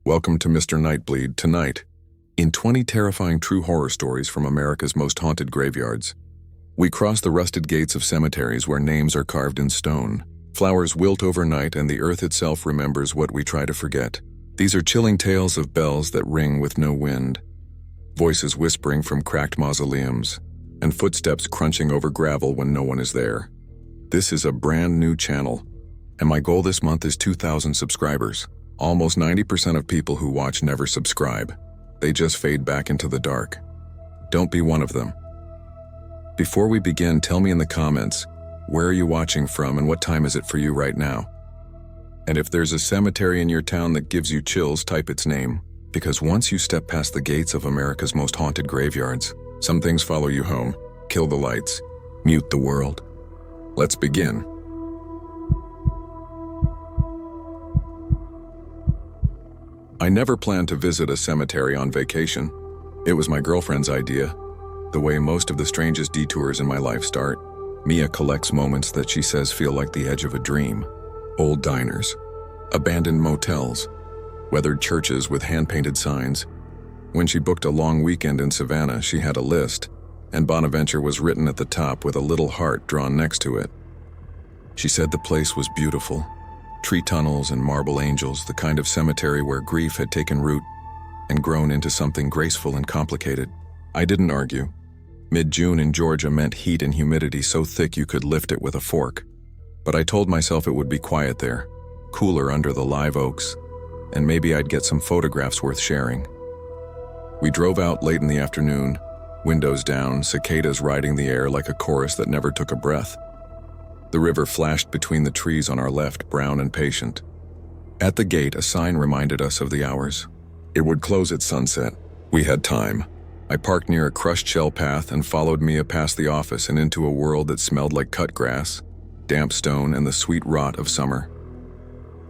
Welcome to Mr. Nightbleed tonight. In 20 terrifying true horror stories from America's most haunted graveyards, we cross the rusted gates of cemeteries where names are carved in stone. Flowers wilt overnight and the earth itself remembers what we try to forget. These are chilling tales of bells that ring with no wind, voices whispering from cracked mausoleums, and footsteps crunching over gravel when no one is there. This is a brand new channel, and my goal this month is 2,000 subscribers. Almost 90% of people who watch never subscribe. They just fade back into the dark. Don't be one of them. Before we begin, tell me in the comments, where are you watching from and what time is it for you right now? And if there's a cemetery in your town that gives you chills, type its name, because once you step past the gates of America's most haunted graveyards, some things follow you home, kill the lights, mute the world. Let's begin. I never planned to visit a cemetery on vacation. It was my girlfriend's idea. The way most of the strangest detours in my life start, Mia collects moments that she says feel like the edge of a dream. Old diners, abandoned motels, weathered churches with hand-painted signs. When she booked a long weekend in Savannah, she had a list, and Bonaventure was written at the top with a little heart drawn next to it. She said the place was beautiful. Tree tunnels and marble angels, the kind of cemetery where grief had taken root and grown into something graceful and complicated. I didn't argue. Mid-June in Georgia meant heat and humidity so thick you could lift it with a fork. But I told myself it would be quiet there, cooler under the live oaks, and maybe I'd get some photographs worth sharing. We drove out late in the afternoon, windows down, cicadas riding the air like a chorus that never took a breath. The river flashed between the trees on our left, brown and patient. At the gate, a sign reminded us of the hours. It would close at sunset. We had time. I parked near a crushed shell path and followed Mia past the office and into a world that smelled like cut grass, damp stone, and the sweet rot of summer.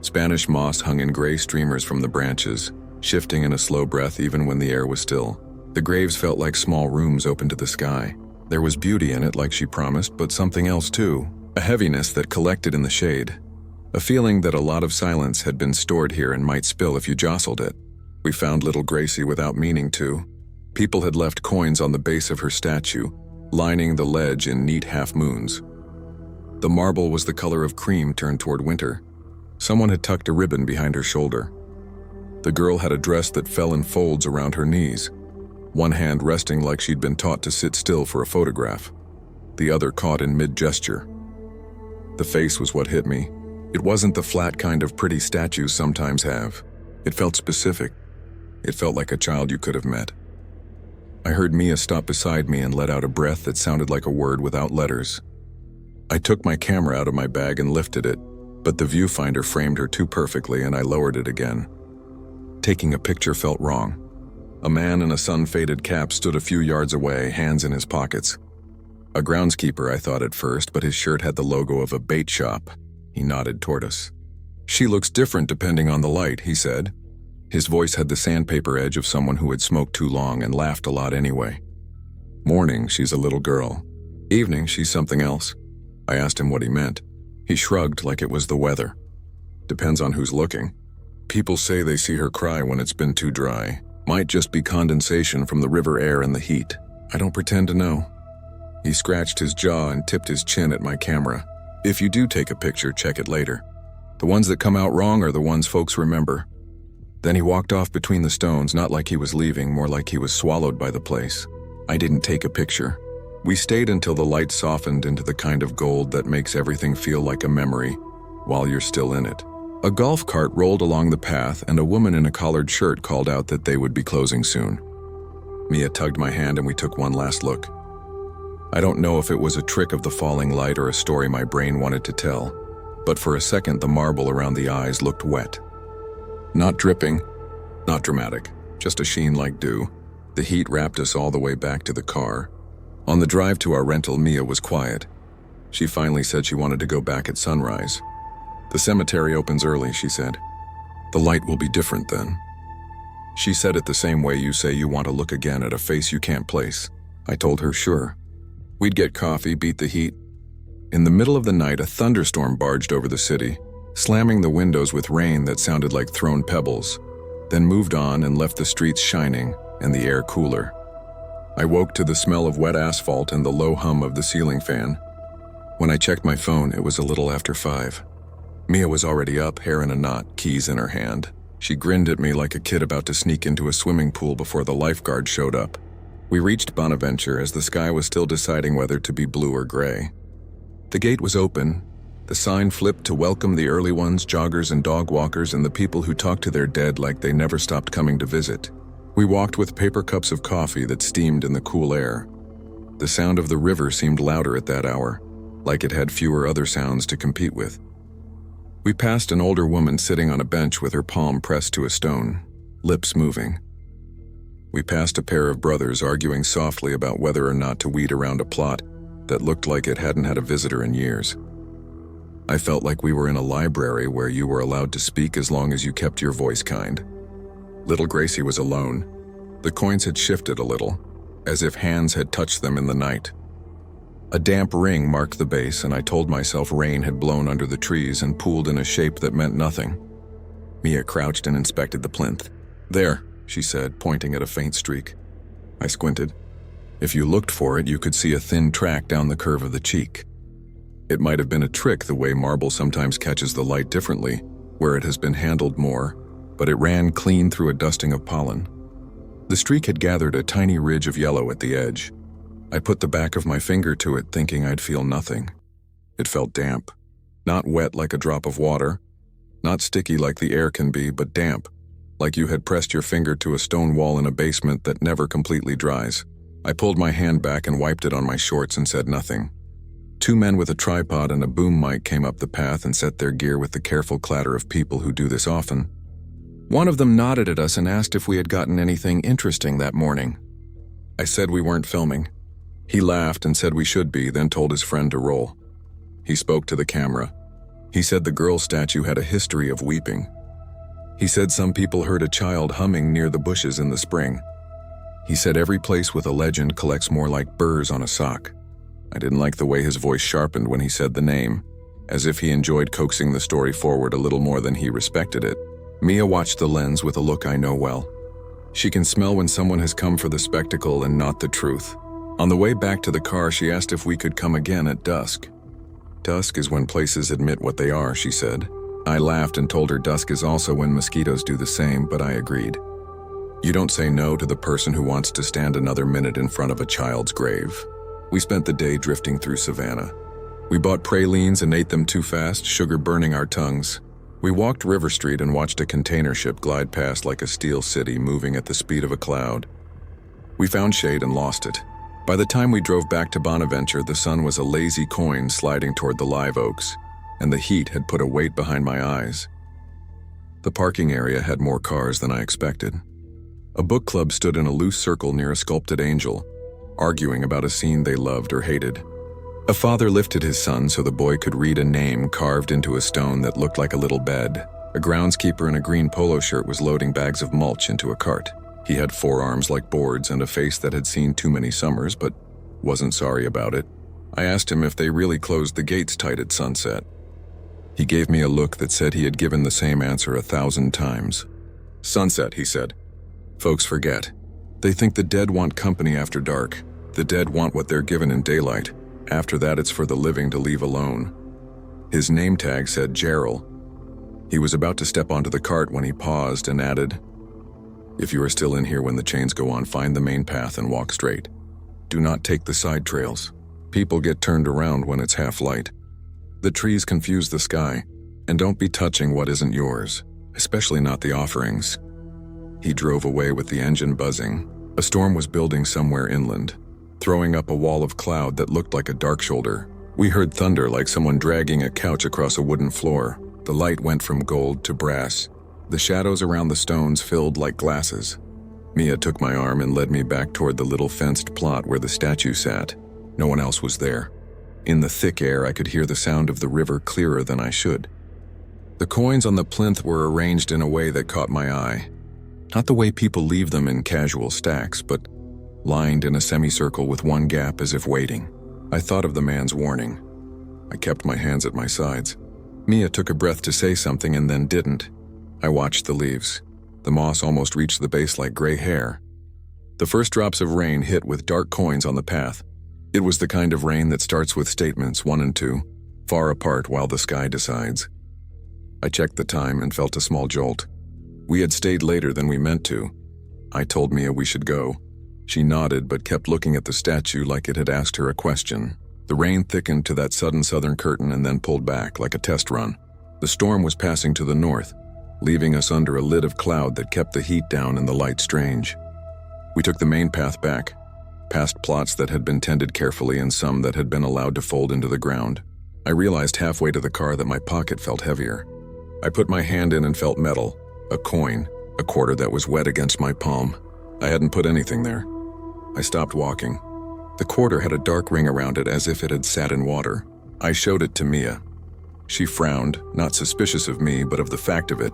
Spanish moss hung in gray streamers from the branches, shifting in a slow breath even when the air was still. The graves felt like small rooms open to the sky. There was beauty in it like she promised, but something else too. A heaviness that collected in the shade. A feeling that a lot of silence had been stored here and might spill if you jostled it. We found little Gracie without meaning to. People had left coins on the base of her statue, lining the ledge in neat half-moons. The marble was the color of cream turned toward winter. Someone had tucked a ribbon behind her shoulder. The girl had a dress that fell in folds around her knees, one hand resting like she'd been taught to sit still for a photograph, the other caught in mid-gesture. The face was what hit me. It wasn't the flat kind of pretty statues sometimes have. It felt specific. It felt like a child you could have met. I heard Mia stop beside me and let out a breath that sounded like a word without letters. I took my camera out of my bag and lifted it, but the viewfinder framed her too perfectly and I lowered it again. Taking a picture felt wrong. A man in a sun-faded cap stood a few yards away, hands in his pockets. A groundskeeper, I thought at first, but his shirt had the logo of a bait shop. He nodded toward us. "She looks different depending on the light," he said. His voice had the sandpaper edge of someone who had smoked too long and laughed a lot anyway. "Morning, she's a little girl. Evening, she's something else." I asked him what he meant. He shrugged like it was the weather. "Depends on who's looking. People say they see her cry when it's been too dry. Might just be condensation from the river air and the heat. I don't pretend to know." He scratched his jaw and tipped his chin at my camera. "If you do take a picture, check it later. The ones that come out wrong are the ones folks remember." Then he walked off between the stones, not like he was leaving, more like he was swallowed by the place. I didn't take a picture. We stayed until the light softened into the kind of gold that makes everything feel like a memory while you're still in it. A golf cart rolled along the path and a woman in a collared shirt called out that they would be closing soon. Mia tugged my hand and we took one last look. I don't know if it was a trick of the falling light or a story my brain wanted to tell, but for a second the marble around the eyes looked wet. Not dripping, not dramatic, just a sheen like dew. The heat wrapped us all the way back to the car. On the drive to our rental, Mia was quiet. She finally said she wanted to go back at sunrise. "The cemetery opens early," she said. "The light will be different then." She said it the same way you say you want to look again at a face you can't place. I told her sure. We'd get coffee, beat the heat. In the middle of the night, a thunderstorm barged over the city, slamming the windows with rain that sounded like thrown pebbles. then moved on and left the streets shining and the air cooler. I woke to the smell of wet asphalt and the low hum of the ceiling fan. When I checked my phone, it was a little after 5. Mia was already up, hair in a knot, keys in her hand. She grinned at me like a kid about to sneak into a swimming pool before the lifeguard showed up. We reached Bonaventure as the sky was still deciding whether to be blue or gray. The gate was open. The sign flipped to welcome the early ones, joggers and dog walkers, and the people who talked to their dead like they never stopped coming to visit. We walked with paper cups of coffee that steamed in the cool air. The sound of the river seemed louder at that hour, like it had fewer other sounds to compete with. We passed an older woman sitting on a bench with her palm pressed to a stone, lips moving. We passed a pair of brothers arguing softly about whether or not to weed around a plot that looked like it hadn't had a visitor in years. I felt like we were in a library where you were allowed to speak as long as you kept your voice kind. Little Gracie was alone. The coins had shifted a little, as if hands had touched them in the night. A damp ring marked the base, and I told myself rain had blown under the trees and pooled in a shape that meant nothing. Mia crouched and inspected the plinth. "There," she said, pointing at a faint streak. I squinted. If you looked for it, you could see a thin track down the curve of the cheek. It might have been a trick the way marble sometimes catches the light differently, where it has been handled more, but it ran clean through a dusting of pollen. The streak had gathered a tiny ridge of yellow at the edge. I put the back of my finger to it, thinking I'd feel nothing. It felt damp. Not wet like a drop of water. Not sticky like the air can be, but damp, like you had pressed your finger to a stone wall in a basement that never completely dries. I pulled my hand back and wiped it on my shorts and said nothing. 2 men with a tripod and a boom mic came up the path and set their gear with the careful clatter of people who do this often. One of them nodded at us and asked if we had gotten anything interesting that morning. I said we weren't filming. He laughed and said we should be, then told his friend to roll. He spoke to the camera. He said the girl statue had a history of weeping. He said some people heard a child humming near the bushes in the spring. He said every place with a legend collects more like burrs on a sock. I didn't like the way his voice sharpened when he said the name, as if he enjoyed coaxing the story forward a little more than he respected it. Mia watched the lens with a look I know well. She can smell when someone has come for the spectacle and not the truth. On the way back to the car, she asked if we could come again at dusk. Dusk is when places admit what they are, she said. I laughed and told her dusk is also when mosquitoes do the same, but I agreed. You don't say no to the person who wants to stand another minute in front of a child's grave. We spent the day drifting through Savannah. We bought pralines and ate them too fast, sugar burning our tongues. We walked River Street and watched a container ship glide past like a steel city moving at the speed of a cloud. We found shade and lost it. By the time we drove back to Bonaventure, the sun was a lazy coin sliding toward the live oaks, and the heat had put a weight behind my eyes. The parking area had more cars than I expected. A book club stood in a loose circle near a sculpted angel, arguing about a scene they loved or hated. A father lifted his son so the boy could read a name carved into a stone that looked like a little bed. A groundskeeper in a green polo shirt was loading bags of mulch into a cart. He had forearms like boards and a face that had seen too many summers, but wasn't sorry about it. I asked him if they really closed the gates tight at sunset. He gave me a look that said he had given the same answer 1,000 times. Sunset, he said. Folks forget. They think the dead want company after dark. The dead want what they're given in daylight. After that, it's for the living to leave alone. His name tag said Gerald. He was about to step onto the cart when he paused and added, If you are still in here when the chains go on, find the main path and walk straight. Do not take the side trails. People get turned around when it's half light. The trees confuse the sky, and don't be touching what isn't yours, especially not the offerings. He drove away with the engine buzzing. A storm was building somewhere inland, throwing up a wall of cloud that looked like a dark shoulder. We heard thunder like someone dragging a couch across a wooden floor. The light went from gold to brass. The shadows around the stones filled like glasses. Mia took my arm and led me back toward the little fenced plot where the statue sat. No one else was there. In the thick air, I could hear the sound of the river clearer than I should. The coins on the plinth were arranged in a way that caught my eye. Not the way people leave them in casual stacks, but lined in a semicircle with one gap as if waiting. I thought of the man's warning. I kept my hands at my sides. Mia took a breath to say something and then didn't. I watched the leaves. The moss almost reached the base like gray hair. The first drops of rain hit with dark coins on the path. It was the kind of rain that starts with statements 1 and 2, far apart while the sky decides. I checked the time and felt a small jolt. We had stayed later than we meant to. I told Mia we should go. She nodded but kept looking at the statue like it had asked her a question. The rain thickened to that sudden southern curtain and then pulled back like a test run. The storm was passing to the north, leaving us under a lid of cloud that kept the heat down and the light strange. We took the main path back, past plots that had been tended carefully and some that had been allowed to fold into the ground. I realized halfway to the car that my pocket felt heavier. I put my hand in and felt metal, a coin, a quarter that was wet against my palm. I hadn't put anything there. I stopped walking. The quarter had a dark ring around it as if it had sat in water. I showed it to Mia. She frowned, not suspicious of me, but of the fact of it.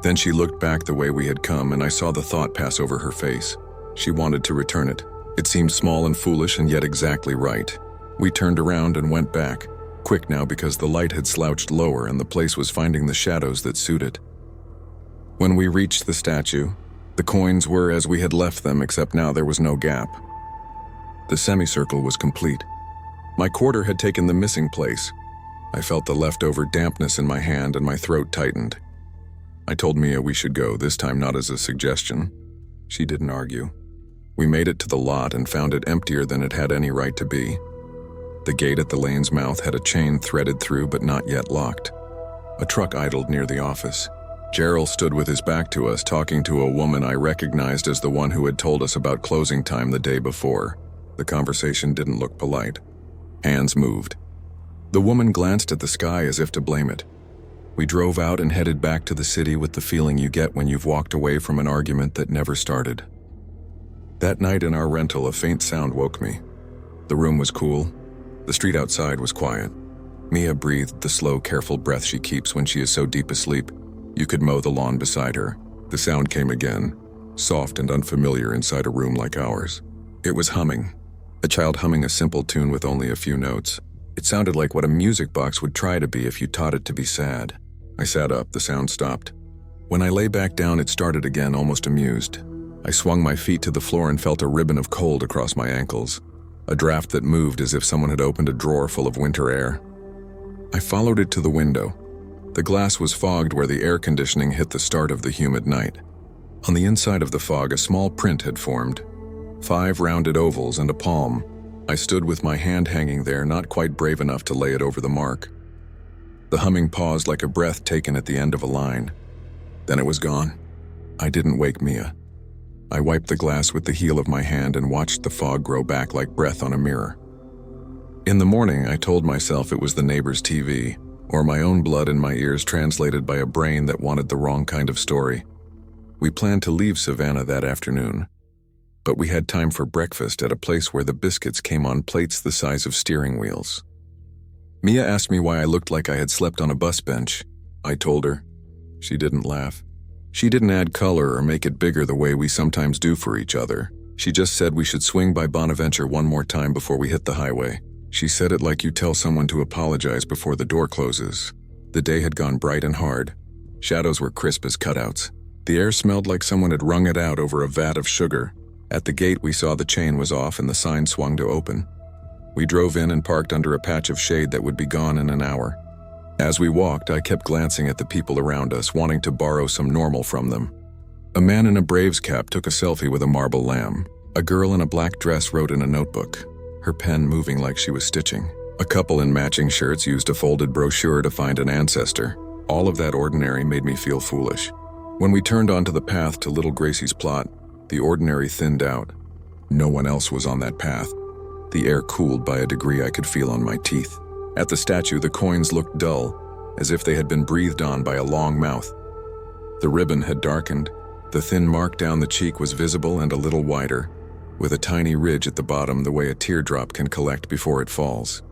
Then she looked back the way we had come, and I saw the thought pass over her face. She wanted to return it. It seemed small and foolish and yet exactly right. We turned around and went back, quick now because the light had slouched lower and the place was finding the shadows that suited. When we reached the statue, the coins were as we had left them, except now there was no gap. The semicircle was complete. My quarter had taken the missing place. I felt the leftover dampness in my hand and my throat tightened. I told Mia we should go, this time not as a suggestion. She didn't argue. We made it to the lot and found it emptier than it had any right to be. The gate at the lane's mouth had a chain threaded through but not yet locked. A truck idled near the office. Gerald stood with his back to us, talking to a woman I recognized as the one who had told us about closing time the day before. The conversation didn't look polite. Hands moved. The woman glanced at the sky as if to blame it. We drove out and headed back to the city with the feeling you get when you've walked away from an argument that never started. That night in our rental, a faint sound woke me. The room was cool. The street outside was quiet. Mia breathed the slow, careful breath she keeps when she is so deep asleep. You could mow the lawn beside her. The sound came again, soft and unfamiliar inside a room like ours. It was humming. A child humming a simple tune with only a few notes. It sounded like what a music box would try to be if you taught it to be sad. I sat up, the sound stopped. When I lay back down, it started again, almost amused. I swung my feet to the floor and felt a ribbon of cold across my ankles. A draft that moved as if someone had opened a drawer full of winter air. I followed it to the window. The glass was fogged where the air conditioning hit the start of the humid night. On the inside of the fog, a small print had formed. 5 rounded ovals and a palm. I stood with my hand hanging there, not quite brave enough to lay it over the mark. The humming paused like a breath taken at the end of a line. Then it was gone. I didn't wake Mia. I wiped the glass with the heel of my hand and watched the fog grow back like breath on a mirror. In the morning, I told myself it was the neighbor's TV, or my own blood in my ears translated by a brain that wanted the wrong kind of story. We planned to leave Savannah that afternoon, but we had time for breakfast at a place where the biscuits came on plates the size of steering wheels. Mia asked me why I looked like I had slept on a bus bench. I told her. She didn't laugh. She didn't add color or make it bigger the way we sometimes do for each other. She just said we should swing by Bonaventure one more time before we hit the highway. She said it like you tell someone to apologize before the door closes. The day had gone bright and hard. Shadows were crisp as cutouts. The air smelled like someone had wrung it out over a vat of sugar. At the gate, we saw the chain was off and the sign swung to open. We drove in and parked under a patch of shade that would be gone in an hour. As we walked, I kept glancing at the people around us, wanting to borrow some normal from them. A man in a Braves cap took a selfie with a marble lamb. A girl in a black dress wrote in a notebook, her pen moving like she was stitching. A couple in matching shirts used a folded brochure to find an ancestor. All of that ordinary made me feel foolish. When we turned onto the path to Little Gracie's plot, the ordinary thinned out. No one else was on that path. The air cooled by a degree I could feel on my teeth. At the statue, the coins looked dull, as if they had been breathed on by a long mouth. The ribbon had darkened. The thin mark down the cheek was visible and a little wider, with a tiny ridge at the bottom the way a teardrop can collect before it falls.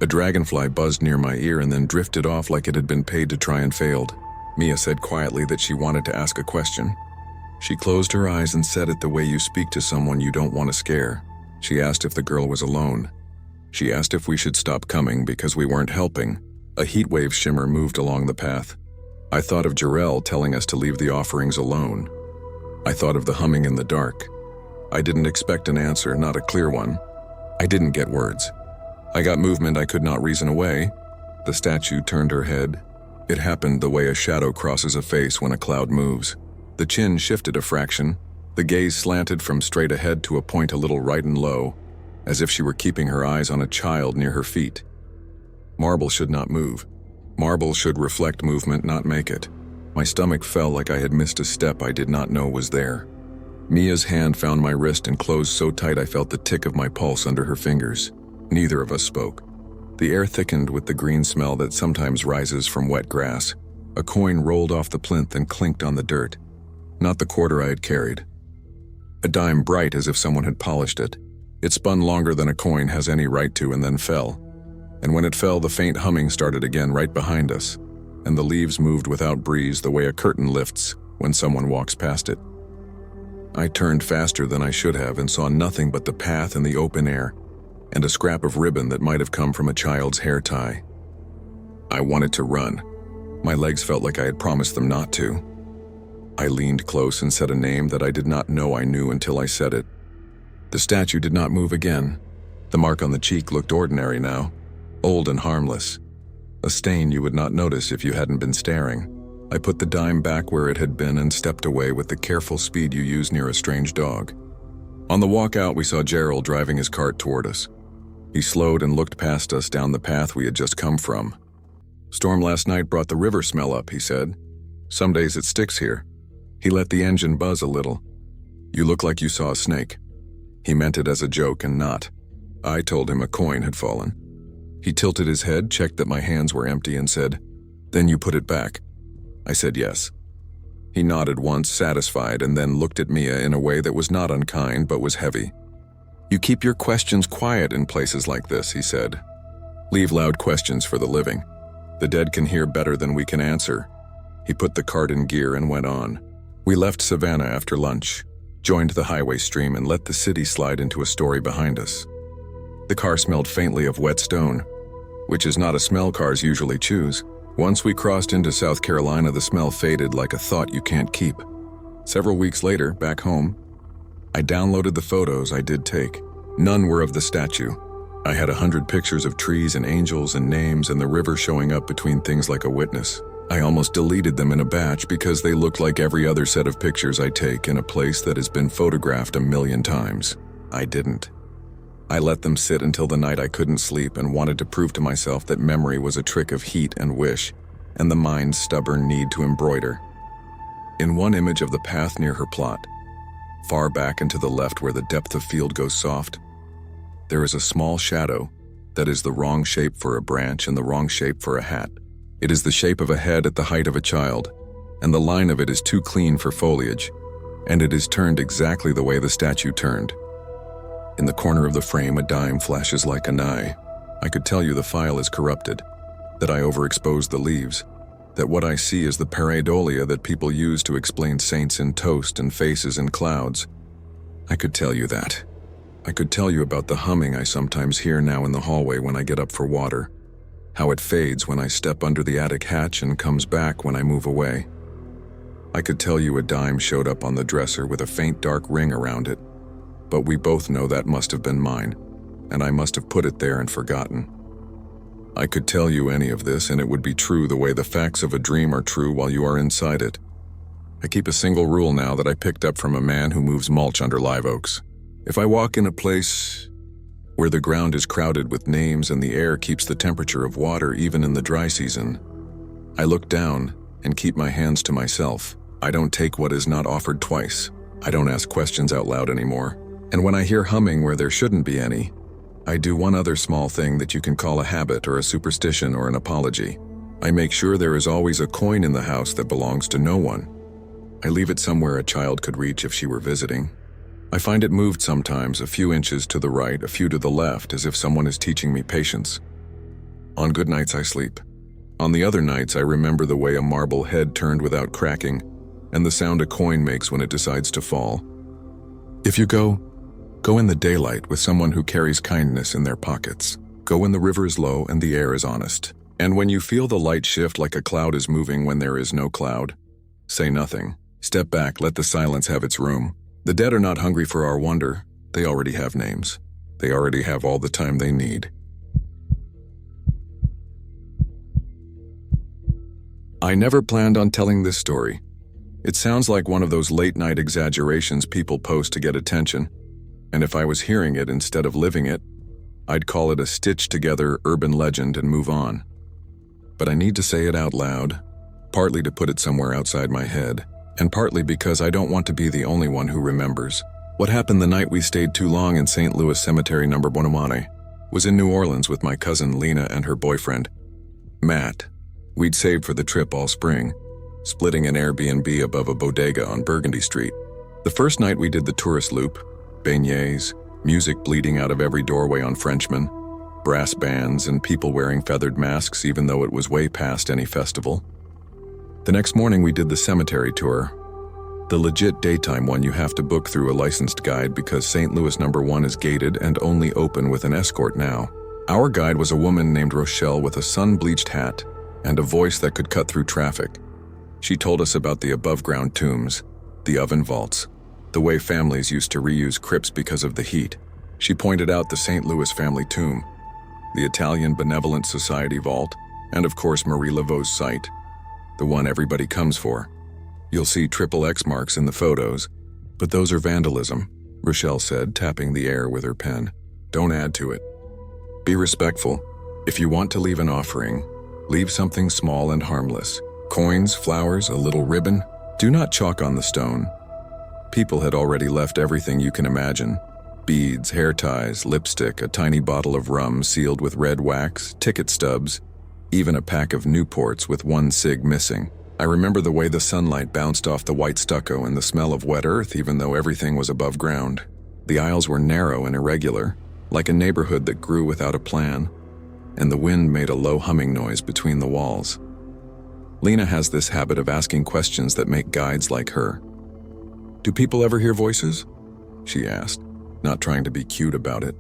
A dragonfly buzzed near my ear and then drifted off like it had been paid to try and failed. Mia said quietly that she wanted to ask a question. She closed her eyes and said it the way you speak to someone you don't want to scare. She asked if the girl was alone. She asked if we should stop coming because we weren't helping. A heat wave shimmer moved along the path. I thought of Jarell telling us to leave the offerings alone. I thought of the humming in the dark. I didn't expect an answer, not a clear one. I didn't get words. I got movement I could not reason away. The statue turned her head. It happened the way a shadow crosses a face when a cloud moves. The chin shifted a fraction. The gaze slanted from straight ahead to a point a little right and low, as if she were keeping her eyes on a child near her feet. Marble should not move. Marble should reflect movement, not make it. My stomach fell like I had missed a step I did not know was there. Mia's hand found my wrist and closed so tight I felt the tick of my pulse under her fingers. Neither of us spoke. The air thickened with the green smell that sometimes rises from wet grass. A coin rolled off the plinth and clinked on the dirt. Not the quarter I had carried. A dime bright as if someone had polished it. It spun longer than a coin has any right to and then fell. And when it fell, the faint humming started again right behind us, and the leaves moved without breeze the way a curtain lifts when someone walks past it. I turned faster than I should have and saw nothing but the path and the open air, and a scrap of ribbon that might have come from a child's hair tie. I wanted to run. My legs felt like I had promised them not to. I leaned close and said a name that I did not know I knew until I said it. The statue did not move again. The mark on the cheek looked ordinary now, old and harmless. A stain you would not notice if you hadn't been staring. I put the dime back where it had been and stepped away with the careful speed you use near a strange dog. On the walk out, we saw Gerald driving his cart toward us. He slowed and looked past us down the path we had just come from. "Storm last night brought the river smell up," he said. "Some days it sticks here." He let the engine buzz a little. "You look like you saw a snake." He meant it as a joke and not. I told him a coin had fallen. He tilted his head, checked that my hands were empty, and said, "Then you put it back?" I said yes. He nodded once, satisfied, and then looked at Mia in a way that was not unkind but was heavy. "You keep your questions quiet in places like this," he said. "Leave loud questions for the living. The dead can hear better than we can answer." He put the cart in gear and went on. We left Savannah after lunch, joined the highway stream, and let the city slide into a story behind us. The car smelled faintly of wet stone, which is not a smell cars usually choose. Once we crossed into South Carolina, the smell faded like a thought you can't keep. Several weeks later, back home, I downloaded the photos I did take. None were of the statue. I had 100 pictures of trees and angels and names and the river showing up between things like a witness. I almost deleted them in a batch because they looked like every other set of pictures I take in a place that has been photographed a million times. I didn't. I let them sit until the night I couldn't sleep and wanted to prove to myself that memory was a trick of heat and wish, and the mind's stubborn need to embroider. In one image of the path near her plot, far back and to the left where the depth of field goes soft, there is a small shadow that is the wrong shape for a branch and the wrong shape for a hat. It is the shape of a head at the height of a child, and the line of it is too clean for foliage, and it is turned exactly the way the statue turned. In the corner of the frame, a dime flashes like an eye. I could tell you the file is corrupted, that I overexposed the leaves, that what I see is the pareidolia that people use to explain saints in toast and faces in clouds. I could tell you that. I could tell you about the humming I sometimes hear now in the hallway when I get up for water, how it fades when I step under the attic hatch and comes back when I move away. I could tell you a dime showed up on the dresser with a faint dark ring around it, but we both know that must have been mine, and I must have put it there and forgotten. I could tell you any of this and it would be true the way the facts of a dream are true while you are inside it. I keep a single rule now that I picked up from a man who moves mulch under live oaks. If I walk in a place where the ground is crowded with names and the air keeps the temperature of water even in the dry season, I look down and keep my hands to myself. I don't take what is not offered twice. I don't ask questions out loud anymore. And when I hear humming where there shouldn't be any, I do one other small thing that you can call a habit or a superstition or an apology. I make sure there is always a coin in the house that belongs to no one. I leave it somewhere a child could reach if she were visiting. I find it moved sometimes a few inches to the right, a few to the left, as if someone is teaching me patience. On good nights I sleep. On the other nights I remember the way a marble head turned without cracking, and the sound a coin makes when it decides to fall. If you go in the daylight with someone who carries kindness in their pockets. Go when the river is low and the air is honest. And when you feel the light shift like a cloud is moving when there is no cloud, say nothing. Step back, let the silence have its room. The dead are not hungry for our wonder. They already have names. They already have all the time they need. I never planned on telling this story. It sounds like one of those late-night exaggerations people post to get attention, and if I was hearing it instead of living it, I'd call it a stitched-together urban legend and move on. But I need to say it out loud, partly to put it somewhere outside my head, and partly because I don't want to be the only one who remembers. What happened the night we stayed too long in St. Louis Cemetery No. Bonaventure was in New Orleans with my cousin Lena and her boyfriend, Matt. We'd saved for the trip all spring, splitting an Airbnb above a bodega on Burgundy Street. The first night we did the tourist loop, beignets, music bleeding out of every doorway on Frenchman, brass bands and people wearing feathered masks even though it was way past any festival. The next morning we did the cemetery tour, the legit daytime one you have to book through a licensed guide because St. Louis No. 1 is gated and only open with an escort now. Our guide was a woman named Rochelle with a sun-bleached hat and a voice that could cut through traffic. She told us about the above-ground tombs, the oven vaults, the way families used to reuse crypts because of the heat. She pointed out the St. Louis family tomb, the Italian Benevolent Society vault, and of course Marie Laveau's site, the one everybody comes for. You'll see triple X marks in the photos, but those are vandalism, Rochelle said, tapping the air with her pen. Don't add to it. Be respectful. If you want to leave an offering, leave something small and harmless. Coins, flowers, a little ribbon. Do not chalk on the stone. People had already left everything you can imagine. Beads, hair ties, lipstick, a tiny bottle of rum sealed with red wax, ticket stubs, even a pack of Newports with one cig missing. I remember the way the sunlight bounced off the white stucco and the smell of wet earth even though everything was above ground. The aisles were narrow and irregular, like a neighborhood that grew without a plan, and the wind made a low humming noise between the walls. Lena has this habit of asking questions that make guides like her. Do people ever hear voices? She asked, not trying to be cute about it.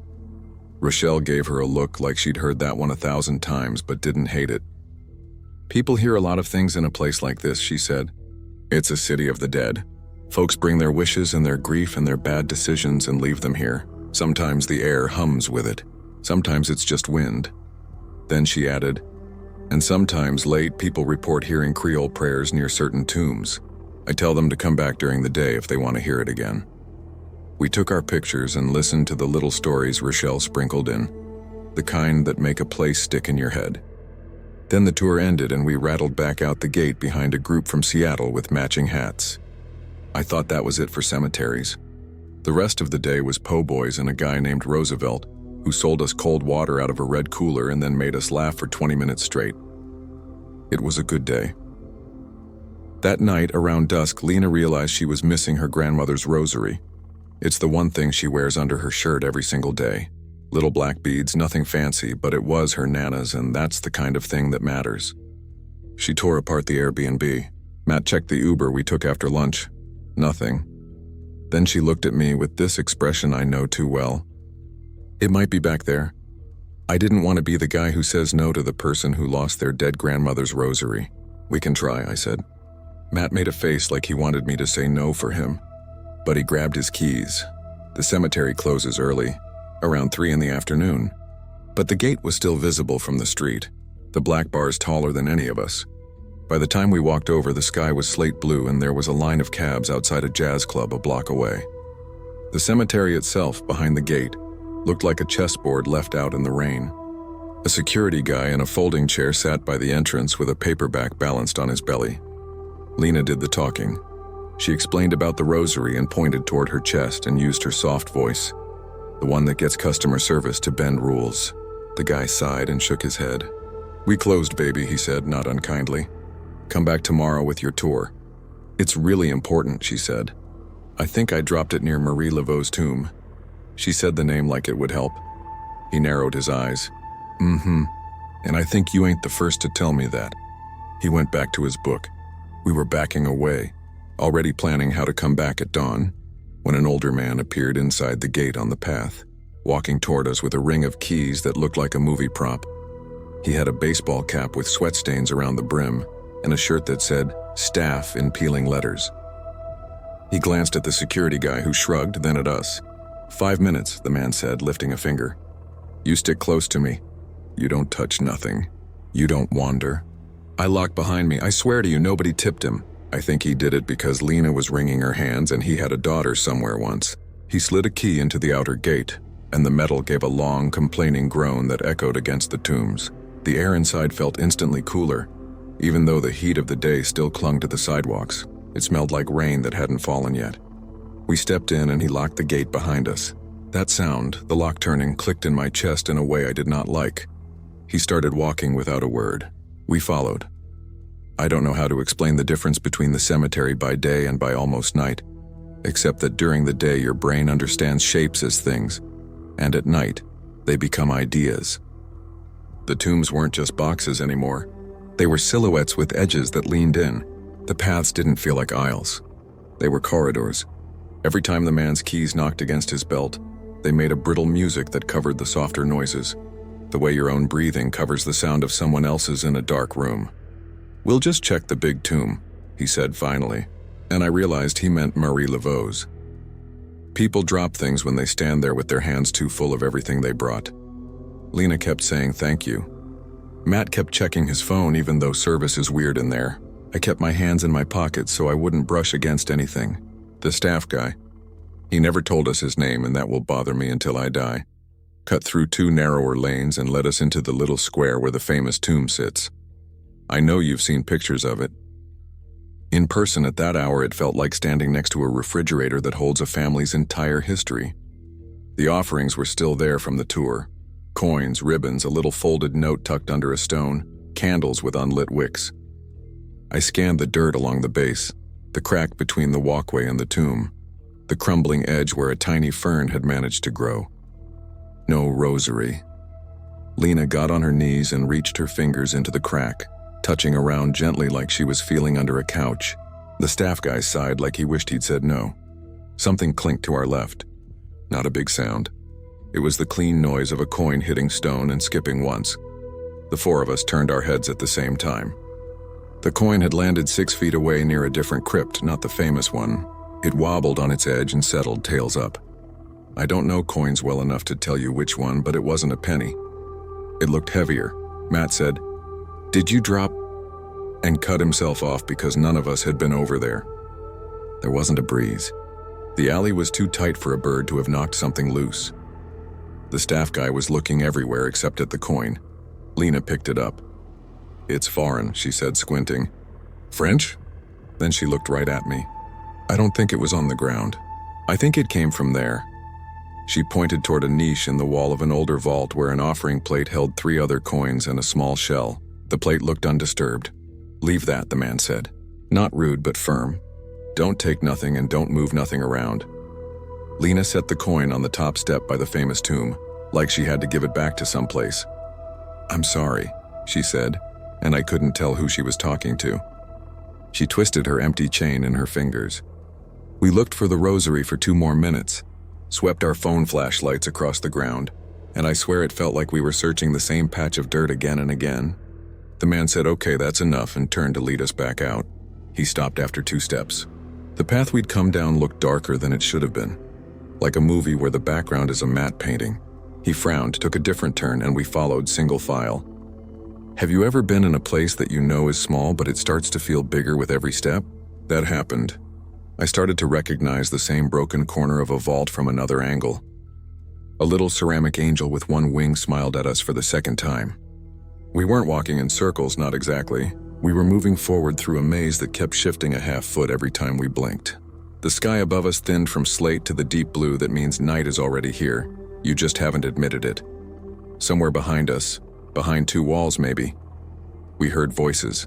Rochelle gave her a look like she'd heard that one 1,000 times but didn't hate it. People hear a lot of things in a place like this, she said. It's a city of the dead. Folks bring their wishes and their grief and their bad decisions and leave them here. Sometimes the air hums with it. Sometimes it's just wind. Then she added, and sometimes late people report hearing Creole prayers near certain tombs. I tell them to come back during the day if they want to hear it again. We took our pictures and listened to the little stories Rochelle sprinkled in, the kind that make a place stick in your head. Then the tour ended and we rattled back out the gate behind a group from Seattle with matching hats. I thought that was it for cemeteries. The rest of the day was po' boys and a guy named Roosevelt, who sold us cold water out of a red cooler and then made us laugh for 20 minutes straight. It was a good day. That night, around dusk, Lena realized she was missing her grandmother's rosary. It's the one thing she wears under her shirt every single day. Little black beads, nothing fancy, but it was her Nana's, and that's the kind of thing that matters. She tore apart the Airbnb. Matt checked the Uber we took after lunch. Nothing. Then she looked at me with this expression I know too well. It might be back there. I didn't want to be the guy who says no to the person who lost their dead grandmother's rosary. We can try, I said. Matt made a face like he wanted me to say no for him, but he grabbed his keys. The cemetery closes early, around 3 in the afternoon, but the gate was still visible from the street, the black bars taller than any of us. By the time we walked over, the sky was slate blue and there was a line of cabs outside a jazz club a block away. The cemetery itself, behind the gate, looked like a chessboard left out in the rain. A security guy in a folding chair sat by the entrance with a paperback balanced on his belly. Lena did the talking. She explained about the rosary and pointed toward her chest and used her soft voice, the one that gets customer service to bend rules. The guy sighed and shook his head. We closed, baby, he said, not unkindly. Come back tomorrow with your tour. It's really important, she said. I think I dropped it near Marie Laveau's tomb. She said the name like it would help. He narrowed his eyes. And I think you ain't the first to tell me that. He went back to his book. We were backing away, already planning how to come back at dawn, when an older man appeared inside the gate on the path, walking toward us with a ring of keys that looked like a movie prop. He had a baseball cap with sweat stains around the brim and a shirt that said, "Staff" in peeling letters. He glanced at the security guy, who shrugged, then at us. 5 minutes, the man said, lifting a finger. You stick close to me. You don't touch nothing. You don't wander. I locked behind me. I swear to you, nobody tipped him. I think he did it because Lena was wringing her hands and he had a daughter somewhere once. He slid a key into the outer gate, and the metal gave a long, complaining groan that echoed against the tombs. The air inside felt instantly cooler, even though the heat of the day still clung to the sidewalks. It smelled like rain that hadn't fallen yet. We stepped in and he locked the gate behind us. That sound, the lock turning, clicked in my chest in a way I did not like. He started walking without a word. We followed. I don't know how to explain the difference between the cemetery by day and by almost night, except that during the day your brain understands shapes as things, and at night, they become ideas. The tombs weren't just boxes anymore. They were silhouettes with edges that leaned in. The paths didn't feel like aisles. They were corridors. Every time the man's keys knocked against his belt, they made a brittle music that covered the softer noises, the way your own breathing covers the sound of someone else's in a dark room. We'll just check the big tomb, he said finally, and I realized he meant Marie Laveau's. People drop things when they stand there with their hands too full of everything they brought. Lena kept saying thank you. Matt kept checking his phone even though service is weird in there. I kept my hands in my pockets so I wouldn't brush against anything. The staff guy. He never told us his name, and that will bother me until I die. Cut through 2 narrower lanes and led us into the little square where the famous tomb sits. I know you've seen pictures of it. In person at that hour, it felt like standing next to a refrigerator that holds a family's entire history. The offerings were still there from the tour. Coins, ribbons, a little folded note tucked under a stone, candles with unlit wicks. I scanned the dirt along the base, the crack between the walkway and the tomb, the crumbling edge where a tiny fern had managed to grow. No rosary. Lena got on her knees and reached her fingers into the crack, touching around gently like she was feeling under a couch. The staff guy sighed like he wished he'd said no. Something clinked to our left. Not a big sound. It was the clean noise of a coin hitting stone and skipping once. The 4 of us turned our heads at the same time. The coin had landed 6 feet away near a different crypt, not the famous one. It wobbled on its edge and settled tails up. I don't know coins well enough to tell you which one, but it wasn't a penny. It looked heavier. Matt said, "Did you drop?" and cut himself off because none of us had been over there. There wasn't a breeze. The alley was too tight for a bird to have knocked something loose. The staff guy was looking everywhere except at the coin. Lena picked it up. "It's foreign," she said, squinting. "French?" Then she looked right at me. "I don't think it was on the ground. I think it came from there." She pointed toward a niche in the wall of an older vault where an offering plate held 3 other coins and a small shell. The plate looked undisturbed. "Leave that," the man said. Not rude, but firm. "Don't take nothing and don't move nothing around." Lena set the coin on the top step by the famous tomb, like she had to give it back to someplace. "I'm sorry," she said, and I couldn't tell who she was talking to. She twisted her empty chain in her fingers. We looked for the rosary for 2 more minutes, swept our phone flashlights across the ground, and I swear it felt like we were searching the same patch of dirt again and again. The man said, "Okay, that's enough," and turned to lead us back out. He stopped after 2 steps. The path we'd come down looked darker than it should have been, like a movie where the background is a matte painting. He frowned, took a different turn, and we followed single file. Have you ever been in a place that you know is small, but it starts to feel bigger with every step? That happened. I started to recognize the same broken corner of a vault from another angle. A little ceramic angel with 1 wing smiled at us for the 2nd time. We weren't walking in circles, not exactly. We were moving forward through a maze that kept shifting a half foot every time we blinked. The sky above us thinned from slate to the deep blue that means night is already here. You just haven't admitted it. Somewhere behind us, behind 2 walls maybe, we heard voices.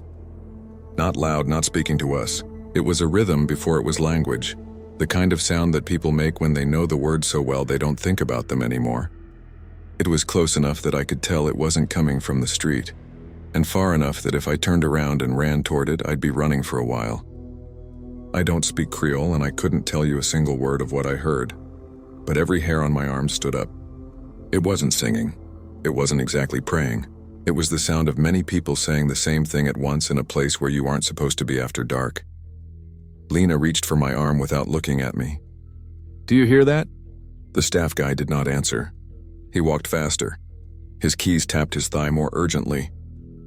Not loud, not speaking to us. It was a rhythm before it was language, the kind of sound that people make when they know the words so well they don't think about them anymore. It was close enough that I could tell it wasn't coming from the street, and far enough that if I turned around and ran toward it, I'd be running for a while. I don't speak Creole, and I couldn't tell you a single word of what I heard, but every hair on my arm stood up. It wasn't singing. It wasn't exactly praying. It was the sound of many people saying the same thing at once in a place where you aren't supposed to be after dark. Lena reached for my arm without looking at me. "Do you hear that?" The staff guy did not answer. He walked faster. His keys tapped his thigh more urgently.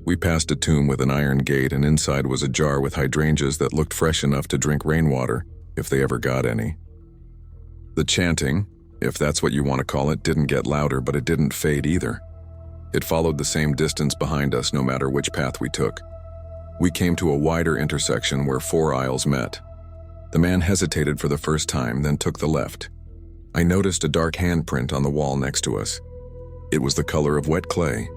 We passed a tomb with an iron gate, and inside was a jar with hydrangeas that looked fresh enough to drink rainwater, if they ever got any. The chanting, if that's what you want to call it, didn't get louder, but it didn't fade either. It followed the same distance behind us no matter which path we took. We came to a wider intersection where 4 aisles met. The man hesitated for the first time, then took the left. I noticed a dark handprint on the wall next to us. It was the color of wet clay.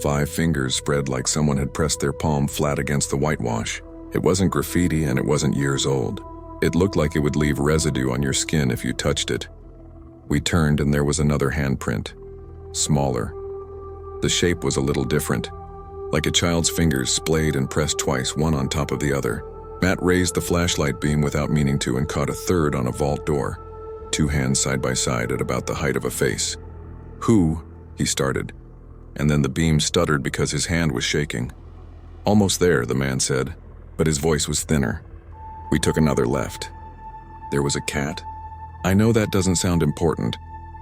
5 fingers spread like someone had pressed their palm flat against the whitewash. It wasn't graffiti and it wasn't years old. It looked like it would leave residue on your skin if you touched it. We turned and there was another handprint. Smaller. The shape was a little different. Like a child's fingers splayed and pressed twice, one on top of the other. Matt raised the flashlight beam without meaning to and caught a third on a vault door. 2 hands side by side at about the height of a face. "Who?" he started. And then the beam stuttered because his hand was shaking. "Almost there," the man said, but his voice was thinner. We took another left. There was a cat. I know that doesn't sound important,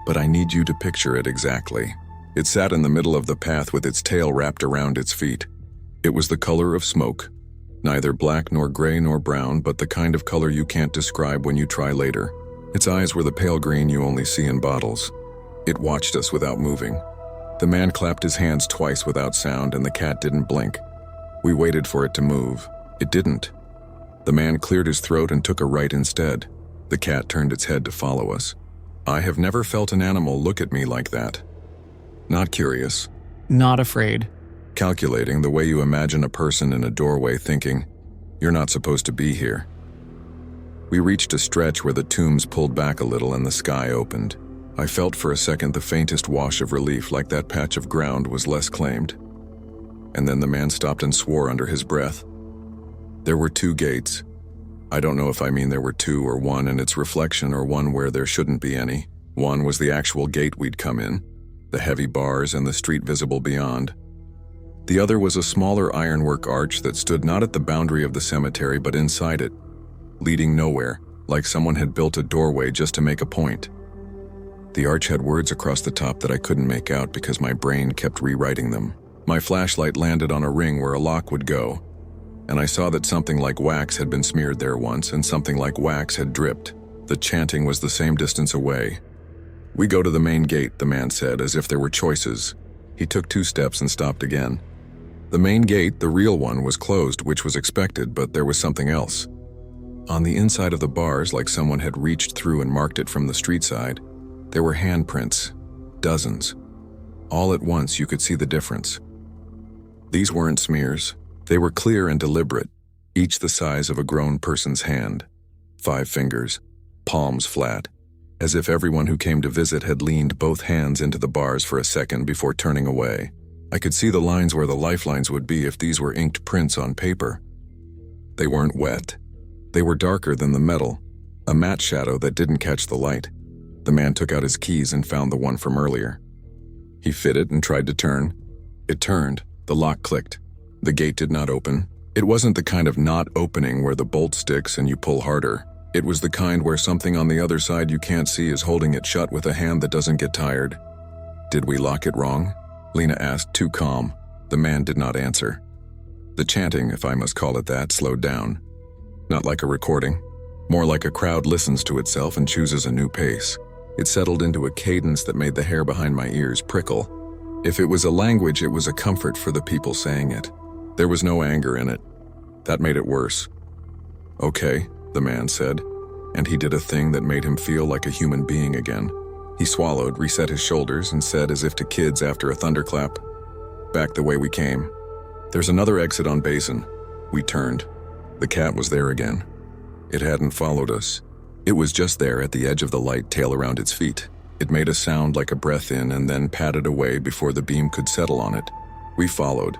but I need you to picture it exactly. It sat in the middle of the path with its tail wrapped around its feet. It was the color of smoke. Neither black nor gray nor brown, but the kind of color you can't describe when you try later. Its eyes were the pale green you only see in bottles. It watched us without moving. The man clapped his hands twice without sound, and the cat didn't blink. We waited for it to move. It didn't. The man cleared his throat and took a right instead. The cat turned its head to follow us. I have never felt an animal look at me like that. Not curious. Not afraid. Calculating, the way you imagine a person in a doorway thinking, "You're not supposed to be here." We reached a stretch where the tombs pulled back a little and the sky opened. I felt for a second the faintest wash of relief, like that patch of ground was less claimed. And then the man stopped and swore under his breath. There were 2 gates. I don't know if I mean there were 2 or 1 in its reflection or one where there shouldn't be any. One was the actual gate we'd come in, the heavy bars and the street visible beyond. The other was a smaller ironwork arch that stood not at the boundary of the cemetery but inside it, leading nowhere, like someone had built a doorway just to make a point. The arch had words across the top that I couldn't make out because my brain kept rewriting them. My flashlight landed on a ring where a lock would go, and I saw that something like wax had been smeared there once and something like wax had dripped. The chanting was the same distance away. "We go to the main gate," the man said, as if there were choices. He took 2 steps and stopped again. The main gate, the real one, was closed, which was expected, but there was something else. On the inside of the bars, like someone had reached through and marked it from the street side, there were handprints, dozens. All at once you could see the difference. These weren't smears. They were clear and deliberate, each the size of a grown person's hand. 5 fingers, palms flat, as if everyone who came to visit had leaned both hands into the bars for a second before turning away. I could see the lines where the lifelines would be if these were inked prints on paper. They weren't wet. They were darker than the metal, a matte shadow that didn't catch the light. The man took out his keys and found the one from earlier. He fitted and tried to turn. It turned. The lock clicked. The gate did not open. It wasn't the kind of not opening where the bolt sticks and you pull harder. It was the kind where something on the other side you can't see is holding it shut with a hand that doesn't get tired. "Did we lock it wrong?" Lena asked, too calm. The man did not answer. The chanting, if I must call it that, slowed down. Not like a recording. More like a crowd listens to itself and chooses a new pace. It settled into a cadence that made the hair behind my ears prickle. If it was a language, it was a comfort for the people saying it. There was no anger in it. That made it worse. "Okay," the man said, and he did a thing that made him feel like a human being again. He swallowed, reset his shoulders, and said as if to kids after a thunderclap, "Back the way we came. There's another exit on Basin." We turned. The cat was there again. It hadn't followed us. It was just there at the edge of the light, tail around its feet. It made a sound like a breath in and then padded away before the beam could settle on it. We followed.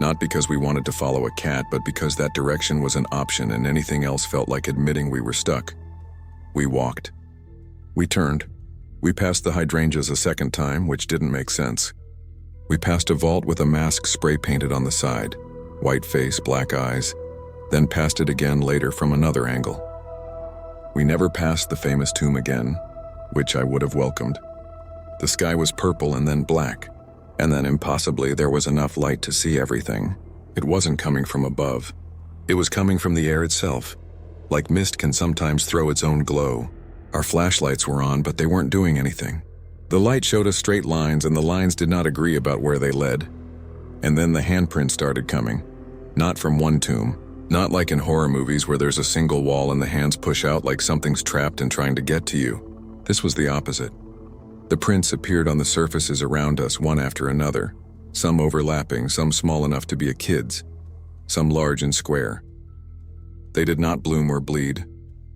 Not because we wanted to follow a cat, but because that direction was an option and anything else felt like admitting we were stuck. We walked. We turned. We passed the hydrangeas a second time, which didn't make sense. We passed a vault with a mask spray painted on the side, white face, black eyes, then passed it again later from another angle. We never passed the famous tomb again, which I would have welcomed. The sky was purple and then black, and then impossibly there was enough light to see everything. It wasn't coming from above. It was coming from the air itself, like mist can sometimes throw its own glow. Our flashlights were on, but they weren't doing anything. The light showed us straight lines, and the lines did not agree about where they led. And then the handprint started coming. Not from one tomb, not like in horror movies where there's a single wall and the hands push out like something's trapped and trying to get to you. This was the opposite. The prints appeared on the surfaces around us one after another, some overlapping, some small enough to be a kid's, some large and square. They did not bloom or bleed.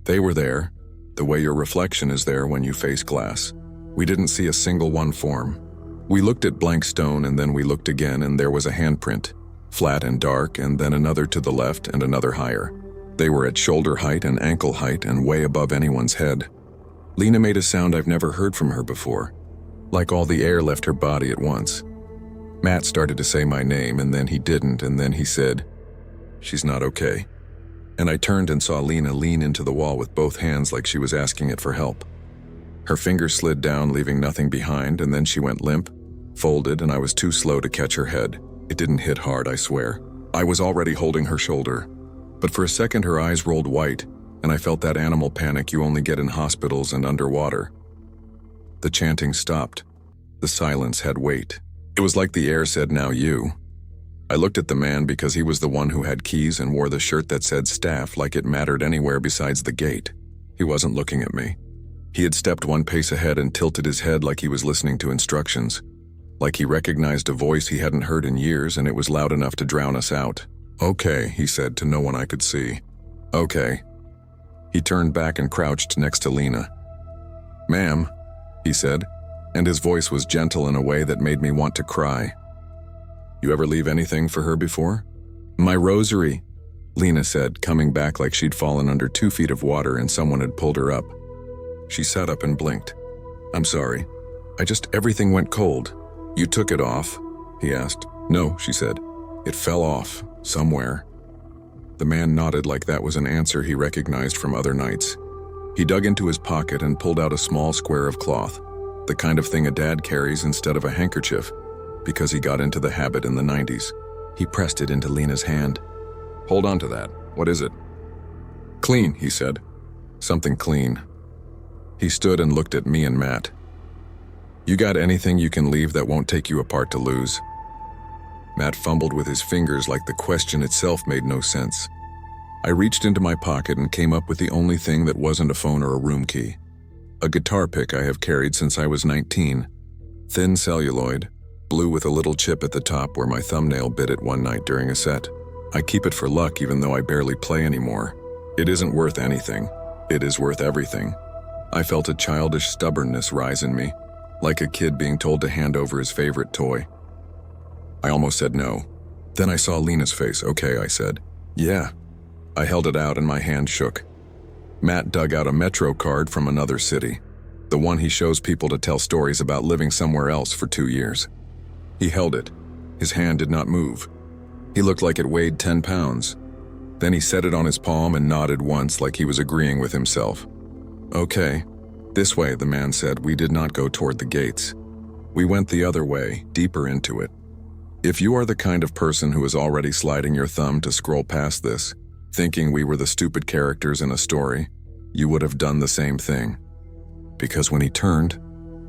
They were there, the way your reflection is there when you face glass. We didn't see a single one form. We looked at blank stone and then we looked again and there was a handprint, flat and dark, and then another to the left and another higher. They were at shoulder height and ankle height and way above anyone's head. Lena made a sound I've never heard from her before, like all the air left her body at once. Matt started to say my name and then he didn't, and then he said, "She's not okay." And I turned and saw Lena lean into the wall with both hands like she was asking it for help. Her fingers slid down, leaving nothing behind, and then she went limp, folded, and I was too slow to catch her head. It didn't hit hard, I swear. I was already holding her shoulder. But for a second her eyes rolled white, and I felt that animal panic you only get in hospitals and underwater. The chanting stopped. The silence had weight. It was like the air said, "Now you." I looked at the man because he was the one who had keys and wore the shirt that said staff like it mattered anywhere besides the gate. He wasn't looking at me. He had stepped one pace ahead and tilted his head like he was listening to instructions, like he recognized a voice he hadn't heard in years and it was loud enough to drown us out. "Okay," he said to no one I could see. "Okay." He turned back and crouched next to Lena. "Ma'am," he said, and his voice was gentle in a way that made me want to cry. "You ever leave anything for her before?" "My rosary," Lena said, coming back like she'd fallen under 2 feet of water and someone had pulled her up. She sat up and blinked. "I'm sorry. Everything went cold." "You took it off?" he asked. "No," she said. "It fell off, somewhere." The man nodded like that was an answer he recognized from other nights. He dug into his pocket and pulled out a small square of cloth, the kind of thing a dad carries instead of a handkerchief, because he got into the habit in the 90s. He pressed it into Lena's hand. "Hold on to that. What is it?" "Clean," he said. "Something clean." He stood and looked at me and Matt. "You got anything you can leave that won't take you apart to lose?" Matt fumbled with his fingers like the question itself made no sense. I reached into my pocket and came up with the only thing that wasn't a phone or a room key. A guitar pick I have carried since I was 19. Thin celluloid, blue with a little chip at the top where my thumbnail bit it one night during a set. I keep it for luck even though I barely play anymore. It isn't worth anything. It is worth everything. I felt a childish stubbornness rise in me, like a kid being told to hand over his favorite toy. I almost said no. Then I saw Lena's face. "Okay," I said. "Yeah." I held it out and my hand shook. Matt dug out a Metro card from another city, the one he shows people to tell stories about living somewhere else for 2 years. He held it. His hand did not move. He looked like it weighed 10 pounds. Then he set it on his palm and nodded once like he was agreeing with himself. "Okay." "This way," the man said. We did not go toward the gates. We went the other way, deeper into it. If you are the kind of person who is already sliding your thumb to scroll past this, thinking we were the stupid characters in a story, you would have done the same thing. Because when he turned,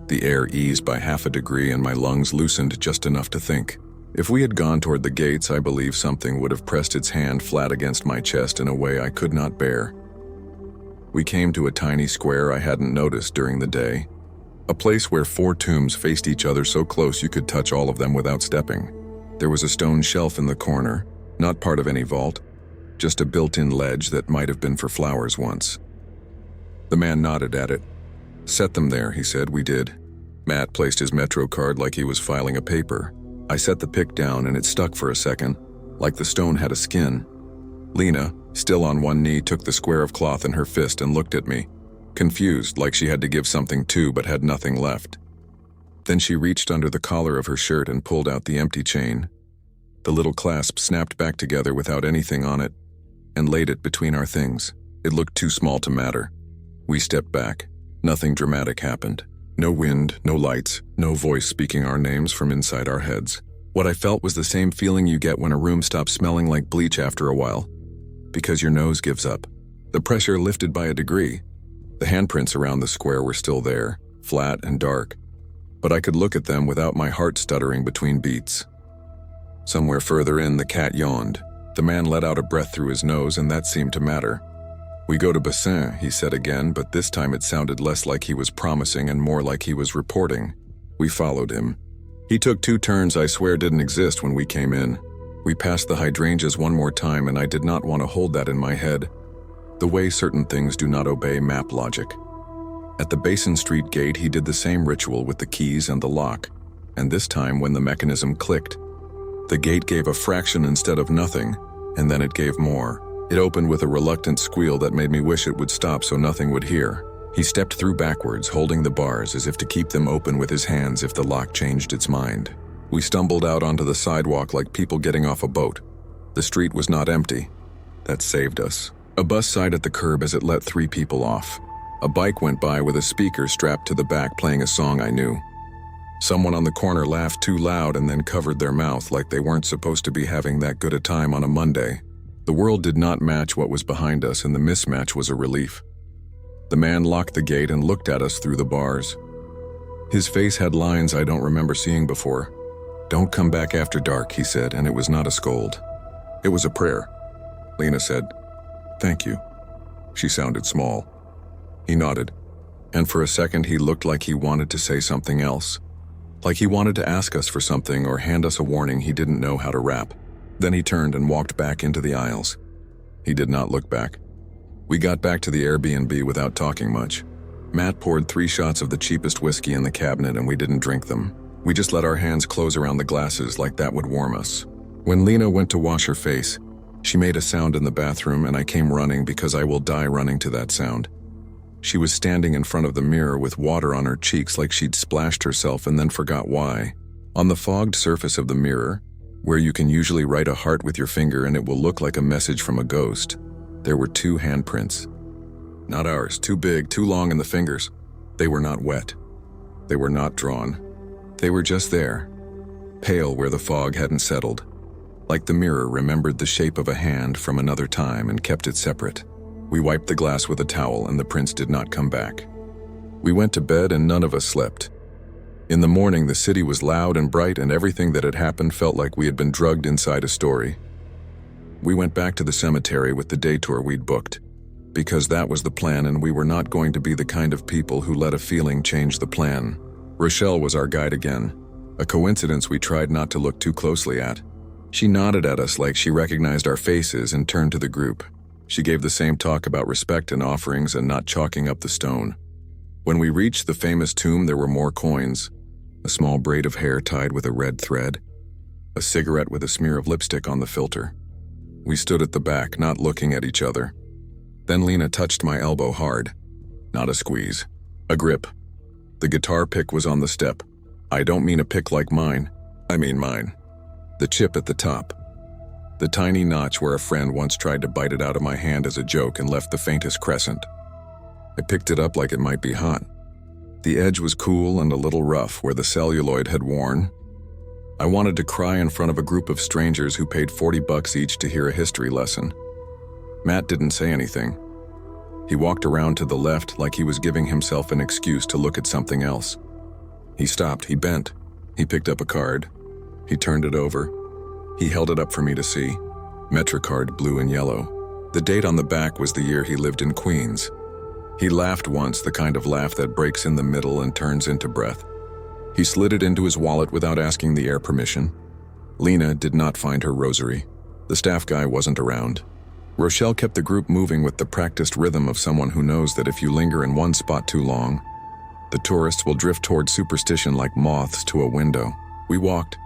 the air eased by 1/2 degree and my lungs loosened just enough to think. If we had gone toward the gates, I believe something would have pressed its hand flat against my chest in a way I could not bear. We came to a tiny square I hadn't noticed during the day, a place where 4 tombs faced each other so close you could touch all of them without stepping. There was a stone shelf in the corner, not part of any vault, just a built-in ledge that might have been for flowers once. The man nodded at it. "Set them there," he said. We did. Matt placed his Metro card like he was filing a paper. I set the pick down and it stuck for a second, like the stone had a skin. Lena, still on one knee, took the square of cloth in her fist and looked at me, confused, like she had to give something too but had nothing left. Then she reached under the collar of her shirt and pulled out the empty chain. The little clasp snapped back together without anything on it, and laid it between our things. It looked too small to matter. We stepped back. Nothing dramatic happened. No wind, no lights, no voice speaking our names from inside our heads. What I felt was the same feeling you get when a room stops smelling like bleach after a while, because your nose gives up. The pressure lifted by a degree. The handprints around the square were still there, flat and dark, but I could look at them without my heart stuttering between beats. Somewhere further in, the cat yawned. The man let out a breath through his nose, and that seemed to matter. "We go to Bassin," he said again, but this time it sounded less like he was promising and more like he was reporting. We followed him. He took 2 turns I swear didn't exist when we came in. We passed the hydrangeas one more time, and I did not want to hold that in my head. The way certain things do not obey map logic. At the Basin Street gate, he did the same ritual with the keys and the lock, and this time when the mechanism clicked, the gate gave a fraction instead of nothing, and then it gave more. It opened with a reluctant squeal that made me wish it would stop so nothing would hear. He stepped through backwards, holding the bars as if to keep them open with his hands if the lock changed its mind. We stumbled out onto the sidewalk like people getting off a boat. The street was not empty. That saved us. A bus sighed at the curb as it let 3 people off. A bike went by with a speaker strapped to the back playing a song I knew. Someone on the corner laughed too loud and then covered their mouth like they weren't supposed to be having that good a time on a Monday. The world did not match what was behind us, and the mismatch was a relief. The man locked the gate and looked at us through the bars. His face had lines I don't remember seeing before. "Don't come back after dark," he said, and it was not a scold. It was a prayer. Lena said, "Thank you." She sounded small. He nodded, and for a second he looked like he wanted to say something else. Like he wanted to ask us for something or hand us a warning he didn't know how to wrap. Then he turned and walked back into the aisles. He did not look back. We got back to the Airbnb without talking much. Matt poured 3 shots of the cheapest whiskey in the cabinet and we didn't drink them. We just let our hands close around the glasses like that would warm us. When Lena went to wash her face, she made a sound in the bathroom and I came running because I will die running to that sound. She was standing in front of the mirror with water on her cheeks like she'd splashed herself and then forgot why. On the fogged surface of the mirror, where you can usually write a heart with your finger and it will look like a message from a ghost, there were 2 handprints. Not ours, too big, too long in the fingers. They were not wet. They were not drawn. They were just there, pale where the fog hadn't settled. Like the mirror remembered the shape of a hand from another time and kept it separate. We wiped the glass with a towel and the prints did not come back. We went to bed and none of us slept. In the morning, the city was loud and bright and everything that had happened felt like we had been drugged inside a story. We went back to the cemetery with the day tour we'd booked, because that was the plan and we were not going to be the kind of people who let a feeling change the plan. Rochelle was our guide again, a coincidence we tried not to look too closely at. She nodded at us like she recognized our faces and turned to the group. She gave the same talk about respect and offerings and not chalking up the stone. When we reached the famous tomb, there were more coins, a small braid of hair tied with a red thread, a cigarette with a smear of lipstick on the filter. We stood at the back, not looking at each other. Then Lena touched my elbow hard. Not a squeeze, a grip. The guitar pick was on the step. I don't mean a pick like mine, I mean mine. The chip at the top. The tiny notch where a friend once tried to bite it out of my hand as a joke and left the faintest crescent. I picked it up like it might be hot. The edge was cool and a little rough where the celluloid had worn. I wanted to cry in front of a group of strangers who paid $40 each to hear a history lesson. Matt didn't say anything. He walked around to the left like he was giving himself an excuse to look at something else. He stopped, he bent. He picked up a card. He turned it over. He held it up for me to see. MetroCard, blue and yellow. The date on the back was the year he lived in Queens. He laughed once, the kind of laugh that breaks in the middle and turns into breath. He slid it into his wallet without asking the heir permission. Lena did not find her rosary. The staff guy wasn't around. Rochelle kept the group moving with the practiced rhythm of someone who knows that if you linger in one spot too long, the tourists will drift toward superstition like moths to a window. We walked.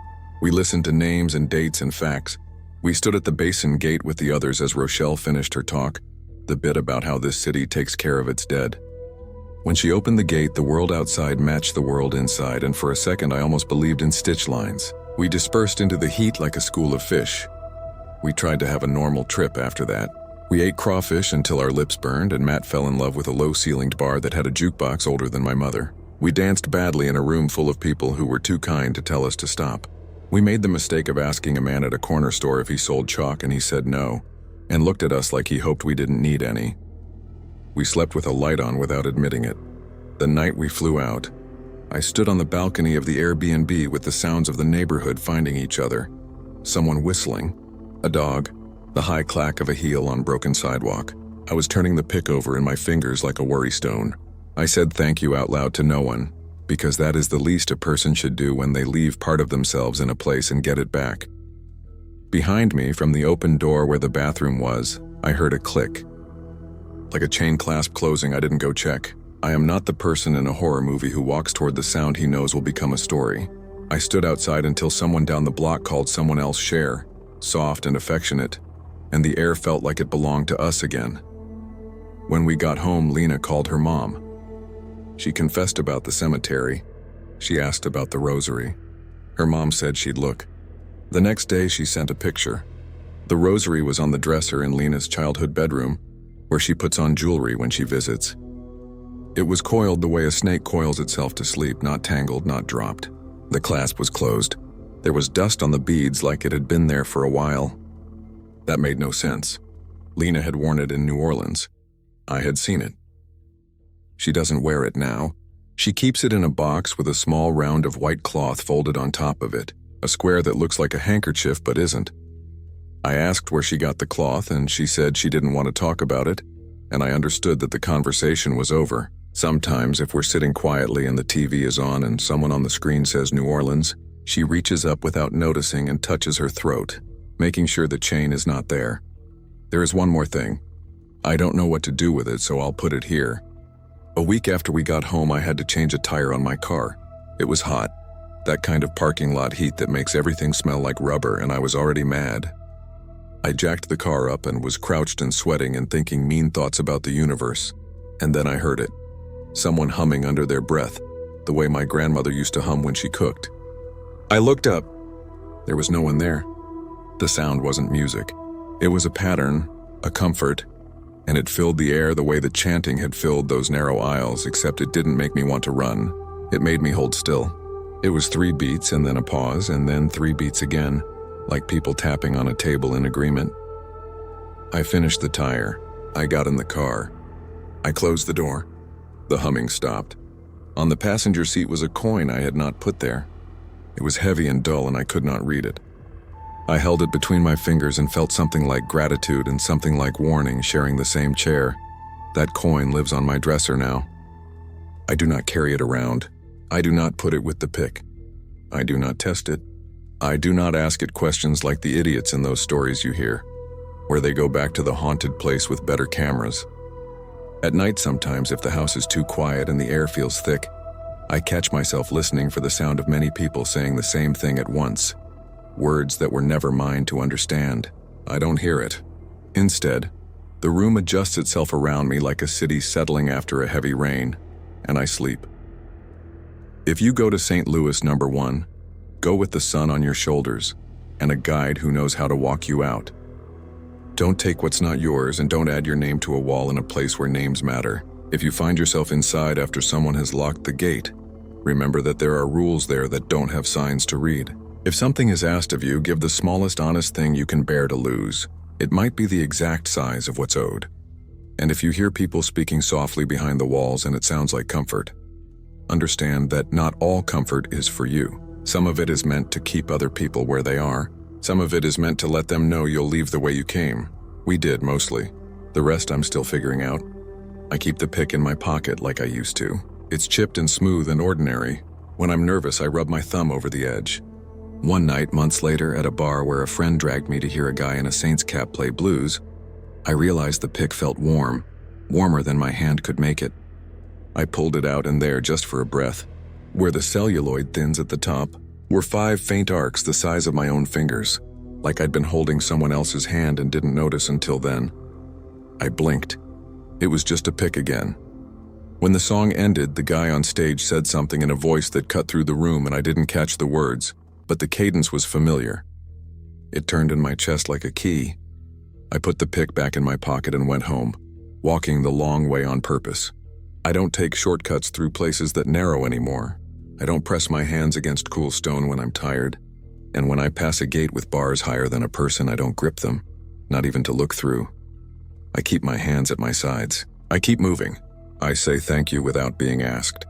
We listened to names and dates and facts. We stood at the Basin gate with the others as Rochelle finished her talk, the bit about how this city takes care of its dead. When she opened the gate, the world outside matched the world inside, and for a second I almost believed in stitch lines. We dispersed into the heat like a school of fish. We tried to have a normal trip after that. We ate crawfish until our lips burned, and Matt fell in love with a low-ceilinged bar that had a jukebox older than my mother. We danced badly in a room full of people who were too kind to tell us to stop. We made the mistake of asking a man at a corner store if he sold chalk, and he said no, and looked at us like he hoped we didn't need any. We slept with a light on without admitting it. The night we flew out, I stood on the balcony of the Airbnb with the sounds of the neighborhood finding each other. Someone whistling, a dog, the high clack of a heel on broken sidewalk. I was turning the pick over in my fingers like a worry stone. I said thank you out loud to no one, because that is the least a person should do when they leave part of themselves in a place and get it back. Behind me, from the open door where the bathroom was, I heard a click. Like a chain clasp closing, I didn't go check. I am not the person in a horror movie who walks toward the sound he knows will become a story. I stood outside until someone down the block called someone else Cher, soft and affectionate, and the air felt like it belonged to us again. When we got home, Lena called her mom. She confessed about the cemetery. She asked about the Rosary. Her mom said she'd look. The next day, she sent a picture. The Rosary was on the dresser in Lena's childhood bedroom, where she puts on jewelry when she visits. It was coiled the way a snake coils itself to sleep, not tangled, not dropped. The clasp was closed. There was dust on the beads like it had been there for a while. That made no sense. Lena had worn it in New Orleans. I had seen it. She doesn't wear it now. She keeps it in a box with a small round of white cloth folded on top of it, a square that looks like a handkerchief but isn't. I asked where she got the cloth, and she said she didn't want to talk about it, and I understood that the conversation was over. Sometimes, if we're sitting quietly and the TV is on and someone on the screen says New Orleans, she reaches up without noticing and touches her throat, making sure the chain is not there. There is one more thing. I don't know what to do with it, so I'll put it here. A week after we got home, I had to change a tire on my car. It was hot, that kind of parking lot heat that makes everything smell like rubber, and I was already mad. I jacked the car up and was crouched and sweating and thinking mean thoughts about the universe. And then I heard it. Someone humming under their breath, the way my grandmother used to hum when she cooked. I looked up. There was no one there. The sound wasn't music. It was a pattern, a comfort, and it filled the air the way the chanting had filled those narrow aisles, except it didn't make me want to run. It made me hold still. It was 3 beats and then a pause and then 3 beats again, like people tapping on a table in agreement. I finished the tire. I got in the car. I closed the door. The humming stopped. On the passenger seat was a coin I had not put there. It was heavy and dull, and I could not read it. I held it between my fingers and felt something like gratitude and something like warning sharing the same chair. That coin lives on my dresser now. I do not carry it around. I do not put it with the pick. I do not test it. I do not ask it questions like the idiots in those stories you hear, where they go back to the haunted place with better cameras. At night sometimes, if the house is too quiet and the air feels thick, I catch myself listening for the sound of many people saying the same thing at once. Words that were never mine to understand. I don't hear it. Instead, the room adjusts itself around me like a city settling after a heavy rain, and I sleep. If you go to St. Louis #1, go with the sun on your shoulders and a guide who knows how to walk you out. Don't take what's not yours, and don't add your name to a wall in a place where names matter. If you find yourself inside after someone has locked the gate, remember that there are rules there that don't have signs to read. If something is asked of you, give the smallest honest thing you can bear to lose. It might be the exact size of what's owed. And if you hear people speaking softly behind the walls and it sounds like comfort, understand that not all comfort is for you. Some of it is meant to keep other people where they are. Some of it is meant to let them know you'll leave the way you came. We did, mostly. The rest I'm still figuring out. I keep the pick in my pocket like I used to. It's chipped and smooth and ordinary. When I'm nervous, I rub my thumb over the edge. One night, months later, at a bar where a friend dragged me to hear a guy in a Saints cap play blues, I realized the pick felt warm, warmer than my hand could make it. I pulled it out, and there, just for a breath, where the celluloid thins at the top, were 5 faint arcs the size of my own fingers, like I'd been holding someone else's hand and didn't notice until then. I blinked. It was just a pick again. When the song ended, the guy on stage said something in a voice that cut through the room and I didn't catch the words, but the cadence was familiar. It turned in my chest like a key. I put the pick back in my pocket and went home, walking the long way on purpose. I don't take shortcuts through places that narrow anymore. I don't press my hands against cool stone when I'm tired. And when I pass a gate with bars higher than a person, I don't grip them, not even to look through. I keep my hands at my sides. I keep moving. I say thank you without being asked.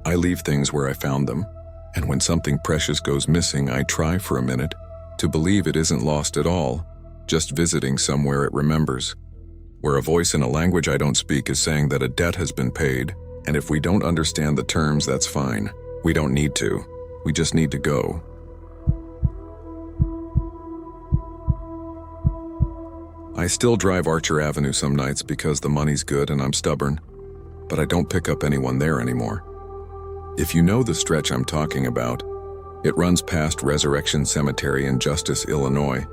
I leave things where I found them, and when something precious goes missing, I try for a minute to believe it isn't lost at all, just visiting somewhere it remembers, where a voice in a language I don't speak is saying that a debt has been paid, and if we don't understand the terms, that's fine. We don't need to. We just need to go. I still drive Archer Avenue some nights because the money's good and I'm stubborn, but I don't pick up anyone there anymore. If you know the stretch I'm talking about, it runs past Resurrection Cemetery in Justice, Illinois,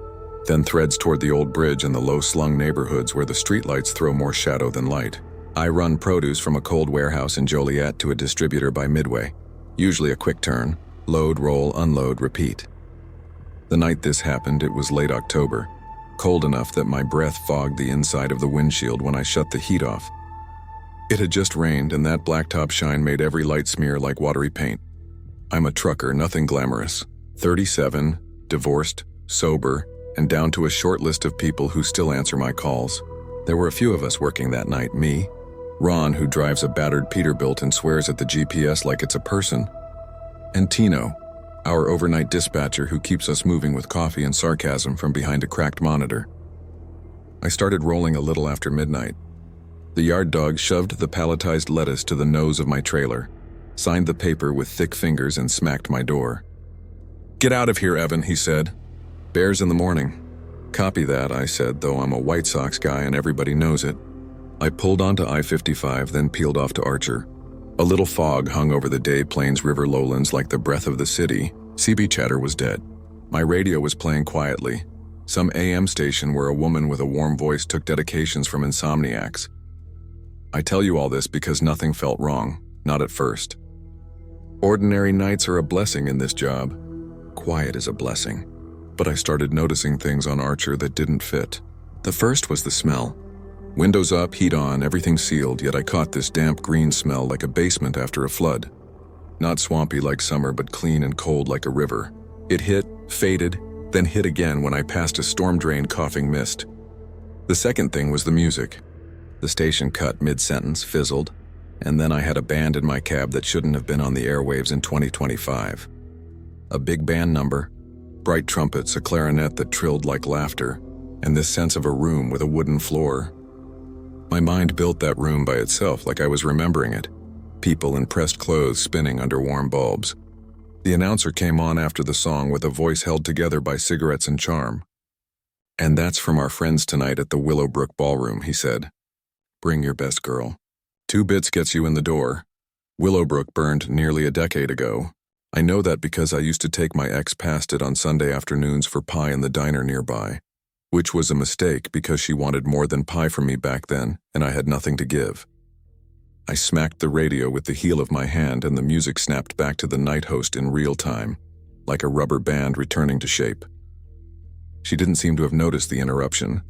then threads toward the old bridge and the low-slung neighborhoods where the streetlights throw more shadow than light. I run produce from a cold warehouse in Joliet to a distributor by Midway, usually a quick turn, load, roll, unload, repeat. The night this happened, it was late October, cold enough that my breath fogged the inside of the windshield when I shut the heat off. It had just rained, and that blacktop shine made every light smear like watery paint. I'm a trucker, nothing glamorous. 37, divorced, sober, and down to a short list of people who still answer my calls. There were a few of us working that night, me, Ron, who drives a battered Peterbilt and swears at the GPS like it's a person, and Tino, our overnight dispatcher who keeps us moving with coffee and sarcasm from behind a cracked monitor. I started rolling a little after midnight. The yard dog shoved the palletized lettuce to the nose of my trailer, signed the paper with thick fingers, and smacked my door. "Get out of here, Evan," he said. "Bears in the morning." "Copy that," I said, though I'm a White Sox guy and everybody knows it. I pulled onto I-55, then peeled off to Archer. A little fog hung over the Des Plaines River lowlands like the breath of the city. CB chatter was dead. My radio was playing quietly, some AM station where a woman with a warm voice took dedications from insomniacs. I tell you all this because nothing felt wrong, not at first. Ordinary nights are a blessing in this job. Quiet is a blessing. But I started noticing things on Archer that didn't fit. The first was the smell. Windows up, heat on, everything sealed, yet I caught this damp green smell like a basement after a flood. Not swampy like summer, but clean and cold like a river. It hit, faded, then hit again when I passed a storm-drained coughing mist. The second thing was the music. The station cut mid-sentence, fizzled, and then I had a band in my cab that shouldn't have been on the airwaves in 2025. A big band number, bright trumpets, a clarinet that trilled like laughter, and this sense of a room with a wooden floor. My mind built that room by itself like I was remembering it. People in pressed clothes spinning under warm bulbs. The announcer came on after the song with a voice held together by cigarettes and charm. "And that's from our friends tonight at the Willowbrook Ballroom," he said. "Bring your best girl. 2 bits gets you in the door. Willowbrook burned nearly a decade ago. I know that because I used to take my ex past it on Sunday afternoons for pie in the diner nearby, which was a mistake because she wanted more than pie from me back then, and I had nothing to give." I smacked the radio with the heel of my hand, and the music snapped back to the night host in real time, like a rubber band returning to shape. She didn't seem to have noticed the interruption.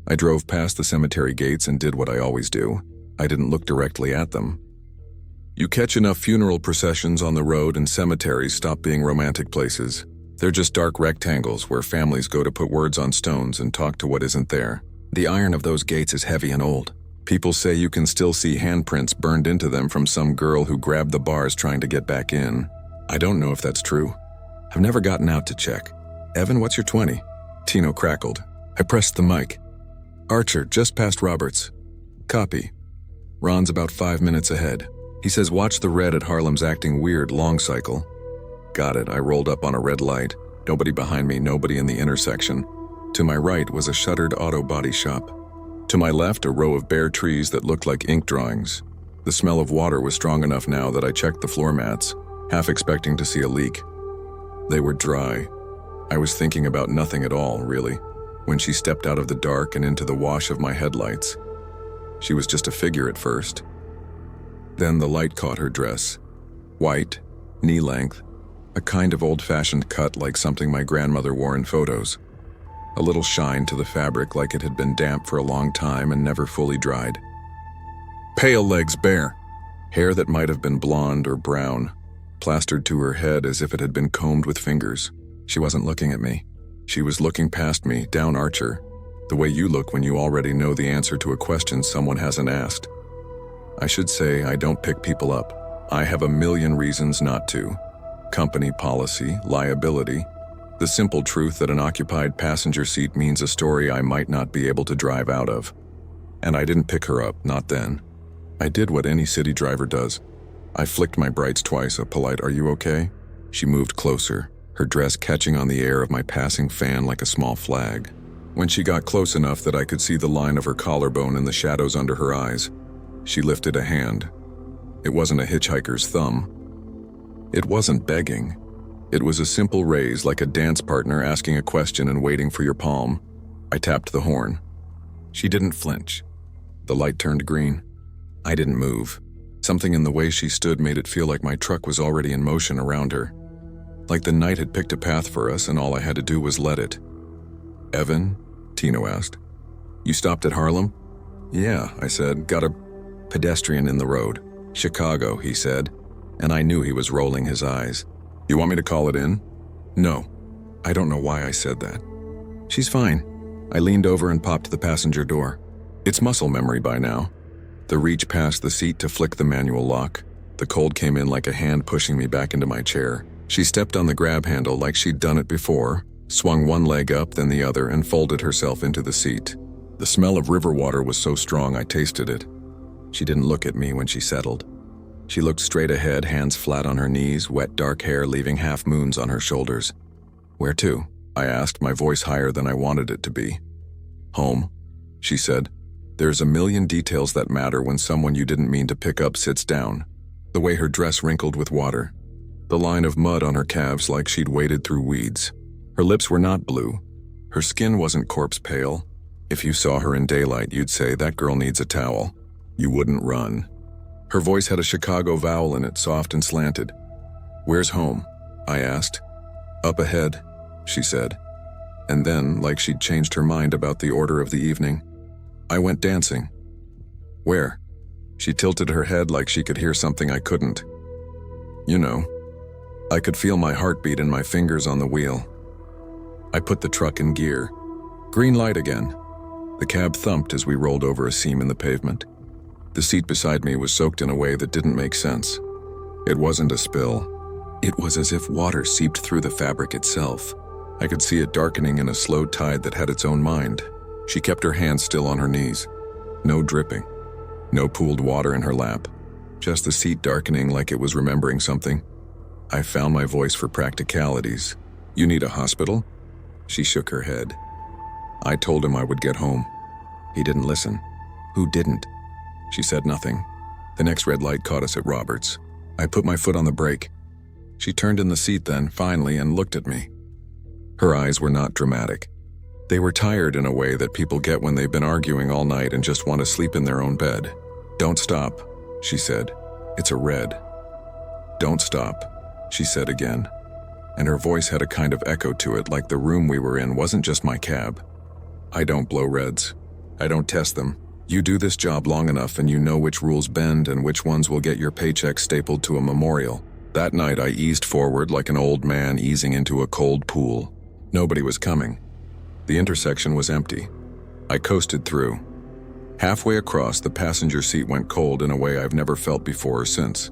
I drove past the cemetery gates and did what I always do. I didn't look directly at them. You catch enough funeral processions on the road and cemeteries stop being romantic places. They're just dark rectangles where families go to put words on stones and talk to what isn't there. The iron of those gates is heavy and old. People say you can still see handprints burned into them from some girl who grabbed the bars trying to get back in. I don't know if that's true. I've never gotten out to check. "Evan, what's your 20? Tino crackled. I pressed the mic. "Archer, just past Roberts." "Copy." "Ron's about 5 minutes ahead. He says watch the red at Harlem's acting weird long cycle." "Got it." I rolled up on a red light. Nobody behind me, nobody in the intersection. To my right was a shuttered auto body shop. To my left, a row of bare trees that looked like ink drawings. The smell of water was strong enough now that I checked the floor mats, half expecting to see a leak. They were dry. I was thinking about nothing at all, really, when she stepped out of the dark and into the wash of my headlights. She was just a figure at first. Then the light caught her dress. White, knee-length, a kind of old-fashioned cut like something my grandmother wore in photos. A little shine to the fabric like it had been damp for a long time and never fully dried. Pale legs bare, hair that might have been blonde or brown, plastered to her head as if it had been combed with fingers. She wasn't looking at me. She was looking past me, down Archer, the way you look when you already know the answer to a question someone hasn't asked. I should say I don't pick people up. I have a million reasons not to. Company policy, liability, the simple truth that an occupied passenger seat means a story I might not be able to drive out of. And I didn't pick her up, not then. I did what any city driver does. I flicked my brights twice, a polite, "Are you okay?" She moved closer, her dress catching on the air of my passing fan like a small flag. When she got close enough that I could see the line of her collarbone in the shadows under her eyes, she lifted a hand. It wasn't a hitchhiker's thumb. It wasn't begging. It was a simple raise, like a dance partner asking a question and waiting for your palm. I tapped the horn. She didn't flinch. The light turned green. I didn't move. Something in the way she stood made it feel like my truck was already in motion around her. Like the night had picked a path for us and all I had to do was let it. "Evan?" Tino asked. "You stopped at Harlem?" "Yeah," I said. "Got a pedestrian in the road." "Chicago," he said, and I knew he was rolling his eyes. "You want me to call it in?" "No." I don't know why I said that. "She's fine." I leaned over and popped the passenger door. It's muscle memory by now. The reach past the seat to flick the manual lock. The cold came in like a hand pushing me back into my chair. She stepped on the grab handle like she'd done it before, swung one leg up, then the other, and folded herself into the seat. The smell of river water was so strong I tasted it. She didn't look at me when she settled. She looked straight ahead, hands flat on her knees, wet dark hair leaving half moons on her shoulders. "Where to?" I asked, my voice higher than I wanted it to be. "Home," she said. "There's a million details that matter when someone you didn't mean to pick up sits down. The way her dress wrinkled with water. The line of mud on her calves like she'd waded through weeds. Her lips were not blue. Her skin wasn't corpse pale. If you saw her in daylight, you'd say, that girl needs a towel. You wouldn't run." Her voice had a Chicago vowel in it, soft and slanted. "Where's home?" I asked. "Up ahead," she said. And then, like she'd changed her mind about the order of the evening, "I went dancing." "Where?" She tilted her head like she could hear something I couldn't. "You know." I could feel my heartbeat and my fingers on the wheel. I put the truck in gear. Green light again. The cab thumped as we rolled over a seam in the pavement. The seat beside me was soaked in a way that didn't make sense. It wasn't a spill. It was as if water seeped through the fabric itself. I could see it darkening in a slow tide that had its own mind. She kept her hands still on her knees. No dripping. No pooled water in her lap. Just the seat darkening like it was remembering something. I found my voice for practicalities. "You need a hospital?" She shook her head. I told him I would get home. He didn't listen. Who didn't? She said nothing. The next red light caught us at Roberts. I put my foot on the brake. She turned in the seat then, finally, and looked at me. Her eyes were not dramatic. They were tired in a way that people get when they've been arguing all night and just want to sleep in their own bed. "Don't stop," she said. "It's a red." "Don't stop," she said again. And her voice had a kind of echo to it, like the room we were in wasn't just my cab. "I don't blow reds. I don't test them. You do this job long enough and you know which rules bend and which ones will get your paycheck stapled to a memorial." That night I eased forward like an old man easing into a cold pool. Nobody was coming. The intersection was empty. I coasted through. Halfway across, the passenger seat went cold in a way I've never felt before or since.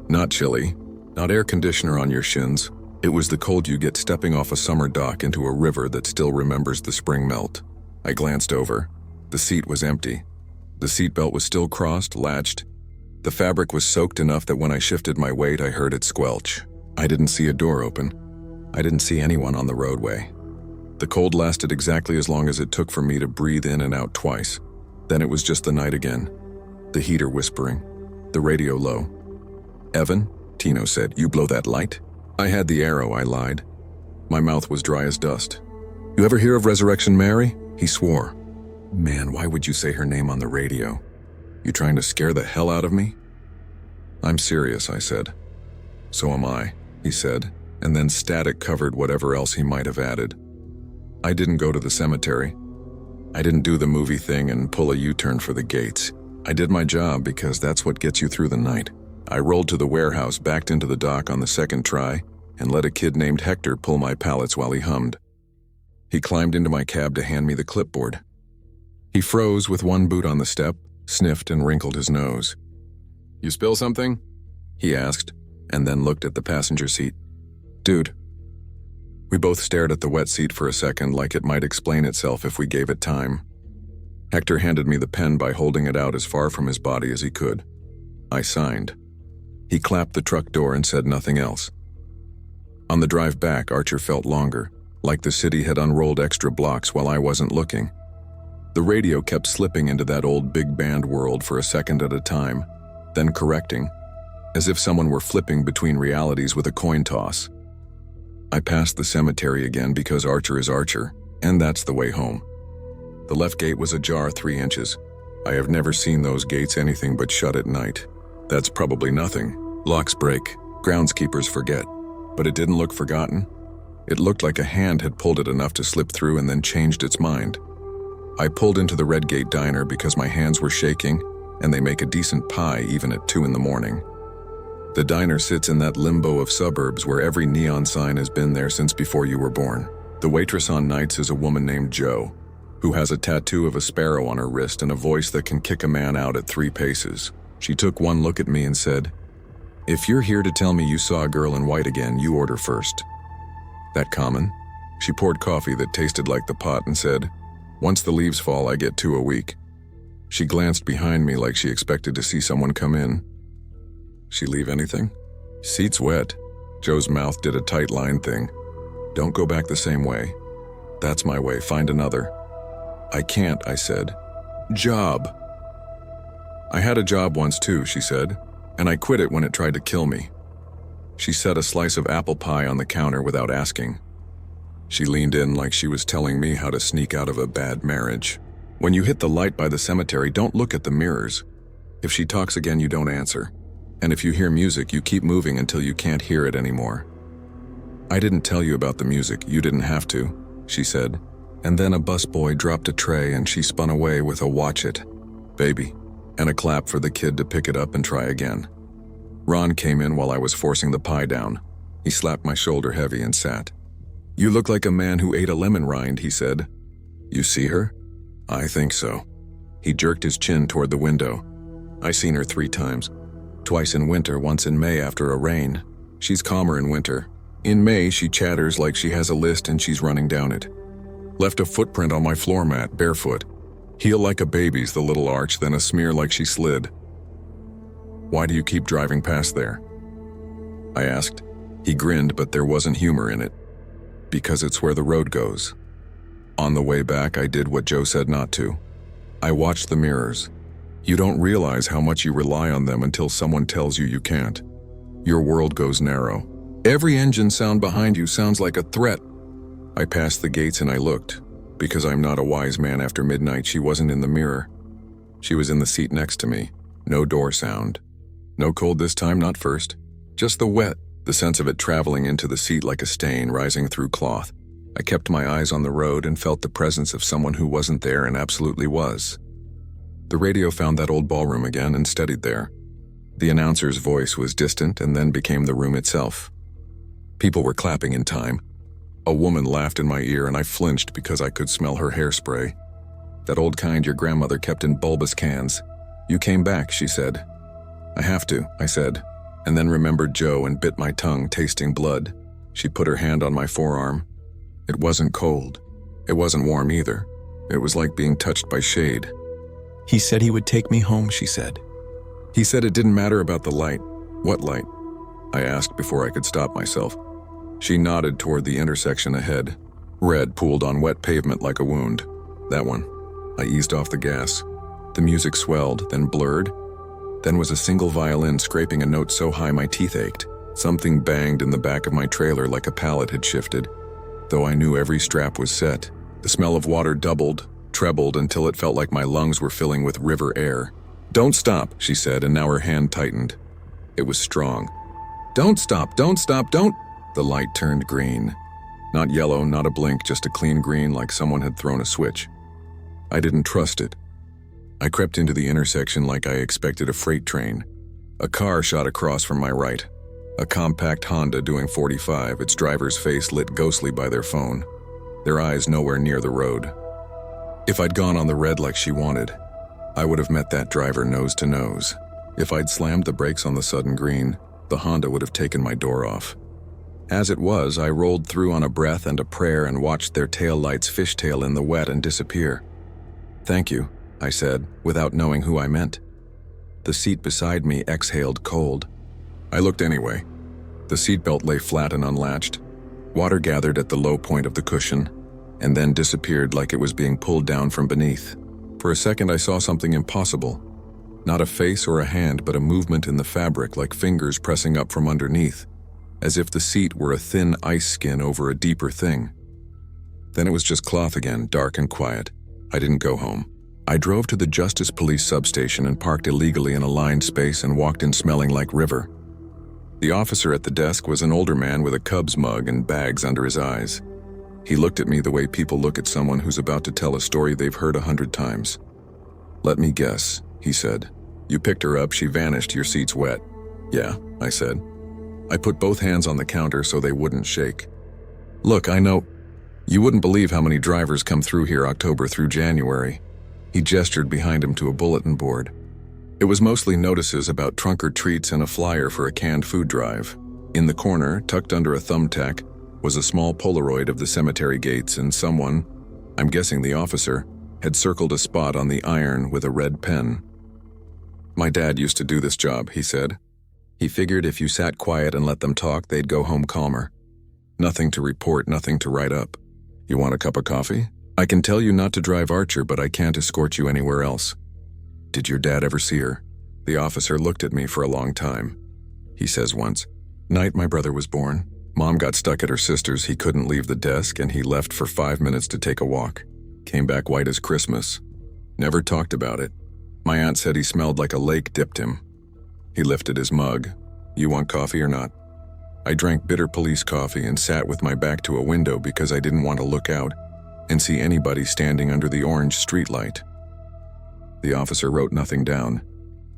Not chilly, not air conditioner on your shins. It was the cold you get stepping off a summer dock into a river that still remembers the spring melt. I glanced over. The seat was empty. The seatbelt was still crossed, latched. The fabric was soaked enough that when I shifted my weight, I heard it squelch. I didn't see a door open. I didn't see anyone on the roadway. The cold lasted exactly as long as it took for me to breathe in and out twice. Then it was just the night again. The heater whispering. The radio low. "Evan," Tino said, "you blow that light?" I had the arrow, I lied. My mouth was dry as dust. "You ever hear of Resurrection Mary?" He swore. "Man, why would you say her name on the radio? You trying to scare the hell out of me?" I'm serious, I said. So am I, he said, and then static covered whatever else he might have added. I didn't go to the cemetery. I didn't do the movie thing and pull a U-turn for the gates. I did my job because that's what gets you through the night. I rolled to the warehouse, backed into the dock on the second try, and let a kid named Hector pull my pallets while he hummed. He climbed into my cab to hand me the clipboard. He froze with one boot on the step, sniffed and wrinkled his nose. "You spill something?" he asked, and then looked at the passenger seat. "Dude." We both stared at the wet seat for a second, like it might explain itself if we gave it time. Hector handed me the pen by holding it out as far from his body as he could. I signed. He clapped the truck door and said nothing else. On the drive back, Archer felt longer, like the city had unrolled extra blocks while I wasn't looking. The radio kept slipping into that old big band world for a second at a time, then correcting, as if someone were flipping between realities with a coin toss. I passed the cemetery again because Archer is Archer, and that's the way home. The left gate was ajar 3 inches. I have never seen those gates anything but shut at night. That's probably nothing. Locks break, groundskeepers forget. But it didn't look forgotten. It looked like a hand had pulled it enough to slip through and then changed its mind. I pulled into the Red Gate Diner because my hands were shaking, and they make a decent pie even at 2 in the morning. The diner sits in that limbo of suburbs where every neon sign has been there since before you were born. The waitress on nights is a woman named Jo, who has a tattoo of a sparrow on her wrist and a voice that can kick a man out at 3 paces. She took one look at me and said, "If you're here to tell me you saw a girl in white again, you order first." That common? She poured coffee that tasted like the pot and said, "Once the leaves fall, I get 2 a week." She glanced behind me like she expected to see someone come in. "She leave anything?" "Seat's wet." Joe's mouth did a tight line thing. "Don't go back the same way." "That's my way, find another." "I can't," I said. "Job." "I had a job once too," she said, "and I quit it when it tried to kill me." She set a slice of apple pie on the counter without asking. She leaned in like she was telling me how to sneak out of a bad marriage. "When you hit the light by the cemetery, don't look at the mirrors. If she talks again, you don't answer. And if you hear music, you keep moving until you can't hear it anymore." "I didn't tell you about the music, you didn't have to," she said. And then a busboy dropped a tray and she spun away with a "watch it, baby," and a clap for the kid to pick it up and try again. Ron came in while I was forcing the pie down. He slapped my shoulder heavy and sat. "You look like a man who ate a lemon rind," he said. "You see her?" "I think so." He jerked his chin toward the window. "I seen her 3 times. Twice in winter, once in May after a rain. She's calmer in winter. In May, she chatters like she has a list and she's running down it. Left a footprint on my floor mat, barefoot. Heel like a baby's, the little arch, then a smear like she slid." "Why do you keep driving past there?" I asked. He grinned, but there wasn't humor in it. "Because it's where the road goes." On the way back, I did what Joe said not to. I watched the mirrors. You don't realize how much you rely on them until someone tells you you can't. Your world goes narrow. Every engine sound behind you sounds like a threat. I passed the gates and I looked. Because I'm not a wise man after midnight, she wasn't in the mirror. She was in the seat next to me. No door sound. No cold this time, not first. Just the wet, the sense of it traveling into the seat like a stain rising through cloth. I kept my eyes on the road and felt the presence of someone who wasn't there and absolutely was. The radio found that old ballroom again and steadied there. The announcer's voice was distant and then became the room itself. People were clapping in time. A woman laughed in my ear and I flinched because I could smell her hairspray. "That old kind your grandmother kept in bulbous cans. You came back," she said. "I have to," I said, and then remembered Joe and bit my tongue, tasting blood. She put her hand on my forearm. It wasn't cold. It wasn't warm either. It was like being touched by shade. "He said he would take me home," she said. "He said it didn't matter about the light." "What light?" I asked before I could stop myself. She nodded toward the intersection ahead. Red pooled on wet pavement like a wound. "That one." I eased off the gas. The music swelled, then blurred. Then was a single violin scraping a note so high my teeth ached. Something banged in the back of my trailer like a pallet had shifted. Though I knew every strap was set, the smell of water doubled, trebled until it felt like my lungs were filling with river air. "Don't stop," she said, and now her hand tightened. It was strong. "Don't stop, don't stop, don't!" The light turned green. Not yellow, not a blink, just a clean green like someone had thrown a switch. I didn't trust it. I crept into the intersection like I expected a freight train. A car shot across from my right. A compact Honda doing 45, its driver's face lit ghostly by their phone. Their eyes nowhere near the road. If I'd gone on the red like she wanted, I would have met that driver nose to nose. If I'd slammed the brakes on the sudden green, the Honda would have taken my door off. As it was, I rolled through on a breath and a prayer and watched their tail lights fishtail in the wet and disappear. "Thank you," I said, without knowing who I meant. The seat beside me exhaled cold. I looked anyway. The seatbelt lay flat and unlatched. Water gathered at the low point of the cushion, and then disappeared like it was being pulled down from beneath. For a second I saw something impossible. Not a face or a hand, but a movement in the fabric like fingers pressing up from underneath, as if the seat were a thin ice skin over a deeper thing. Then it was just cloth again, dark and quiet. I didn't go home. I drove to the Justice Police substation and parked illegally in a lined space and walked in smelling like river. The officer at the desk was an older man with a Cubs mug and bags under his eyes. He looked at me the way people look at someone who's about to tell a story they've heard 100 times. "Let me guess," he said. "You picked her up, she vanished, your seat's wet." "Yeah," I said. I put both hands on the counter so they wouldn't shake. "Look, I know. You wouldn't believe how many drivers come through here October through January." He gestured behind him to a bulletin board. It was mostly notices about trunk or treats and a flyer for a canned food drive. In the corner, tucked under a thumbtack, was a small Polaroid of the cemetery gates, and someone, I'm guessing the officer, had circled a spot on the iron with a red pen. "My dad used to do this job," he said. He figured if you sat quiet and let them talk, they'd go home calmer. Nothing to report, nothing to write up. "You want a cup of coffee? I can tell you not to drive Archer, but I can't escort you anywhere else." "Did your dad ever see her?" The officer looked at me for a long time. He says once, "Night my brother was born. Mom got stuck at her sister's, he couldn't leave the desk, and he left for 5 minutes to take a walk. Came back white as Christmas. Never talked about it. My aunt said he smelled like a lake dipped him." He lifted his mug. "You want coffee or not?" I drank bitter police coffee and sat with my back to a window because I didn't want to look out and see anybody standing under the orange streetlight. The officer wrote nothing down.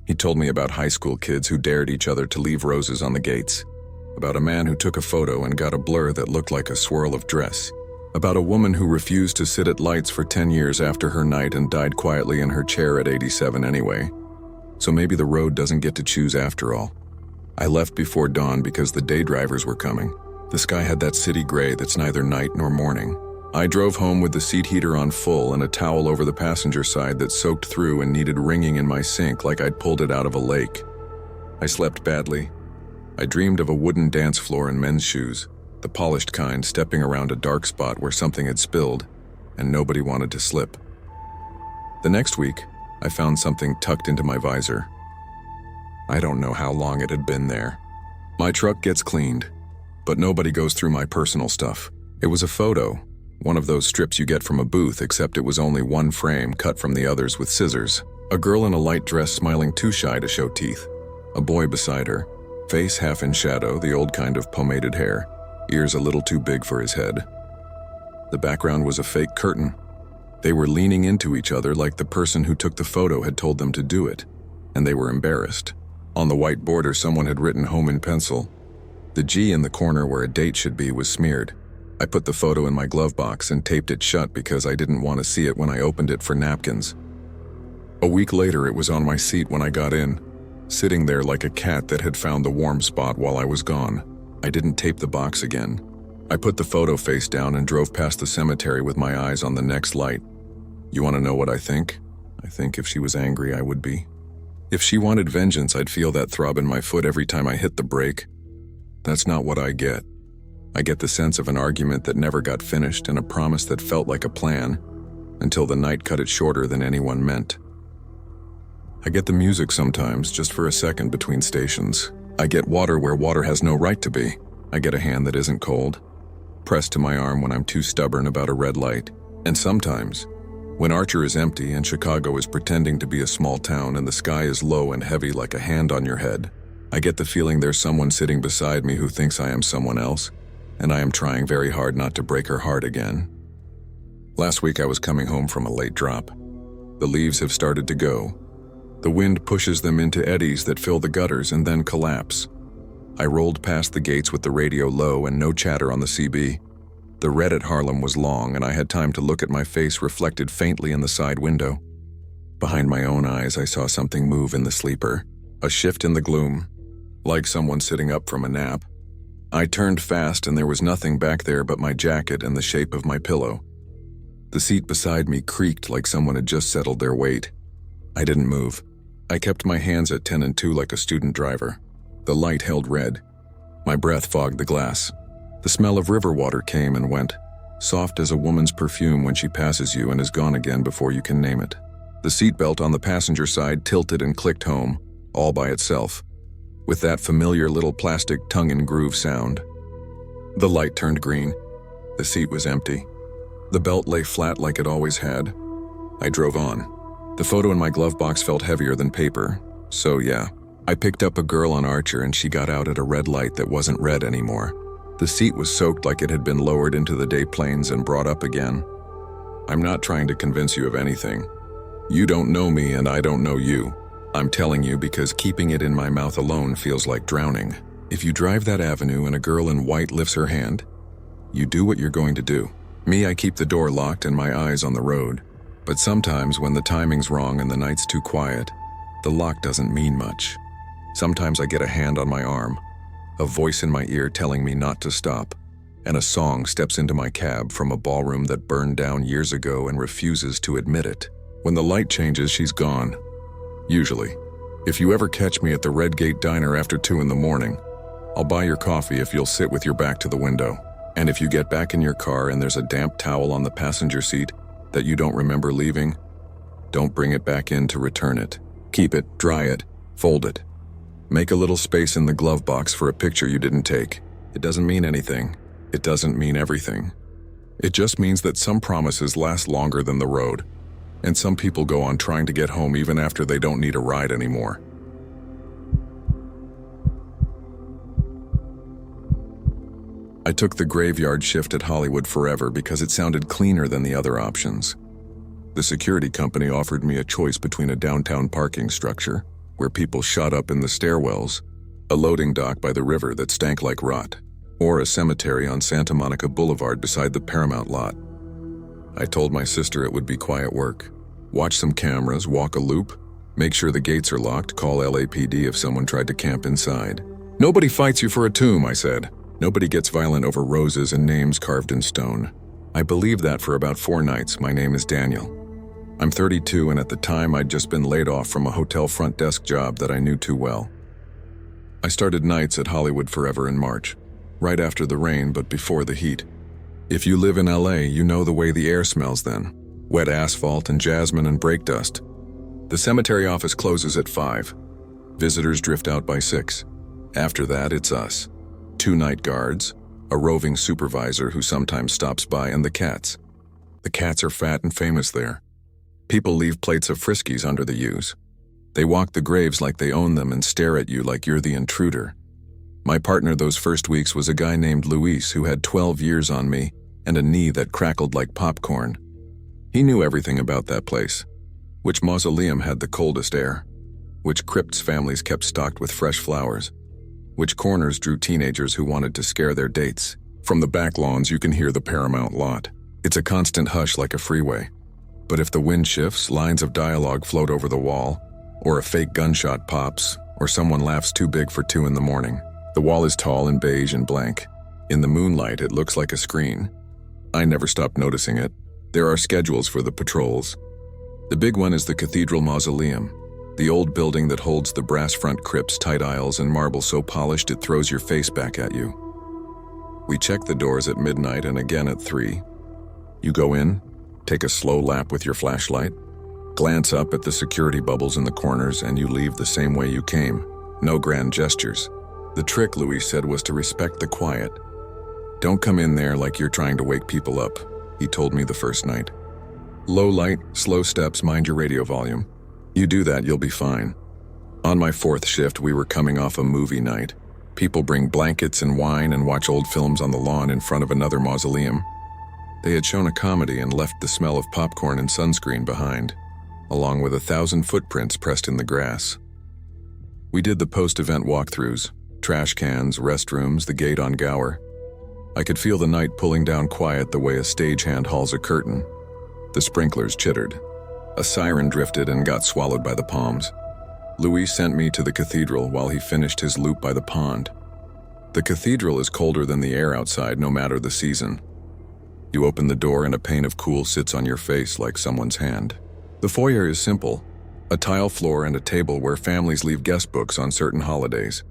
He told me about high school kids who dared each other to leave roses on the gates, about a man who took a photo and got a blur that looked like a swirl of dress, about a woman who refused to sit at lights for 10 years after her night and died quietly in her chair at 87 anyway. So maybe the road doesn't get to choose after all. I left before dawn because the day drivers were coming. The sky had that city gray that's neither night nor morning. I drove home with the seat heater on full and a towel over the passenger side that soaked through and needed wringing in my sink like I'd pulled it out of a lake. I slept badly. I dreamed of a wooden dance floor and men's shoes, the polished kind, stepping around a dark spot where something had spilled, and nobody wanted to slip. The next week, I found something tucked into my visor. I don't know how long it had been there. My truck gets cleaned, but nobody goes through my personal stuff. It was a photo, one of those strips you get from a booth, except it was only one frame cut from the others with scissors. A girl in a light dress smiling too shy to show teeth. A boy beside her, face half in shadow, the old kind of pomaded hair, ears a little too big for his head. The background was a fake curtain. They were leaning into each other like the person who took the photo had told them to do it, and they were embarrassed. On the white border, someone had written home in pencil. The G in the corner where a date should be was smeared. I put the photo in my glove box and taped it shut because I didn't want to see it when I opened it for napkins. A week later, it was on my seat when I got in, sitting there like a cat that had found the warm spot while I was gone. I didn't tape the box again. I put the photo face down and drove past the cemetery with my eyes on the next light. You want to know what I think? I think if she was angry, I would be. If she wanted vengeance, I'd feel that throb in my foot every time I hit the brake. That's not what I get. I get the sense of an argument that never got finished and a promise that felt like a plan, until the night cut it shorter than anyone meant. I get the music sometimes, just for a second between stations. I get water where water has no right to be. I get a hand that isn't cold, pressed to my arm when I'm too stubborn about a red light. And sometimes, when Archer is empty and Chicago is pretending to be a small town and the sky is low and heavy like a hand on your head, I get the feeling there's someone sitting beside me who thinks I am someone else, and I am trying very hard not to break her heart again. Last week I was coming home from a late drop. The leaves have started to go. The wind pushes them into eddies that fill the gutters and then collapse. I rolled past the gates with the radio low and no chatter on the CB. The red at Harlem was long, and I had time to look at my face reflected faintly in the side window. Behind my own eyes, I saw something move in the sleeper, a shift in the gloom, like someone sitting up from a nap. I turned fast, and there was nothing back there but my jacket and the shape of my pillow. The seat beside me creaked like someone had just settled their weight. I didn't move. I kept my hands at 10 and 2 like a student driver. The light held red. My breath fogged the glass. The smell of river water came and went, soft as a woman's perfume when she passes you and is gone again before you can name it. The seatbelt on the passenger side tilted and clicked home, all by itself, with that familiar little plastic tongue-in-groove sound. The light turned green. The seat was empty. The belt lay flat like it always had. I drove on. The photo in my glove box felt heavier than paper, so yeah. I picked up a girl on Archer and she got out at a red light that wasn't red anymore. The seat was soaked like it had been lowered into the day planes and brought up again. I'm not trying to convince you of anything. You don't know me and I don't know you. I'm telling you because keeping it in my mouth alone feels like drowning. If you drive that avenue and a girl in white lifts her hand, you do what you're going to do. Me, I keep the door locked and my eyes on the road. But sometimes when the timing's wrong and the night's too quiet, the lock doesn't mean much. Sometimes I get a hand on my arm, a voice in my ear telling me not to stop, and a song steps into my cab from a ballroom that burned down years ago and refuses to admit it. When the light changes, she's gone. Usually. If you ever catch me at the Red Gate Diner after 2 in the morning, I'll buy your coffee if you'll sit with your back to the window. And if you get back in your car and there's a damp towel on the passenger seat that you don't remember leaving, don't bring it back in to return it. Keep it, dry it, fold it. Make a little space in the glove box for a picture you didn't take. It doesn't mean anything. It doesn't mean everything. It just means that some promises last longer than the road, and some people go on trying to get home even after they don't need a ride anymore. I took the graveyard shift at Hollywood Forever because it sounded cleaner than the other options. The security company offered me a choice between a downtown parking structure, where people shot up in the stairwells, a loading dock by the river that stank like rot, or a cemetery on Santa Monica Boulevard beside the Paramount lot. I told my sister it would be quiet work. Watch some cameras, walk a loop, make sure the gates are locked, call LAPD if someone tried to camp inside. Nobody fights you for a tomb, I said. Nobody gets violent over roses and names carved in stone. I believed that for about 4 nights. My name is Daniel. I'm 32, and at the time I'd just been laid off from a hotel front desk job that I knew too well. I started nights at Hollywood Forever in March, right after the rain but before the heat. If you live in LA, you know the way the air smells then. Wet asphalt and jasmine and brake dust. The cemetery office closes at 5. Visitors drift out by 6. After that, it's us. 2 night guards, a roving supervisor who sometimes stops by, and the cats. The cats are fat and famous there. People leave plates of Friskies under the yews. They walk the graves like they own them and stare at you like you're the intruder. My partner those first weeks was a guy named Luis who had 12 years on me and a knee that crackled like popcorn. He knew everything about that place. Which mausoleum had the coldest air? Which crypts families kept stocked with fresh flowers? Which corners drew teenagers who wanted to scare their dates? From the back lawns you can hear the Paramount lot. It's a constant hush like a freeway. But if the wind shifts, lines of dialogue float over the wall, or a fake gunshot pops, or someone laughs too big for 2 in the morning. The wall is tall and beige and blank. In the moonlight, it looks like a screen. I never stopped noticing it. There are schedules for the patrols. The big one is the Cathedral Mausoleum, the old building that holds the brass front crypts, tight aisles, and marble so polished it throws your face back at you. We check the doors at midnight and again at 3. You go in, take a slow lap with your flashlight, glance up at the security bubbles in the corners, and you leave the same way you came. No grand gestures. The trick, Luis said, was to respect the quiet. Don't come in there like you're trying to wake people up, he told me the first night. Low light, slow steps, mind your radio volume. You do that, you'll be fine. On my fourth shift, we were coming off a movie night. People bring blankets and wine and watch old films on the lawn in front of another mausoleum. They had shown a comedy and left the smell of popcorn and sunscreen behind, along with 1,000 footprints pressed in the grass. We did the post-event walkthroughs, trash cans, restrooms, the gate on Gower. I could feel the night pulling down quiet the way a stagehand hauls a curtain. The sprinklers chittered. A siren drifted and got swallowed by the palms. Louis sent me to the cathedral while he finished his loop by the pond. The cathedral is colder than the air outside, no matter the season. You open the door and a pane of cool sits on your face like someone's hand. The foyer is simple, a tile floor and a table where families leave guest books on certain holidays.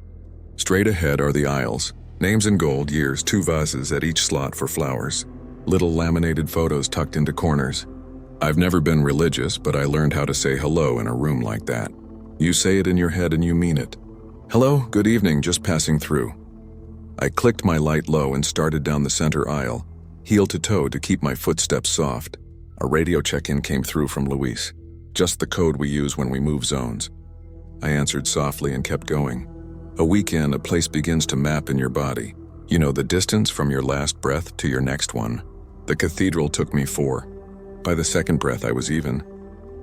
Straight ahead are the aisles, names in gold, years, 2 vases at each slot for flowers, little laminated photos tucked into corners. I've never been religious, but I learned how to say hello in a room like that. You say it in your head and you mean it. Hello, good evening, just passing through. I clicked my light low and started down the center aisle, heel to toe to keep my footsteps soft. A radio check-in came through from Luis, just the code we use when we move zones. I answered softly and kept going. A week in, a place begins to map in your body. You know the distance from your last breath to your next one. The cathedral took me 4. By the second breath, I was even.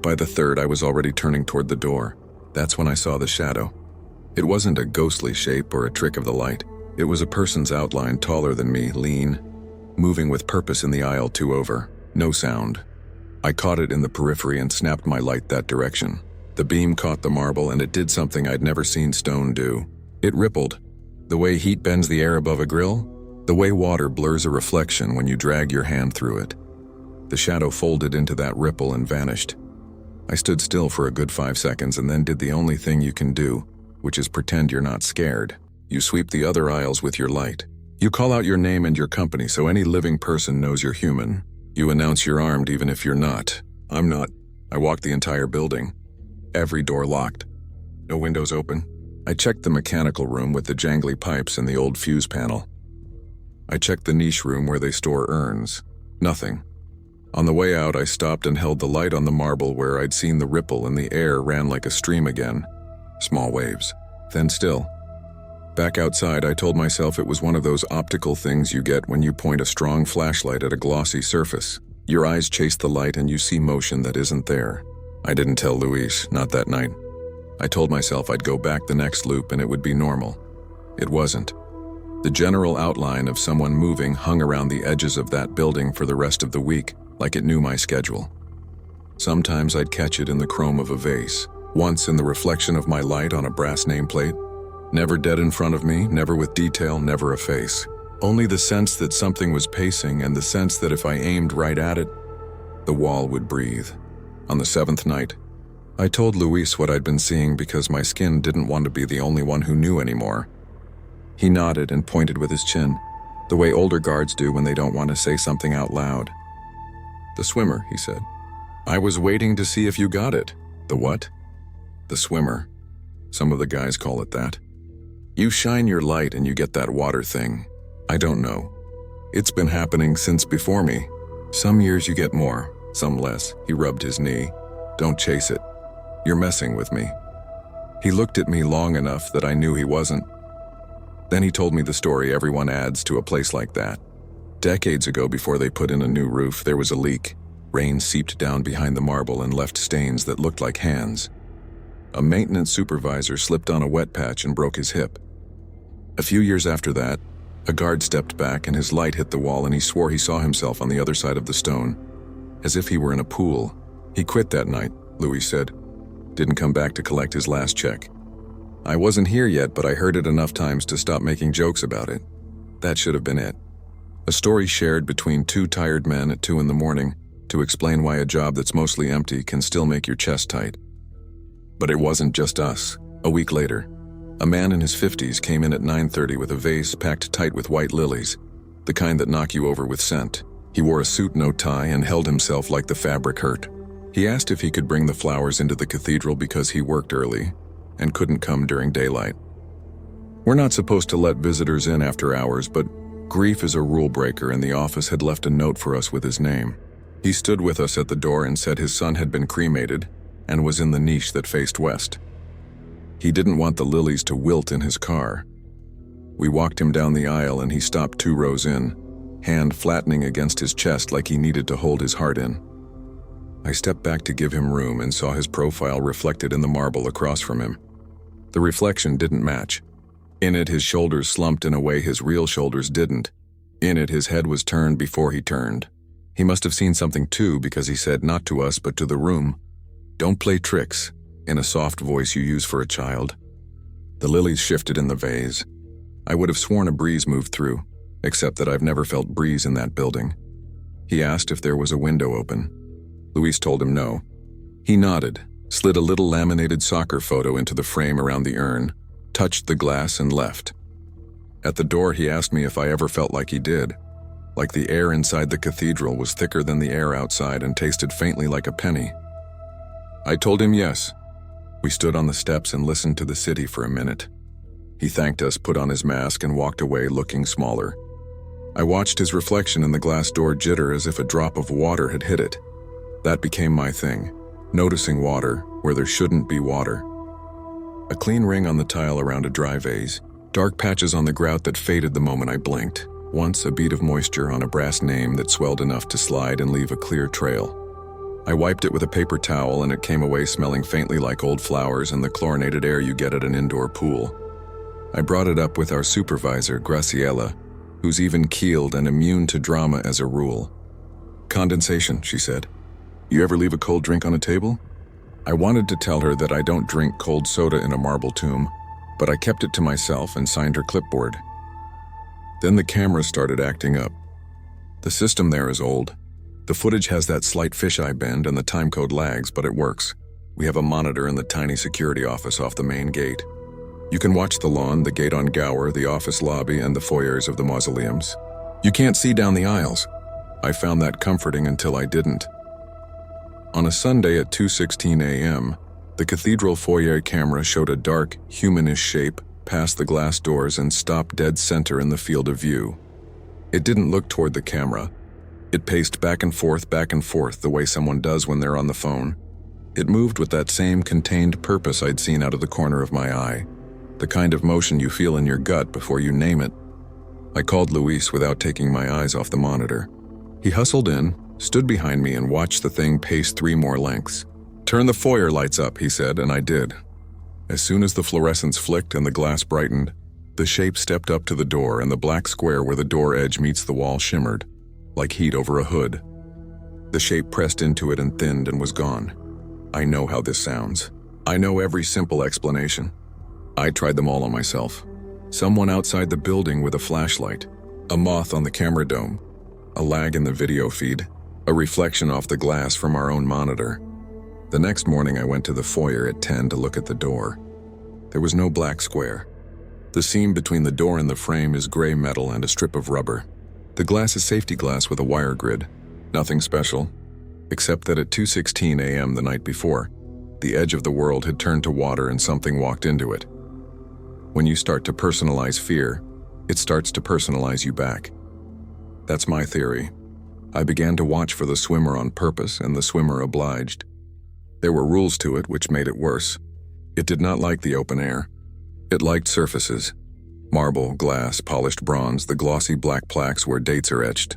By the third, I was already turning toward the door. That's when I saw the shadow. It wasn't a ghostly shape or a trick of the light. It was a person's outline, taller than me, lean, moving with purpose in the aisle 2 over. No sound. I caught it in the periphery and snapped my light that direction. The beam caught the marble and it did something I'd never seen stone do. It rippled. The way heat bends the air above a grill, the way water blurs a reflection when you drag your hand through it. The shadow folded into that ripple and vanished. I stood still for a good 5 seconds and then did the only thing you can do, which is pretend you're not scared. You sweep the other aisles with your light. You call out your name and your company so any living person knows you're human. You announce you're armed even if you're not. I'm not. I walked the entire building. Every door locked. No windows open. I checked the mechanical room with the jangly pipes and the old fuse panel. I checked the niche room where they store urns. Nothing. On the way out, I stopped and held the light on the marble where I'd seen the ripple and the air ran like a stream again. Small waves. Then still. Back outside, I told myself it was one of those optical things you get when you point a strong flashlight at a glossy surface. Your eyes chase the light and you see motion that isn't there. I didn't tell Luis, not that night. I told myself I'd go back the next loop and it would be normal. It wasn't. The general outline of someone moving hung around the edges of that building for the rest of the week, like it knew my schedule. Sometimes I'd catch it in the chrome of a vase, once in the reflection of my light on a brass nameplate. Never dead in front of me, never with detail, never a face. Only the sense that something was pacing and the sense that if I aimed right at it, the wall would breathe. On the 7th night, I told Luis what I'd been seeing because my skin didn't want to be the only one who knew anymore. He nodded and pointed with his chin, the way older guards do when they don't want to say something out loud. The swimmer, he said. I was waiting to see if you got it. The what? The swimmer. Some of the guys call it that. You shine your light and you get that water thing. I don't know. It's been happening since before me. Some years you get more, some less. He rubbed his knee. Don't chase it. You're messing with me. He looked at me long enough that I knew he wasn't. Then he told me the story everyone adds to a place like that. Decades ago, before they put in a new roof, there was a leak. Rain seeped down behind the marble and left stains that looked like hands. A maintenance supervisor slipped on a wet patch and broke his hip. A few years after that, a guard stepped back and his light hit the wall and he swore he saw himself on the other side of the stone, as if he were in a pool. He quit that night, Louis said. Didn't come back to collect his last check. I wasn't here yet, but I heard it enough times to stop making jokes about it. That should have been it. A story shared between 2 tired men at 2 in the morning to explain why a job that's mostly empty can still make your chest tight. But it wasn't just us. A week later, a man in his 50s came in at 9:30 with a vase packed tight with white lilies, the kind that knock you over with scent. He wore a suit, no tie, and held himself like the fabric hurt. He asked if he could bring the flowers into the cathedral because he worked early and couldn't come during daylight. We're not supposed to let visitors in after hours, but grief is a rule breaker and the office had left a note for us with his name. He stood with us at the door and said his son had been cremated and was in the niche that faced west. He didn't want the lilies to wilt in his car. We walked him down the aisle and he stopped 2 rows in, hand flattening against his chest like he needed to hold his heart in. I stepped back to give him room and saw his profile reflected in the marble across from him. The reflection didn't match. In it, his shoulders slumped in a way his real shoulders didn't. In it, his head was turned before he turned. He must have seen something too, because he said, not to us but to the room, "Don't play tricks," in a soft voice you use for a child. The lilies shifted in the vase. I would have sworn a breeze moved through, except that I've never felt breeze in that building. He asked if there was a window open. Luis told him no. He nodded, slid a little laminated soccer photo into the frame around the urn, touched the glass and left. At the door he asked me if I ever felt like he did, like the air inside the cathedral was thicker than the air outside and tasted faintly like a penny. I told him yes. We stood on the steps and listened to the city for a minute. He thanked us, put on his mask, and walked away looking smaller. I watched his reflection in the glass door jitter as if a drop of water had hit it. That became my thing, noticing water where there shouldn't be water. A clean ring on the tile around a dry vase, dark patches on the grout that faded the moment I blinked, once a bead of moisture on a brass name that swelled enough to slide and leave a clear trail. I wiped it with a paper towel and it came away smelling faintly like old flowers and the chlorinated air you get at an indoor pool. I brought it up with our supervisor, Graciela, who's even-keeled and immune to drama as a rule. "Condensation," she said. "You ever leave a cold drink on a table?" I wanted to tell her that I don't drink cold soda in a marble tomb, but I kept it to myself and signed her clipboard. Then the camera started acting up. The system there is old. The footage has that slight fisheye bend and the timecode lags, but it works. We have a monitor in the tiny security office off the main gate. You can watch the lawn, the gate on Gower, the office lobby, and the foyers of the mausoleums. You can't see down the aisles. I found that comforting until I didn't. On a Sunday at 2:16 a.m., the cathedral foyer camera showed a dark, humanish shape past the glass doors and stopped dead center in the field of view. It didn't look toward the camera. It paced back and forth the way someone does when they're on the phone. It moved with that same contained purpose I'd seen out of the corner of my eye, the kind of motion you feel in your gut before you name it. I called Luis without taking my eyes off the monitor. He hustled in, stood behind me, and watched the thing pace 3 more lengths. "Turn the foyer lights up," he said, and I did. As soon as the fluorescence flicked and the glass brightened, the shape stepped up to the door and the black square where the door edge meets the wall shimmered, like heat over a hood. The shape pressed into it and thinned and was gone. I know how this sounds. I know every simple explanation. I tried them all on myself. Someone outside the building with a flashlight, a moth on the camera dome, a lag in the video feed, a reflection off the glass from our own monitor. The next morning I went to the foyer at 10 to look at the door. There was no black square. The seam between the door and the frame is gray metal and a strip of rubber. The glass is safety glass with a wire grid. Nothing special, except that at 2:16 a.m. the night before, the edge of the world had turned to water and something walked into it. When you start to personalize fear, it starts to personalize you back. That's my theory. I began to watch for the swimmer on purpose, and the swimmer obliged. There were rules to it which made it worse. It did not like the open air. It liked surfaces. Marble, glass, polished bronze, the glossy black plaques where dates are etched.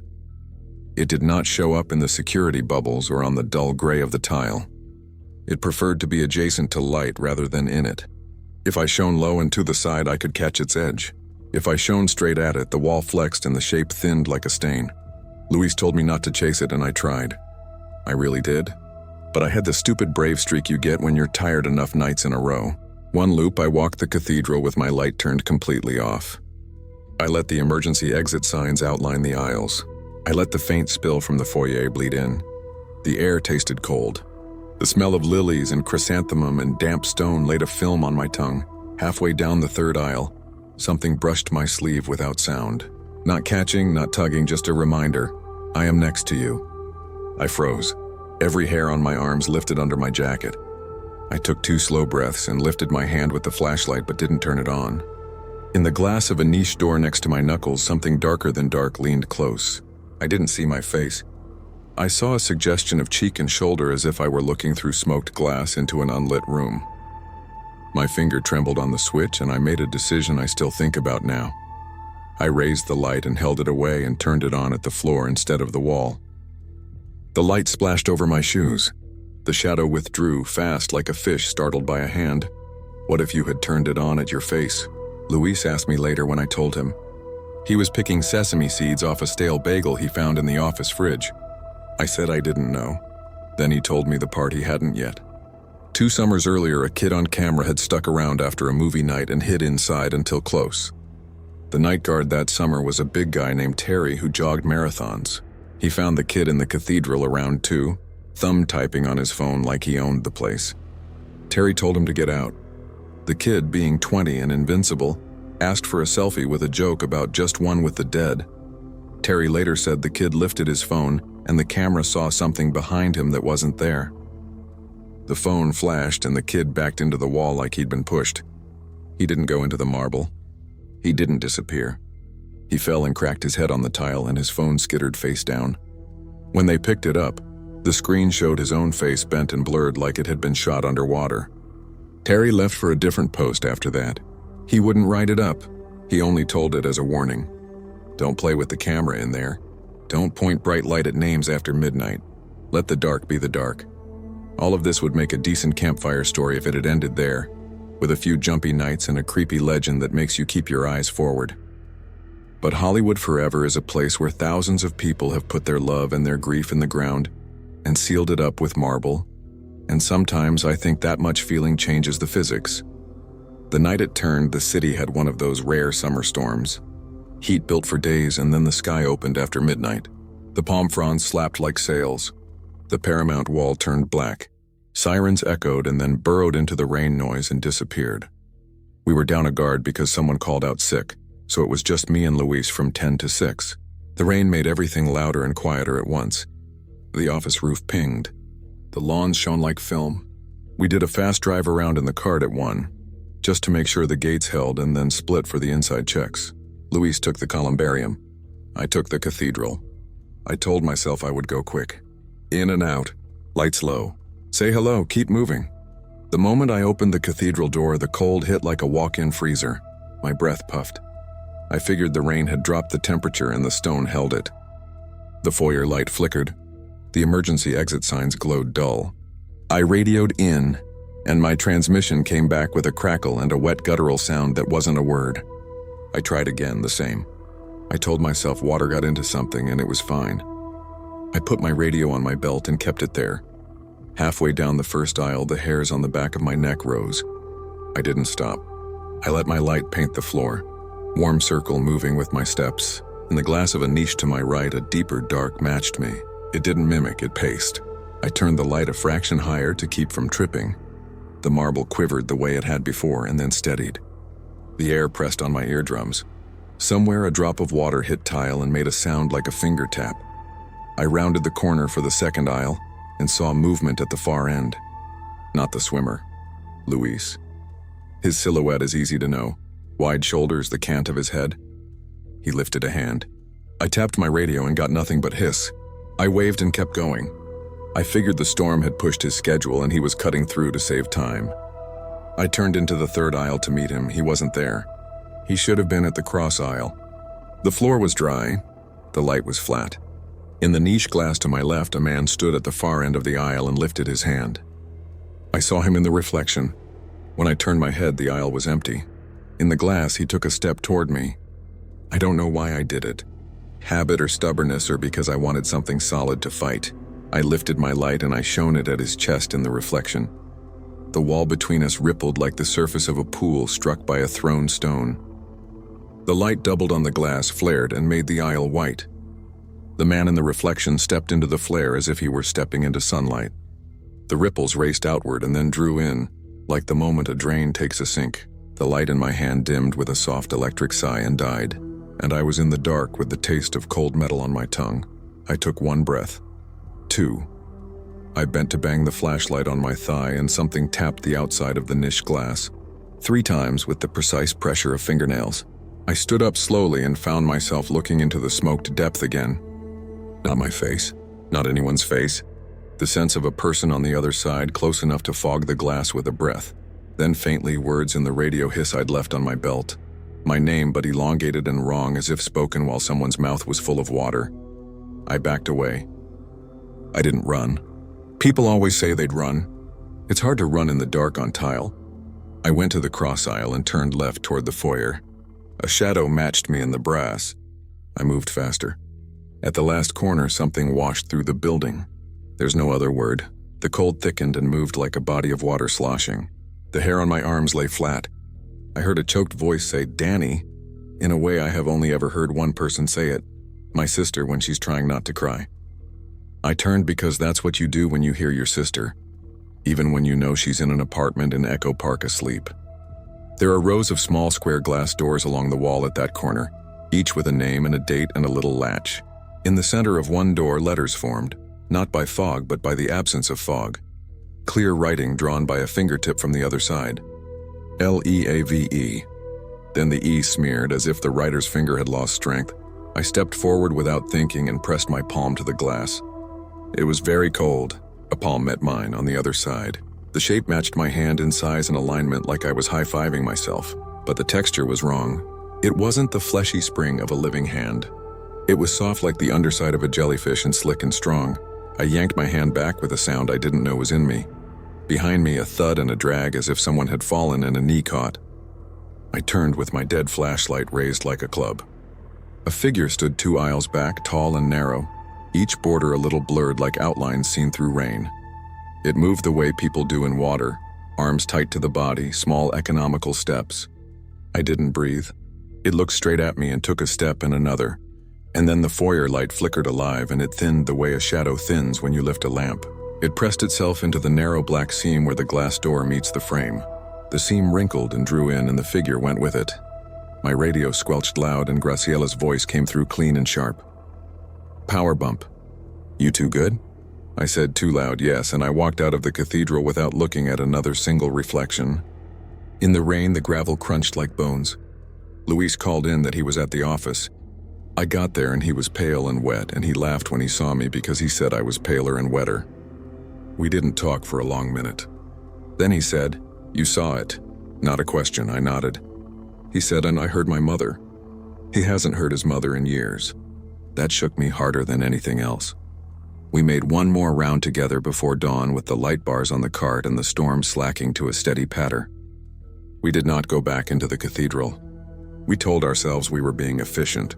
It did not show up in the security bubbles or on the dull gray of the tile. It preferred to be adjacent to light rather than in it. If I shone low and to the side, I could catch its edge. If I shone straight at it, the wall flexed and the shape thinned like a stain. Luis told me not to chase it, and I tried. I really did. But I had the stupid brave streak you get when you're tired enough nights in a row. One loop, I walked the cathedral with my light turned completely off. I let the emergency exit signs outline the aisles. I let the faint spill from the foyer bleed in. The air tasted cold. The smell of lilies and chrysanthemum and damp stone laid a film on my tongue. Halfway down the third aisle, something brushed my sleeve without sound. Not catching, not tugging, just a reminder. I am next to you. I froze. Every hair on my arms lifted under my jacket. I took 2 slow breaths and lifted my hand with the flashlight but didn't turn it on. In the glass of a niche door next to my knuckles, something darker than dark leaned close. I didn't see my face. I saw a suggestion of cheek and shoulder as if I were looking through smoked glass into an unlit room. My finger trembled on the switch and I made a decision I still think about now. I raised the light and held it away and turned it on at the floor instead of the wall. The light splashed over my shoes. The shadow withdrew fast like a fish startled by a hand. "What if you had turned it on at your face?" Luis asked me later when I told him. He was picking sesame seeds off a stale bagel he found in the office fridge. I said I didn't know. Then he told me the part he hadn't yet. 2 summers earlier, a kid on camera had stuck around after a movie night and hid inside until close. The night guard that summer was a big guy named Terry who jogged marathons. He found the kid in the cathedral around 2, thumb typing on his phone like he owned the place. Terry told him to get out. The kid, being 20 and invincible, asked for a selfie with a joke about just one with the dead. Terry later said the kid lifted his phone and the camera saw something behind him that wasn't there. The phone flashed and the kid backed into the wall like he'd been pushed. He didn't go into the marble. He didn't disappear. He fell and cracked his head on the tile and his phone skittered face down. When they picked it up, the screen showed his own face bent and blurred like it had been shot underwater. Terry left for a different post after that. He wouldn't write it up. He only told it as a warning. Don't play with the camera in there. Don't point bright light at names after midnight. Let the dark be the dark. All of this would make a decent campfire story if it had ended there, with a few jumpy nights and a creepy legend that makes you keep your eyes forward. But Hollywood Forever is a place where thousands of people have put their love and their grief in the ground and sealed it up with marble, and sometimes I think that much feeling changes the physics. The night it turned, the city had one of those rare summer storms. Heat built for days and then the sky opened after midnight. The palm fronds slapped like sails. The Paramount wall turned black. Sirens echoed and then burrowed into the rain noise and disappeared. We were down a guard because someone called out sick, so it was just me and Luis from 10 to 6. The rain made everything louder and quieter at once. The office roof pinged. The lawns shone like film. We did a fast drive around in the cart at 1, just to make sure the gates held and then split for the inside checks. Luis took the columbarium. I took the cathedral. I told myself I would go quick. In and out. Lights low. Say hello, keep moving. The moment I opened the cathedral door, the cold hit like a walk-in freezer. My breath puffed. I figured the rain had dropped the temperature and the stone held it. The foyer light flickered. The emergency exit signs glowed dull. I radioed in, and my transmission came back with a crackle and a wet guttural sound that wasn't a word. I tried again, the same. I told myself water got into something and it was fine. I put my radio on my belt and kept it there. Halfway down the first aisle, the hairs on the back of my neck rose. I didn't stop. I let my light paint the floor, warm circle moving with my steps. In the glass of a niche to my right, a deeper dark matched me. It didn't mimic, it paced. I turned the light a fraction higher to keep from tripping. The marble quivered the way it had before and then steadied. The air pressed on my eardrums. Somewhere a drop of water hit tile and made a sound like a finger tap. I rounded the corner for the second aisle and saw movement at the far end. Not the swimmer. Luis. His silhouette is easy to know. Wide shoulders, the cant of his head. He lifted a hand. I tapped my radio and got nothing but hiss. I waved and kept going. I figured the storm had pushed his schedule and he was cutting through to save time. I turned into the third aisle to meet him. He wasn't there. He should have been at the cross aisle. The floor was dry. The light was flat. In the niche glass to my left, a man stood at the far end of the aisle and lifted his hand. I saw him in the reflection. When I turned my head, the aisle was empty. In the glass, he took a step toward me. I don't know why I did it. Habit or stubbornness or because I wanted something solid to fight. I lifted my light and I shone it at his chest in the reflection. The wall between us rippled like the surface of a pool struck by a thrown stone. The light doubled on the glass, flared, and made the aisle white. The man in the reflection stepped into the flare as if he were stepping into sunlight. The ripples raced outward and then drew in, like the moment a drain takes a sink. The light in my hand dimmed with a soft electric sigh and died, and I was in the dark with the taste of cold metal on my tongue. I took 1 breath. 2. I bent to bang the flashlight on my thigh and something tapped the outside of the niche glass. 3 times with the precise pressure of fingernails. I stood up slowly and found myself looking into the smoked depth again. Not my face. Not anyone's face. The sense of a person on the other side, close enough to fog the glass with a breath. Then faintly, words in the radio hiss I'd left on my belt. My name, but elongated and wrong, as if spoken while someone's mouth was full of water. I backed away. I didn't run. People always say they'd run. It's hard to run in the dark on tile. I went to the cross aisle and turned left toward the foyer. A shadow matched me in the brass. I moved faster. At the last corner, something washed through the building. There's no other word. The cold thickened and moved like a body of water sloshing. The hair on my arms lay flat. I heard a choked voice say, "Danny," in a way I have only ever heard one person say it, my sister, when she's trying not to cry. I turned because that's what you do when you hear your sister, even when you know she's in an apartment in Echo Park asleep. There are rows of small square glass doors along the wall at that corner, each with a name and a date and a little latch. In the center of one door, letters formed, not by fog but by the absence of fog. Clear writing drawn by a fingertip from the other side. Leave. Then the E smeared as if the writer's finger had lost strength. I stepped forward without thinking and pressed my palm to the glass. It was very cold. A palm met mine on the other side. The shape matched my hand in size and alignment, like I was high-fiving myself, but the texture was wrong. It wasn't the fleshy spring of a living hand. It was soft like the underside of a jellyfish and slick and strong. I yanked my hand back with a sound I didn't know was in me. Behind me, a thud and a drag as if someone had fallen and a knee caught. I turned with my dead flashlight raised like a club. A figure stood 2 aisles back, tall and narrow, each border a little blurred like outlines seen through rain. It moved the way people do in water, arms tight to the body, small economical steps. I didn't breathe. It looked straight at me and took a step and another. And then the foyer light flickered alive and it thinned the way a shadow thins when you lift a lamp. It pressed itself into the narrow black seam where the glass door meets the frame. The seam wrinkled and drew in and the figure went with it. My radio squelched loud and Graciela's voice came through clean and sharp. "Power bump. You too good?" I said too loud yes, and I walked out of the cathedral without looking at another single reflection. In the rain, the gravel crunched like bones. Luis called in that he was at the office. I got there and he was pale and wet, and he laughed when he saw me because he said I was paler and wetter. We didn't talk for a long minute. Then he said, "You saw it." Not a question, I nodded. He said, "And I heard my mother." He hasn't heard his mother in years. That shook me harder than anything else. We made one more round together before dawn with the light bars on the cart and the storm slacking to a steady patter. We did not go back into the cathedral. We told ourselves we were being efficient.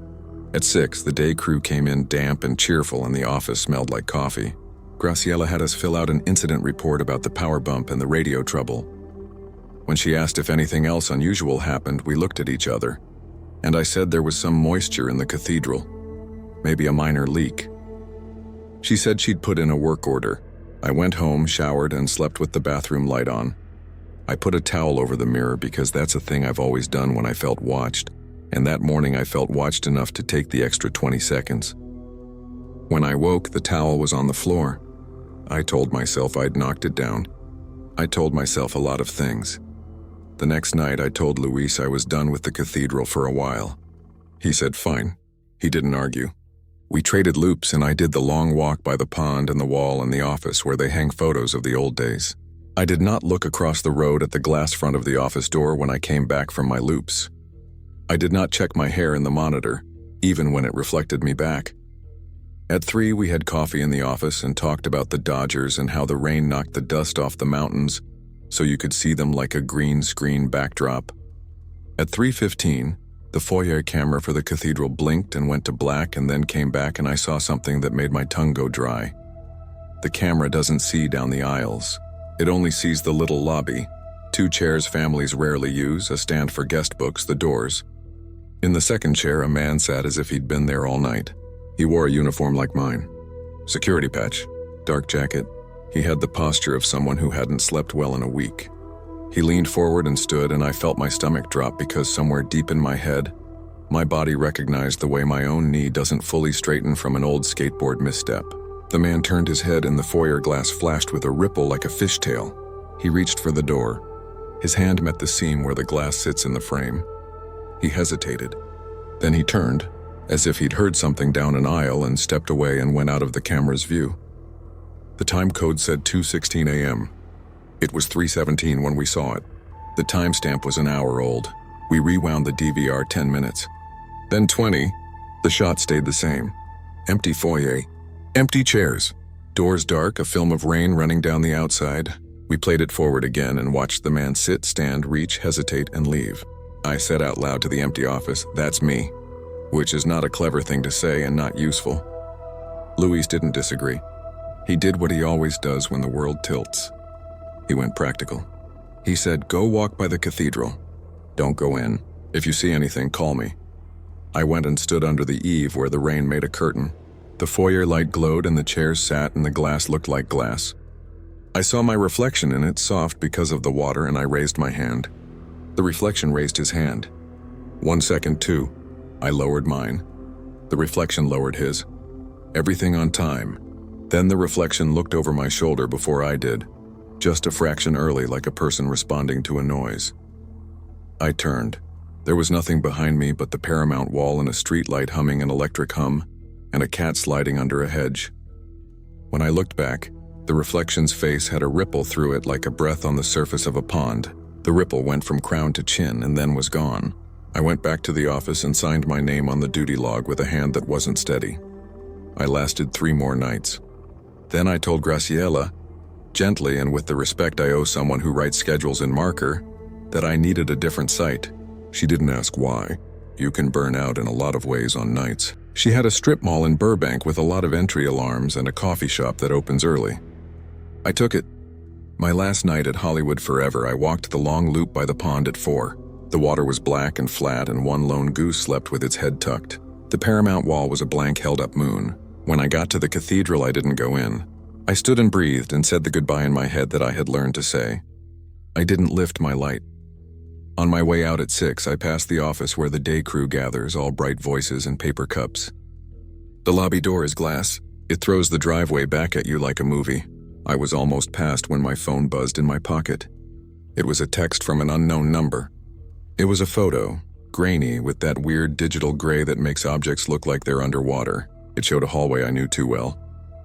At 6, the day crew came in damp and cheerful and the office smelled like coffee. Graciela had us fill out an incident report about the power bump and the radio trouble. When she asked if anything else unusual happened, we looked at each other, and I said there was some moisture in the cathedral, maybe a minor leak. She said she'd put in a work order. I went home, showered, and slept with the bathroom light on. I put a towel over the mirror because that's a thing I've always done when I felt watched, and that morning I felt watched enough to take the extra 20 seconds. When I woke, the towel was on the floor. I told myself I'd knocked it down. I told myself a lot of things. The next night, I told Luis I was done with the cathedral for a while. He said fine. He didn't argue. We traded loops and I did the long walk by the pond and the wall in the office where they hang photos of the old days. I did not look across the road at the glass front of the office door when I came back from my loops. I did not check my hair in the monitor, even when it reflected me back. At 3, we had coffee in the office and talked about the Dodgers and how the rain knocked the dust off the mountains so you could see them like a green screen backdrop. At 3:15, the foyer camera for the cathedral blinked and went to black and then came back and I saw something that made my tongue go dry. The camera doesn't see down the aisles. It only sees the little lobby, 2 chairs families rarely use, a stand for guest books, the doors. In the second chair, a man sat as if he'd been there all night. He wore a uniform like mine. Security patch, dark jacket. He had the posture of someone who hadn't slept well in a week. He leaned forward and stood, and I felt my stomach drop because somewhere deep in my head, my body recognized the way my own knee doesn't fully straighten from an old skateboard misstep. The man turned his head and the foyer glass flashed with a ripple like a fishtail. He reached for the door. His hand met the seam where the glass sits in the frame. He hesitated. Then he turned, as if he'd heard something down an aisle, and stepped away and went out of the camera's view. The time code said 2:16 a.m. It was 3:17 when we saw it. The timestamp was an hour old. We rewound the DVR 10 minutes. Then 20. The shot stayed the same. Empty foyer. Empty chairs. Doors dark, a film of rain running down the outside. We played it forward again and watched the man sit, stand, reach, hesitate, and leave. I said out loud to the empty office, "That's me," which is not a clever thing to say and not useful. Louis didn't disagree. He did what he always does when the world tilts. He went practical. He said, "Go walk by the cathedral. Don't go in. If you see anything, call me." I went and stood under the eave where the rain made a curtain. The foyer light glowed and the chairs sat and the glass looked like glass. I saw my reflection in it, soft because of the water, and I raised my hand. The reflection raised his hand. 1 second, 2. I lowered mine. The reflection lowered his. Everything on time. Then the reflection looked over my shoulder before I did, just a fraction early, like a person responding to a noise. I turned. There was nothing behind me but the Paramount wall and a street light humming an electric hum, and a cat sliding under a hedge. When I looked back, the reflection's face had a ripple through it like a breath on the surface of a pond. The ripple went from crown to chin and then was gone. I went back to the office and signed my name on the duty log with a hand that wasn't steady. I lasted 3 more nights. Then I told Graciela, gently and with the respect I owe someone who writes schedules in marker, that I needed a different site. She didn't ask why. You can burn out in a lot of ways on nights. She had a strip mall in Burbank with a lot of entry alarms and a coffee shop that opens early. I took it. My last night at Hollywood Forever, I walked the long loop by the pond at 4. The water was black and flat and one lone goose slept with its head tucked. The Paramount wall was a blank held-up moon. When I got to the cathedral, I didn't go in. I stood and breathed and said the goodbye in my head that I had learned to say. I didn't lift my light. On my way out at 6, I passed the office where the day crew gathers, all bright voices and paper cups. The lobby door is glass. It throws the driveway back at you like a movie. I was almost past when my phone buzzed in my pocket. It was a text from an unknown number. It was a photo, grainy, with that weird digital gray that makes objects look like they're underwater. It showed a hallway I knew too well.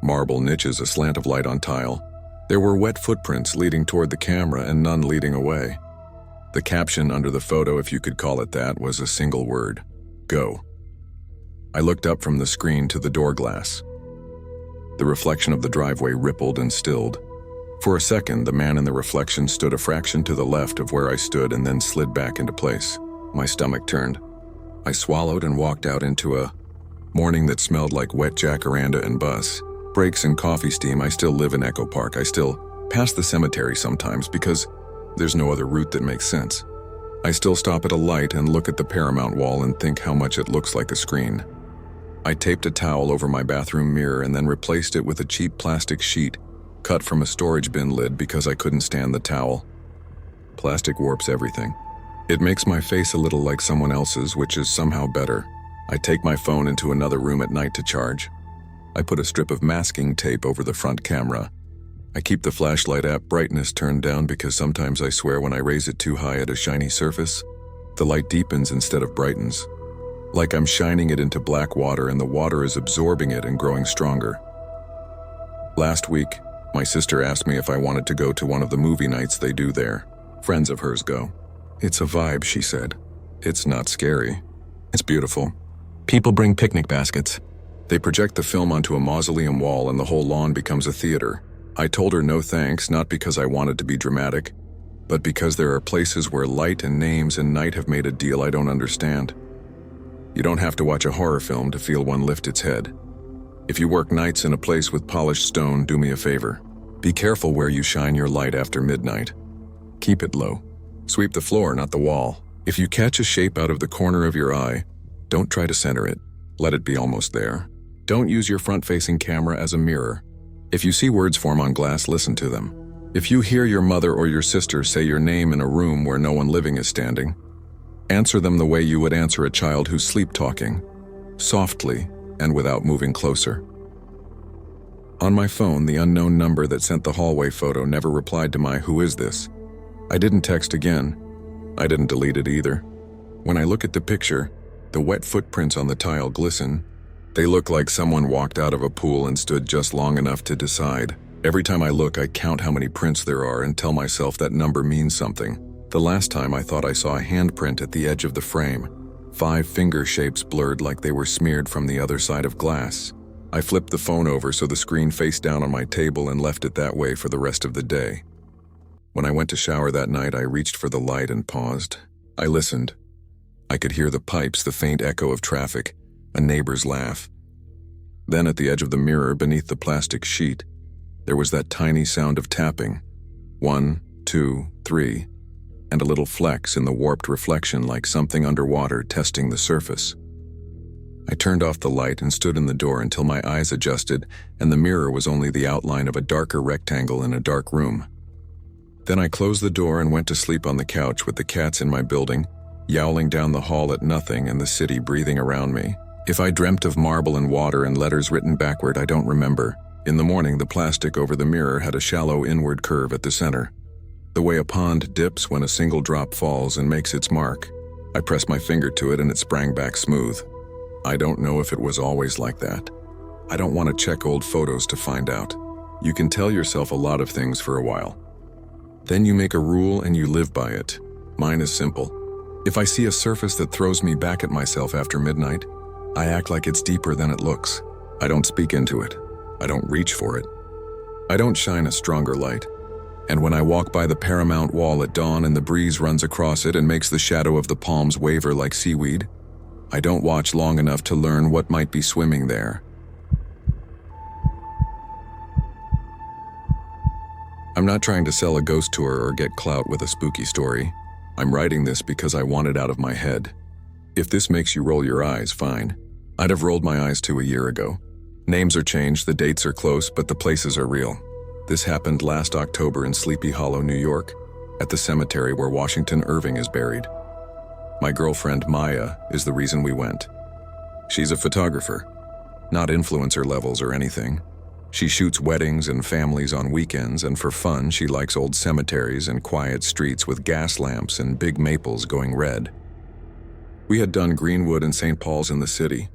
Marble niches, a slant of light on tile. There were wet footprints leading toward the camera and none leading away. The caption under the photo, if you could call it that, was a single word: go. I looked up from the screen to the door glass. The reflection of the driveway rippled and stilled. For a second, the man in the reflection stood a fraction to the left of where I stood and then slid back into place. My stomach turned. I swallowed and walked out into a morning that smelled like wet jacaranda and bus. Breaks and coffee steam. I still live in Echo Park. I still pass the cemetery sometimes because there's no other route that makes sense. I still stop at a light and look at the Paramount wall and think how much it looks like a screen. I taped a towel over my bathroom mirror and then replaced it with a cheap plastic sheet cut from a storage bin lid because I couldn't stand the towel. Plastic warps everything. It makes my face a little like someone else's, which is somehow better. I take my phone into another room at night to charge. I put a strip of masking tape over the front camera. I keep the flashlight app brightness turned down because sometimes I swear when I raise it too high at a shiny surface, the light deepens instead of brightens. Like I'm shining it into black water and the water is absorbing it and growing stronger. Last week, my sister asked me if I wanted to go to one of the movie nights they do there. Friends of hers go. It's a vibe, she said. It's not scary. It's beautiful. People bring picnic baskets. They project the film onto a mausoleum wall and the whole lawn becomes a theater. I told her no thanks, not because I wanted to be dramatic, but because there are places where light and names and night have made a deal I don't understand. You don't have to watch a horror film to feel one lift its head. If you work nights in a place with polished stone, do me a favor. Be careful where you shine your light after midnight. Keep it low. Sweep the floor, not the wall. If you catch a shape out of the corner of your eye, don't try to center it. Let it be almost there. Don't use your front-facing camera as a mirror. If you see words form on glass, listen to them. If you hear your mother or your sister say your name in a room where no one living is standing, answer them the way you would answer a child who's sleep-talking, softly and without moving closer. On my phone, the unknown number that sent the hallway photo never replied to my "Who is this?" I didn't text again. I didn't delete it either. When I look at the picture, the wet footprints on the tile glisten. They look like someone walked out of a pool and stood just long enough to decide. Every time I look, I count how many prints there are and tell myself that number means something. The last time I thought I saw a handprint at the edge of the frame, 5 finger shapes blurred like they were smeared from the other side of glass. I flipped the phone over so the screen faced down on my table and left it that way for the rest of the day. When I went to shower that night, I reached for the light and paused. I listened. I could hear the pipes, the faint echo of traffic, a neighbor's laugh. Then at the edge of the mirror, beneath the plastic sheet, there was that tiny sound of tapping. 1, 2, 3, and a little flex in the warped reflection like something underwater testing the surface. I turned off the light and stood in the door until my eyes adjusted and the mirror was only the outline of a darker rectangle in a dark room. Then I closed the door and went to sleep on the couch with the cats in my building, yowling down the hall at nothing and the city breathing around me. If I dreamt of marble and water and letters written backward, I don't remember. In the morning, the plastic over the mirror had a shallow inward curve at the center. The way a pond dips when a single drop falls and makes its mark. I pressed my finger to it and it sprang back smooth. I don't know if it was always like that. I don't want to check old photos to find out. You can tell yourself a lot of things for a while. Then you make a rule and you live by it. Mine is simple. If I see a surface that throws me back at myself after midnight, I act like it's deeper than it looks. I don't speak into it. I don't reach for it. I don't shine a stronger light. And when I walk by the Paramount Wall at dawn and the breeze runs across it and makes the shadow of the palms waver like seaweed, I don't watch long enough to learn what might be swimming there. I'm not trying to sell a ghost tour or get clout with a spooky story. I'm writing this because I want it out of my head. If this makes you roll your eyes, fine. I'd have rolled my eyes too a year ago. Names are changed, the dates are close, but the places are real. This happened last October in Sleepy Hollow, New York, at the cemetery where Washington Irving is buried. My girlfriend, Maya, is the reason we went. She's a photographer. Not influencer levels or anything. She shoots weddings and families on weekends, and for fun, she likes old cemeteries and quiet streets with gas lamps and big maples going red. We had done Greenwood and St. Paul's in the city.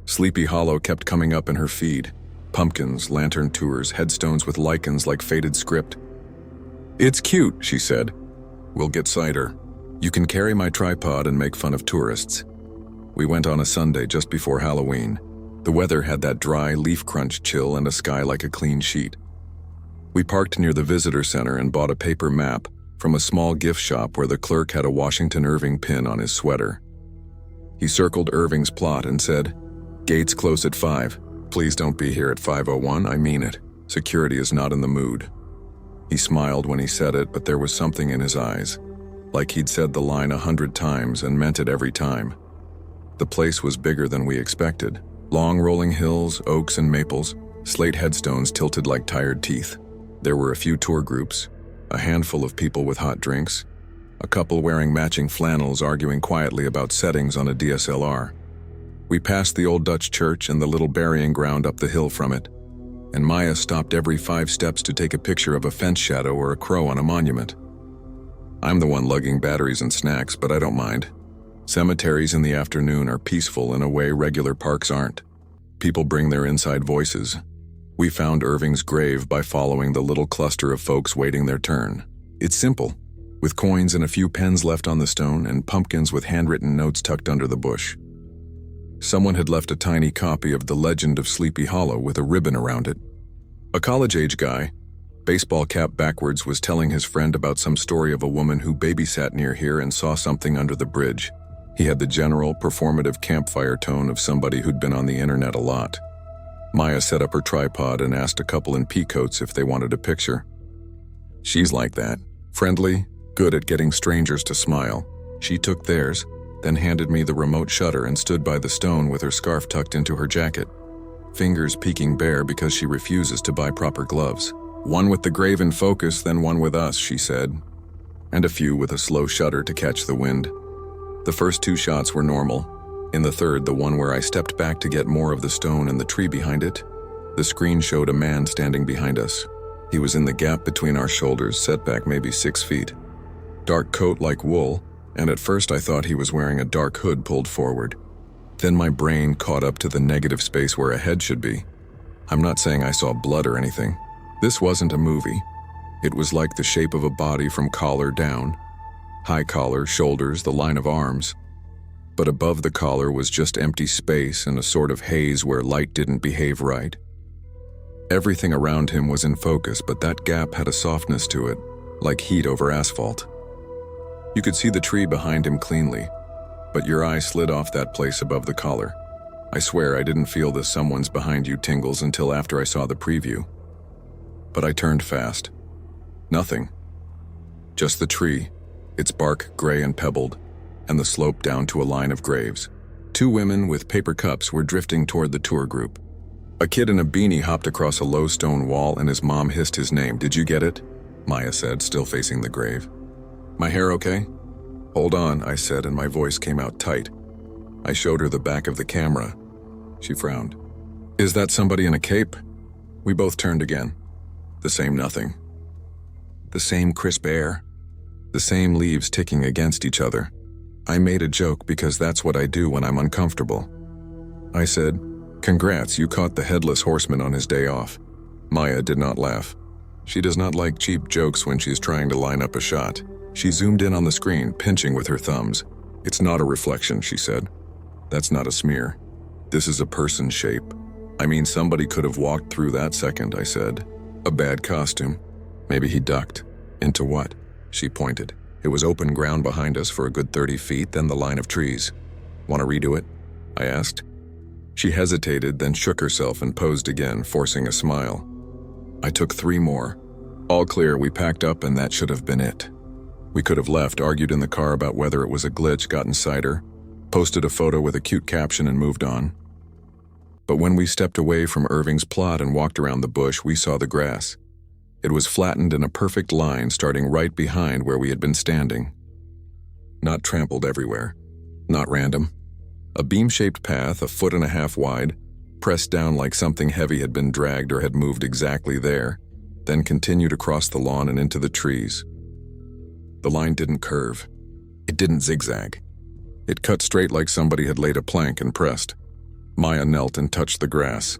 Sleepy Hollow kept coming up in her feed. Pumpkins, lantern tours, headstones with lichens like faded script. "It's cute," she said. "We'll get cider. You can carry my tripod and make fun of tourists." We went on a Sunday just before Halloween. The weather had that dry leaf crunch chill and a sky like a clean sheet. We parked near the visitor center and bought a paper map from a small gift shop where the clerk had a Washington Irving pin on his sweater. He circled Irving's plot and said, "Gates close at 5. Please don't be here at 5:01, I mean it. Security is not in the mood." He smiled when he said it, but there was something in his eyes, like he'd said the line 100 times and meant it every time. The place was bigger than we expected. Long rolling hills, oaks and maples, slate headstones tilted like tired teeth. There were a few tour groups, a handful of people with hot drinks, a couple wearing matching flannels arguing quietly about settings on a DSLR. We passed the old Dutch church and the little burying ground up the hill from it, and Maya stopped every 5 steps to take a picture of a fence shadow or a crow on a monument. I'm the one lugging batteries and snacks, but I don't mind. Cemeteries in the afternoon are peaceful in a way regular parks aren't. People bring their inside voices. We found Irving's grave by following the little cluster of folks waiting their turn. It's simple, with coins and a few pens left on the stone and pumpkins with handwritten notes tucked under the bush. Someone had left a tiny copy of The Legend of Sleepy Hollow with a ribbon around it. A college-age guy, baseball cap backwards, was telling his friend about some story of a woman who babysat near here and saw something under the bridge. He had the general, performative campfire tone of somebody who'd been on the internet a lot. Maya set up her tripod and asked a couple in peacoats if they wanted a picture. She's like that, friendly, good at getting strangers to smile. She took theirs, then handed me the remote shutter and stood by the stone with her scarf tucked into her jacket, fingers peeking bare because she refuses to buy proper gloves. "One with the grave in focus, then one with us," she said, and a few with a slow shutter to catch the wind. The first 2 shots were normal. In the third, the one where I stepped back to get more of the stone and the tree behind it, the screen showed a man standing behind us. He was in the gap between our shoulders, set back maybe 6 feet. Dark coat like wool, and at first I thought he was wearing a dark hood pulled forward. Then my brain caught up to the negative space where a head should be. I'm not saying I saw blood or anything. This wasn't a movie. It was like the shape of a body from collar down. High collar, shoulders, the line of arms. But above the collar was just empty space and a sort of haze where light didn't behave right. Everything around him was in focus, but that gap had a softness to it, like heat over asphalt. You could see the tree behind him cleanly, but your eye slid off that place above the collar. I swear I didn't feel the "someone's behind you" tingles until after I saw the preview. But I turned fast. Nothing. Just the tree, its bark gray and pebbled, and the slope down to a line of graves. 2 women with paper cups were drifting toward the tour group. A kid in a beanie hopped across a low stone wall and his mom hissed his name. "Did you get it?" Maya said, still facing the grave. "My hair okay?" "Hold on," I said, and my voice came out tight. I showed her the back of the camera. She frowned. "Is that somebody in a cape?" We both turned again. The same nothing. The same crisp air. The same leaves ticking against each other. I made a joke because that's what I do when I'm uncomfortable. I said, "Congrats, you caught the headless horseman on his day off." Maya did not laugh. She does not like cheap jokes when she's trying to line up a shot. She zoomed in on the screen, pinching with her thumbs. "It's not a reflection," she said. "That's not a smear. This is a person's shape. I mean, somebody could have walked through that second," I said. "A bad costume. Maybe he ducked." "Into what?" She pointed. It was open ground behind us for a good 30 feet, then the line of trees. "Want to redo it?" I asked. She hesitated, then shook herself and posed again, forcing a smile. I took 3 more. All clear, we packed up, and that should have been it. We could have left, argued in the car about whether it was a glitch, got inside her, posted a photo with a cute caption and moved on. But when we stepped away from Irving's plot and walked around the bush, we saw the grass. It was flattened in a perfect line starting right behind where we had been standing. Not trampled everywhere. Not random. A beam-shaped path, 1.5 feet wide, pressed down like something heavy had been dragged or had moved exactly there, then continued across the lawn and into the trees. The line didn't curve. It didn't zigzag. It cut straight like somebody had laid a plank and pressed. Maya knelt and touched the grass.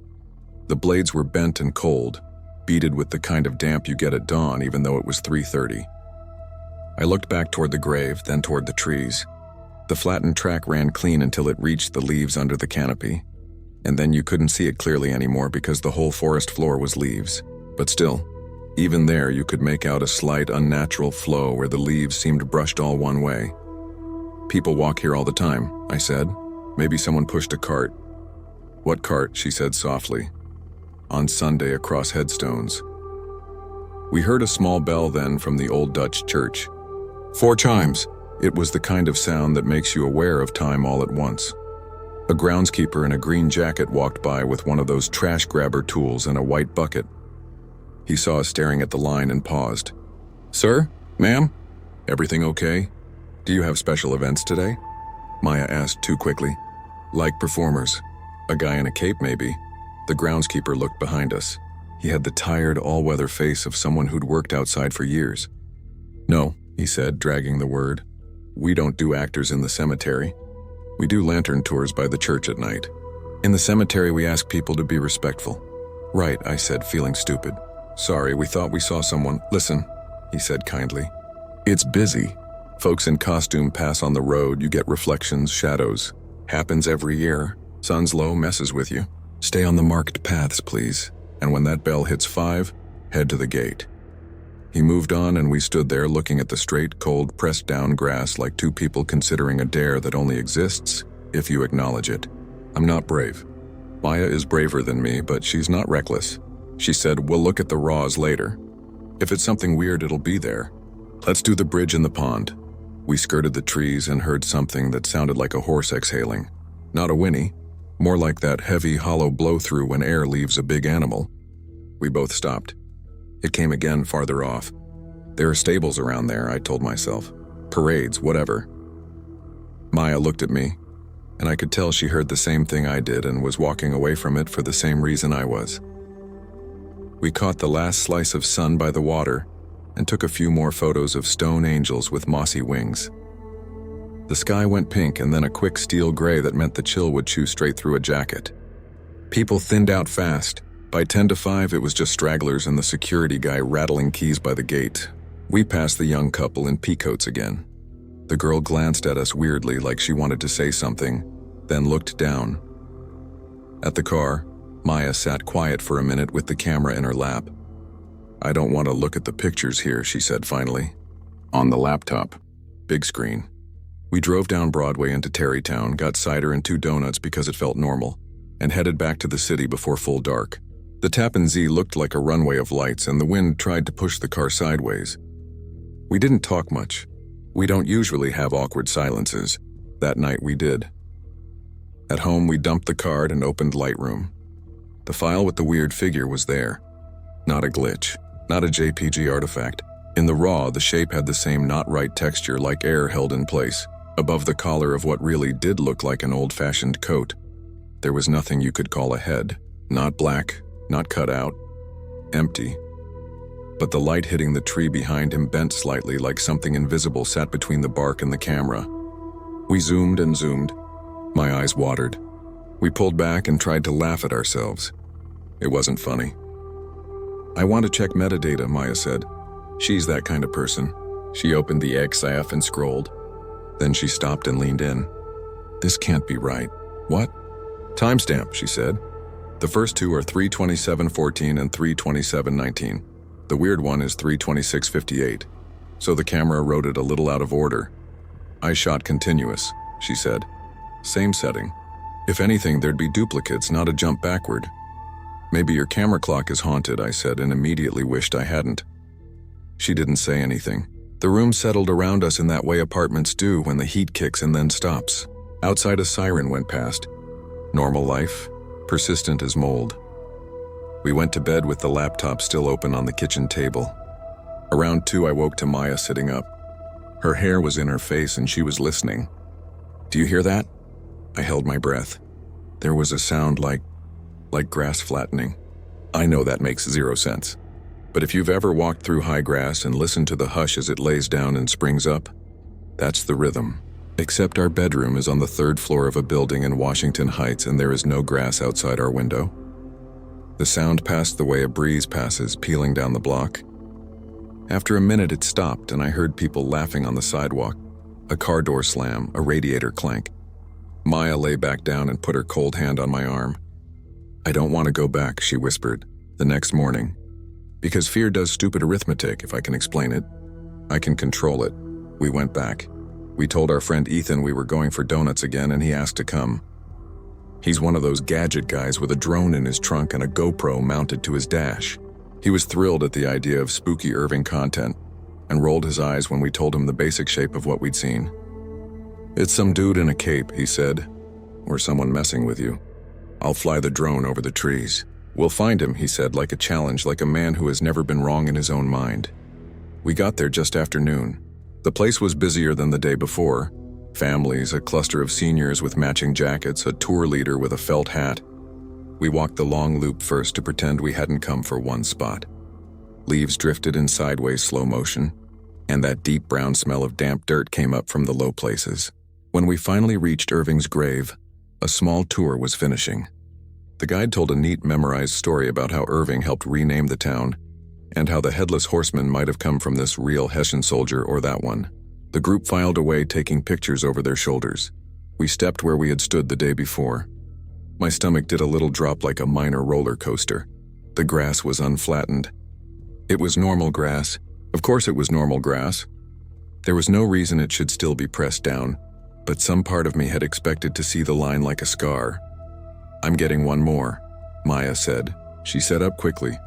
The blades were bent and cold, beaded with the kind of damp you get at dawn even though it was 3:30. I looked back toward the grave, then toward the trees. The flattened track ran clean until it reached the leaves under the canopy, and then you couldn't see it clearly anymore because the whole forest floor was leaves. But still, even there you could make out a slight unnatural flow where the leaves seemed brushed all one way. "People walk here all the time," I said. "Maybe someone pushed a cart." "What cart?" she said softly. "On Sunday across headstones." We heard a small bell then from the old Dutch church. 4 chimes. It was the kind of sound that makes you aware of time all at once. A groundskeeper in a green jacket walked by with one of those trash grabber tools and a white bucket. He saw us staring at the line and paused. "Sir? Ma'am? Everything okay? Do you have special events today?" Maya asked too quickly. "Like performers. A guy in a cape, maybe." The groundskeeper looked behind us. He had the tired, all-weather face of someone who'd worked outside for years. "No," he said, dragging the word. "We don't do actors in the cemetery. We do lantern tours by the church at night. In the cemetery, we ask people to be respectful." "Right," I said, feeling stupid. "Sorry, we thought we saw someone." "Listen," he said kindly. "It's busy. Folks in costume pass on the road, you get reflections, shadows. Happens every year. Sun's low, messes with you. Stay on the marked paths, please. And when that bell hits 5, head to the gate." He moved on and we stood there looking at the straight, cold, pressed-down grass like 2 people considering a dare that only exists if you acknowledge it. I'm not brave. Maya is braver than me, but she's not reckless. She said, "We'll look at the raws later. If it's something weird, it'll be there. Let's do the bridge in the pond." We skirted the trees and heard something that sounded like a horse exhaling. Not a whinny, more like that heavy, hollow blow-through when air leaves a big animal. We both stopped. It came again farther off. There are stables around there, I told myself. Parades, whatever. Maya looked at me, and I could tell she heard the same thing I did and was walking away from it for the same reason I was. We caught the last slice of sun by the water and took a few more photos of stone angels with mossy wings. The sky went pink and then a quick steel gray that meant the chill would chew straight through a jacket. People thinned out fast. By 10 to 5, it was just stragglers and the security guy rattling keys by the gate. We passed the young couple in peacoats again. The girl glanced at us weirdly like she wanted to say something, then looked down. At the car, Maya sat quiet for a minute with the camera in her lap. "I don't want to look at the pictures here," she said finally. "On the laptop. Big screen." We drove down Broadway into Tarrytown, got cider and 2 donuts because it felt normal, and headed back to the city before full dark. The Tappan Zee looked like a runway of lights, and the wind tried to push the car sideways. We didn't talk much. We don't usually have awkward silences. That night we did. At home, we dumped the card and opened Lightroom. The file with the weird figure was there. Not a glitch, not a JPG artifact. In the raw, the shape had the same not right texture, like air held in place, above the collar of what really did look like an old-fashioned coat. There was nothing you could call a head. Not black, not cut out. Empty. But the light hitting the tree behind him bent slightly, like something invisible sat between the bark and the camera. We zoomed and zoomed. My eyes watered. We pulled back and tried to laugh at ourselves. It wasn't funny. "I want to check metadata," Maya said. She's that kind of person. She opened the XF and scrolled. Then she stopped and leaned in. "This can't be right." "What?" "Timestamp," she said. "The first 2 are 3:27:14 and 3:27:19. The weird one is 3:26:58. So the camera wrote it a little out of order." "I shot continuous," she said. "Same setting. If anything, there'd be duplicates, not a jump backward." "Maybe your camera clock is haunted," I said, and immediately wished I hadn't. She didn't say anything. The room settled around us in that way apartments do when the heat kicks and then stops. Outside, a siren went past. Normal life, persistent as mold. We went to bed with the laptop still open on the kitchen table. Around 2, I woke to Maya sitting up. Her hair was in her face and she was listening. "Do you hear that?" I held my breath. There was a sound like grass flattening. I know that makes 0 sense. But if you've ever walked through high grass and listened to the hush as it lays down and springs up, that's the rhythm. Except our bedroom is on the 3rd floor of a building in Washington Heights and there is no grass outside our window. The sound passed the way a breeze passes, peeling down the block. After a minute it stopped and I heard people laughing on the sidewalk. A car door slam, a radiator clank. Maya lay back down and put her cold hand on my arm. "I don't want to go back," she whispered, the next morning. "Because fear does stupid arithmetic, if I can explain it. I can control it." We went back. We told our friend Ethan we were going for donuts again and he asked to come. He's one of those gadget guys with a drone in his trunk and a GoPro mounted to his dash. He was thrilled at the idea of spooky Irving content and rolled his eyes when we told him the basic shape of what we'd seen. "It's some dude in a cape," he said, "or someone messing with you. I'll fly the drone over the trees. We'll find him," he said, like a challenge, like a man who has never been wrong in his own mind. We got there just after noon. The place was busier than the day before. Families, a cluster of seniors with matching jackets, a tour leader with a felt hat. We walked the long loop first to pretend we hadn't come for one spot. Leaves drifted in sideways slow motion, and that deep brown smell of damp dirt came up from the low places. When we finally reached Irving's grave, a small tour was finishing. The guide told a neat memorized story about how Irving helped rename the town, and how the headless horseman might have come from this real Hessian soldier or that one. The group filed away, taking pictures over their shoulders. We stepped where we had stood the day before. My stomach did a little drop like a minor roller coaster. The grass was unflattened. It was normal grass. Of course it was normal grass. There was no reason it should still be pressed down, but some part of me had expected to see the line like a scar. "I'm getting one more," Maya said. She sat up quickly,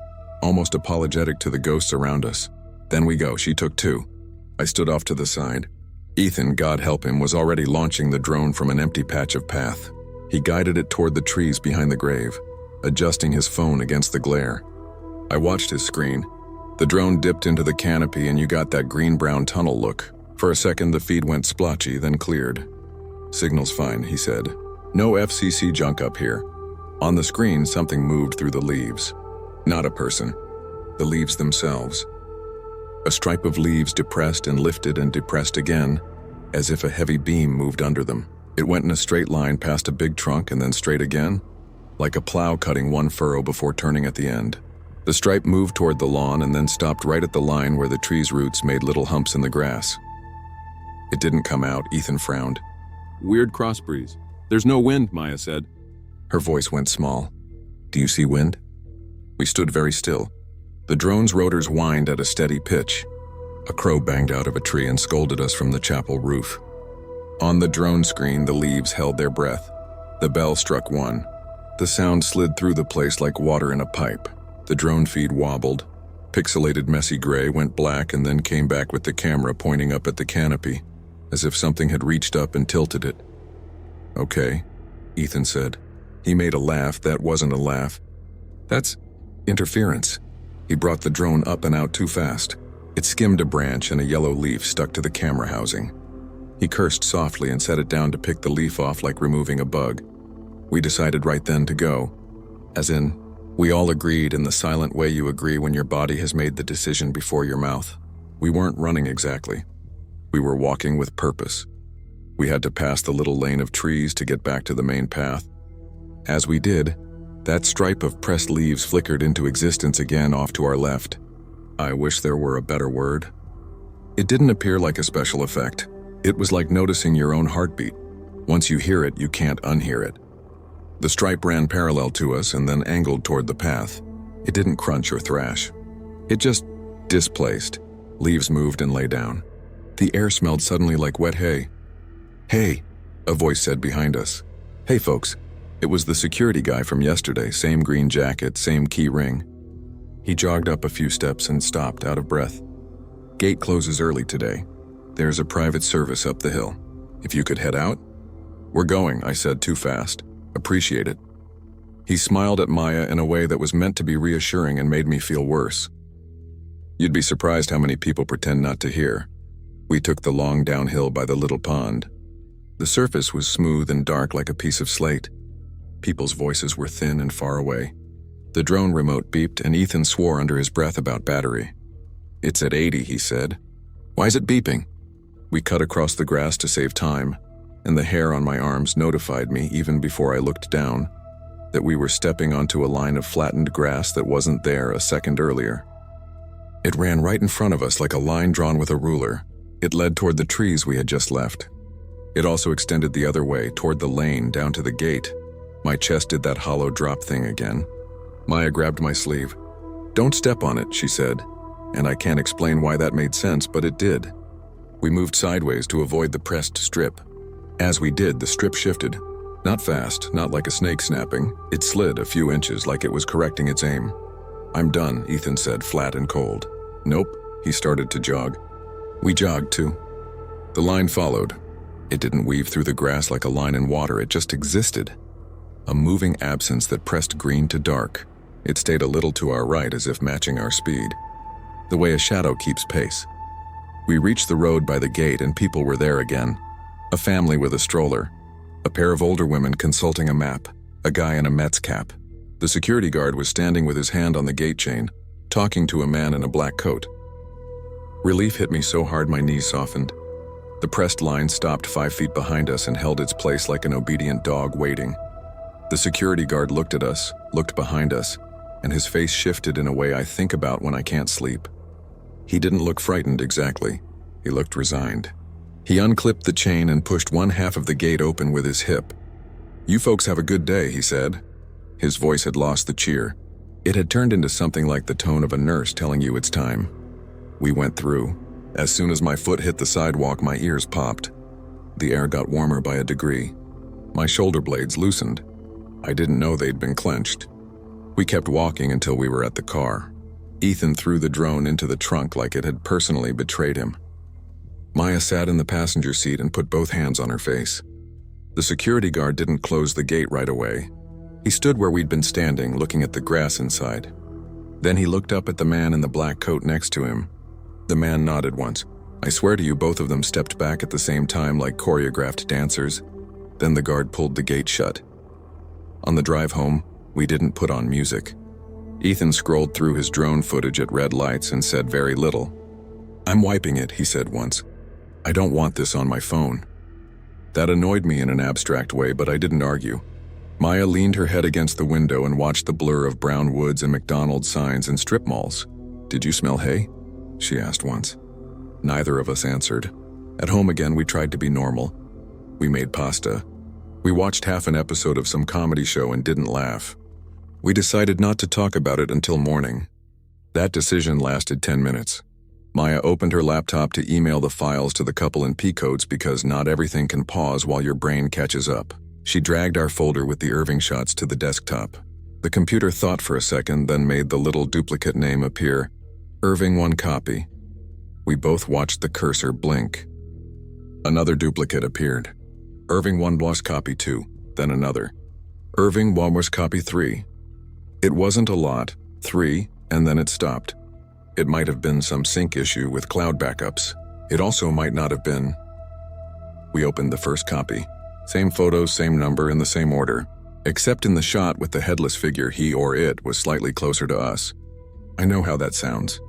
almost apologetic to the ghosts around us. "Then we go." She took 2. I stood off to the side. Ethan, God help him, was already launching the drone from an empty patch of path. He guided it toward the trees behind the grave, adjusting his phone against the glare. I watched his screen. The drone dipped into the canopy and you got that green-brown tunnel look. For a second the feed went splotchy, then cleared. "Signal's fine," he said. "No FCC junk up here." On the screen, something moved through the leaves. Not a person. The leaves themselves. A stripe of leaves depressed and lifted and depressed again, as if a heavy beam moved under them. It went in a straight line past a big trunk and then straight again, like a plow cutting one furrow before turning at the end. The stripe moved toward the lawn and then stopped right at the line where the tree's roots made little humps in the grass. It didn't come out, Ethan frowned. Weird cross breeze. There's no wind, Maya said. Her voice went small. Do you see wind? We stood very still. The drone's rotors whined at a steady pitch. A crow banged out of a tree and scolded us from the chapel roof. On the drone screen, the leaves held their breath. The bell struck 1. The sound slid through the place like water in a pipe. The drone feed wobbled. Pixelated messy gray went black and then came back with the camera pointing up at the canopy, as if something had reached up and tilted it. Okay, Ethan said. He made a laugh that wasn't a laugh. That's interference. He brought the drone up and out too fast. It skimmed a branch and a yellow leaf stuck to the camera housing. He cursed softly and set it down to pick the leaf off like removing a bug. We decided right then to go. As in, we all agreed in the silent way you agree when your body has made the decision before your mouth. We weren't running exactly. We were walking with purpose. We had to pass the little lane of trees to get back to the main path. As we did, that stripe of pressed leaves flickered into existence again off to our left. I wish there were a better word. It didn't appear like a special effect. It was like noticing your own heartbeat. Once you hear it, you can't unhear it. The stripe ran parallel to us and then angled toward the path. It didn't crunch or thrash. It just displaced. Leaves moved and lay down. The air smelled suddenly like wet hay. Hey, a voice said behind us. Hey folks, it was the security guy from yesterday, same green jacket, same key ring. He jogged up a few steps and stopped, out of breath. Gate closes early today. There's a private service up the hill. If you could head out? We're going, I said too fast. Appreciate it. He smiled at Maya in a way that was meant to be reassuring and made me feel worse. You'd be surprised how many people pretend not to hear. We took the long downhill by the little pond. The surface was smooth and dark like a piece of slate. People's voices were thin and far away. The drone remote beeped and Ethan swore under his breath about battery. It's at 80, he said. Why is it beeping? We cut across the grass to save time, and the hair on my arms notified me, even before I looked down, that we were stepping onto a line of flattened grass that wasn't there a second earlier. It ran right in front of us like a line drawn with a ruler. It led toward the trees we had just left. It also extended the other way, toward the lane, down to the gate. My chest did that hollow drop thing again. Maya grabbed my sleeve. Don't step on it, she said, and I can't explain why that made sense, but it did. We moved sideways to avoid the pressed strip. As we did, the strip shifted. Not fast, not like a snake snapping. It slid a few inches like it was correcting its aim. I'm done, Ethan said, flat and cold. Nope, he started to jog. We jogged too. The line followed. It didn't weave through the grass like a line in water, it just existed. A moving absence that pressed green to dark. It stayed a little to our right as if matching our speed. The way a shadow keeps pace. We reached the road by the gate and people were there again. A family with a stroller. A pair of older women consulting a map. A guy in a Mets cap. The security guard was standing with his hand on the gate chain, talking to a man in a black coat. Relief hit me so hard my knees softened. The pressed line stopped 5 feet behind us and held its place like an obedient dog waiting. The security guard looked at us, looked behind us, and his face shifted in a way I think about when I can't sleep. He didn't look frightened exactly. He looked resigned. He unclipped the chain and pushed one half of the gate open with his hip. You folks have a good day, he said. His voice had lost the cheer. It had turned into something like the tone of a nurse telling you it's time. We went through. As soon as my foot hit the sidewalk, my ears popped. The air got warmer by a degree. My shoulder blades loosened. I didn't know they'd been clenched. We kept walking until we were at the car. Ethan threw the drone into the trunk like it had personally betrayed him. Maya sat in the passenger seat and put both hands on her face. The security guard didn't close the gate right away. He stood where we'd been standing, looking at the grass inside. Then he looked up at the man in the black coat next to him. The man nodded once. I swear to you, both of them stepped back at the same time like choreographed dancers. Then the guard pulled the gate shut. On the drive home, we didn't put on music. Ethan scrolled through his drone footage at red lights and said very little. I'm wiping it, he said once. I don't want this on my phone. That annoyed me in an abstract way, but I didn't argue. Maya leaned her head against the window and watched the blur of brown woods and McDonald's signs and strip malls. Did you smell hay? She asked once. Neither of us answered. At home again, we tried to be normal. We made pasta. We watched half an episode of some comedy show and didn't laugh. We decided not to talk about it until morning. That decision lasted 10 minutes. Maya opened her laptop to email the files to the couple in P-codes because not everything can pause while your brain catches up. She dragged our folder with the Irving shots to the desktop. The computer thought for a second, then made the little duplicate name appear. Irving 1 copy. We both watched the cursor blink. Another duplicate appeared. Irving 1 was copy 2, then another. Irving 1 was copy 3. It wasn't a lot, 3, and then it stopped. It might have been some sync issue with cloud backups. It also might not have been. We opened the first copy. Same photos, same number, in the same order. Except in the shot with the headless figure, he or it was slightly closer to us. I know how that sounds.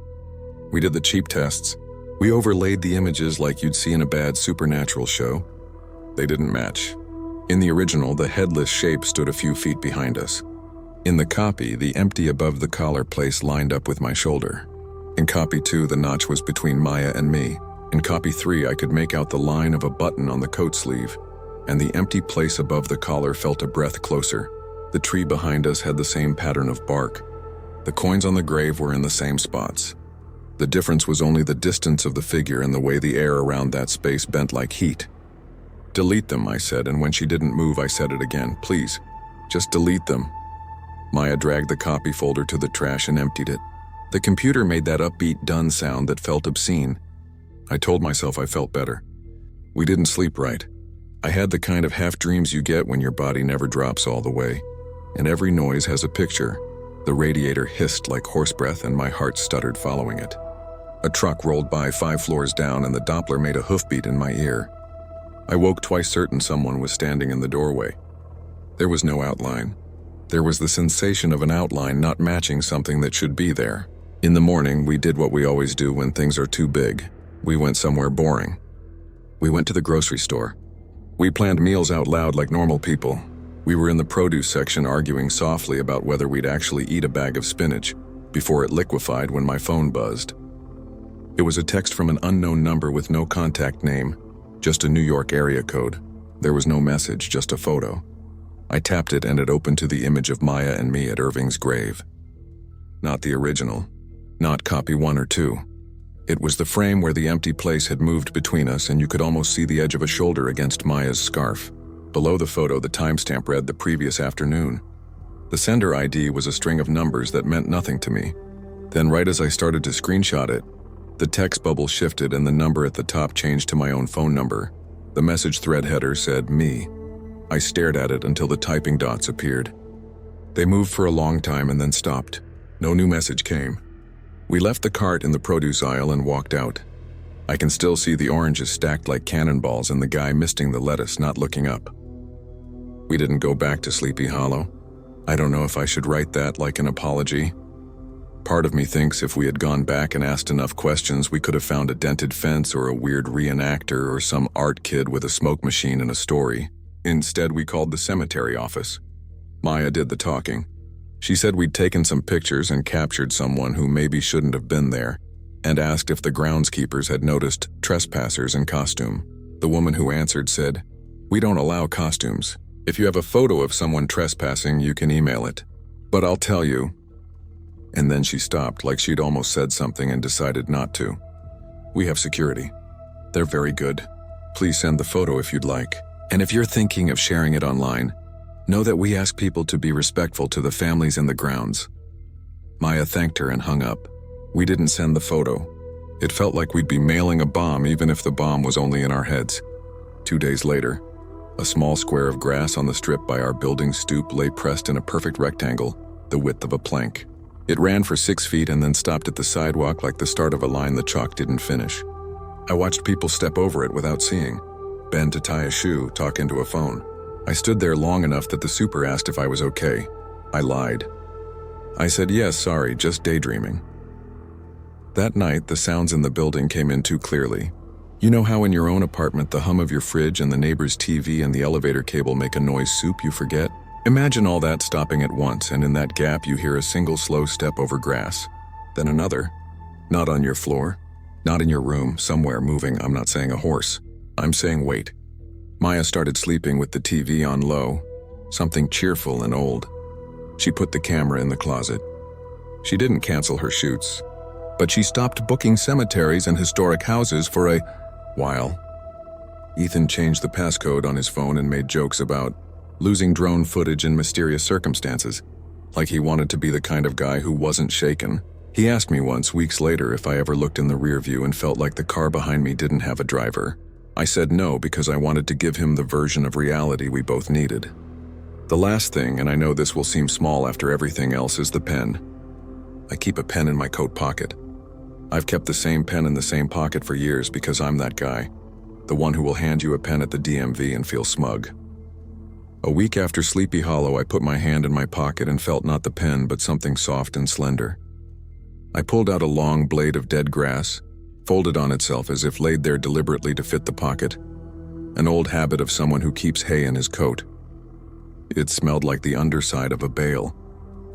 We did the cheap tests. We overlaid the images like you'd see in a bad supernatural show. They didn't match. In the original, the headless shape stood a few feet behind us. In the copy, the empty above the collar place lined up with my shoulder. In copy 2, the notch was between Maya and me. In copy 3, I could make out the line of a button on the coat sleeve, and the empty place above the collar felt a breath closer. The tree behind us had the same pattern of bark. The coins on the grave were in the same spots. The difference was only the distance of the figure and the way the air around that space bent like heat. Delete them, I said, and when she didn't move, I said it again. Please, just delete them. Maya dragged the copy folder to the trash and emptied it. The computer made that upbeat done sound that felt obscene. I told myself I felt better. We didn't sleep right. I had the kind of half-dreams you get when your body never drops all the way, and every noise has a picture. The radiator hissed like horse breath and my heart stuttered following it. A truck rolled by 5 floors down and the Doppler made a hoofbeat in my ear. I woke twice certain someone was standing in the doorway. There was no outline. There was the sensation of an outline not matching something that should be there. In the morning, we did what we always do when things are too big. We went somewhere boring. We went to the grocery store. We planned meals out loud like normal people. We were in the produce section arguing softly about whether we'd actually eat a bag of spinach before it liquefied when my phone buzzed. It was a text from an unknown number with no contact name, just a New York area code. There was no message, just a photo. I tapped it and it opened to the image of Maya and me at Irving's grave. Not the original, not copy 1 or 2. It was the frame where the empty place had moved between us and you could almost see the edge of a shoulder against Maya's scarf. Below the photo, the timestamp read the previous afternoon. The sender ID was a string of numbers that meant nothing to me. Then right as I started to screenshot it, the text bubble shifted and the number at the top changed to my own phone number. The message thread header said, me. I stared at it until the typing dots appeared. They moved for a long time and then stopped. No new message came. We left the cart in the produce aisle and walked out. I can still see the oranges stacked like cannonballs and the guy misting the lettuce, not looking up. We didn't go back to Sleepy Hollow. I don't know if I should write that like an apology. Part of me thinks if we had gone back and asked enough questions, we could have found a dented fence or a weird reenactor or some art kid with a smoke machine and a story. Instead, we called the cemetery office. Maya did the talking. She said we'd taken some pictures and captured someone who maybe shouldn't have been there, and asked if the groundskeepers had noticed trespassers in costume. The woman who answered said, "We don't allow costumes. If you have a photo of someone trespassing, you can email it. But I'll tell you." And then she stopped, like she'd almost said something and decided not to. "We have security. They're very good. Please send the photo if you'd like. And if you're thinking of sharing it online, know that we ask people to be respectful to the families in the grounds." Maya thanked her and hung up. We didn't send the photo. It felt like we'd be mailing a bomb even if the bomb was only in our heads. 2 days later, a small square of grass on the strip by our building stoop lay pressed in a perfect rectangle, the width of a plank. It ran for 6 feet and then stopped at the sidewalk like the start of a line the chalk didn't finish. I watched people step over it without seeing, bend to tie a shoe, talk into a phone. I stood there long enough that the super asked if I was okay. I lied. I said, "Yes, sorry, just daydreaming." That night, the sounds in the building came in too clearly. You know how in your own apartment the hum of your fridge and the neighbor's TV and the elevator cable make a noise soup you forget? Imagine all that stopping at once, and in that gap you hear a single slow step over grass. Then another. Not on your floor. Not in your room, somewhere moving. I'm not saying a horse. I'm saying wait. Maya started sleeping with the TV on low, something cheerful and old. She put the camera in the closet. She didn't cancel her shoots, but she stopped booking cemeteries and historic houses for a while. Ethan changed the passcode on his phone and made jokes about losing drone footage in mysterious circumstances, like he wanted to be the kind of guy who wasn't shaken. He asked me once, weeks later, if I ever looked in the rear view and felt like the car behind me didn't have a driver. I said no because I wanted to give him the version of reality we both needed. The last thing, and I know this will seem small after everything else, is the pen. I keep a pen in my coat pocket. I've kept the same pen in the same pocket for years because I'm that guy, the one who will hand you a pen at the DMV and feel smug. A week after Sleepy Hollow, I put my hand in my pocket and felt not the pen but something soft and slender. I pulled out a long blade of dead grass, folded on itself as if laid there deliberately to fit the pocket, an old habit of someone who keeps hay in his coat. It smelled like the underside of a bale.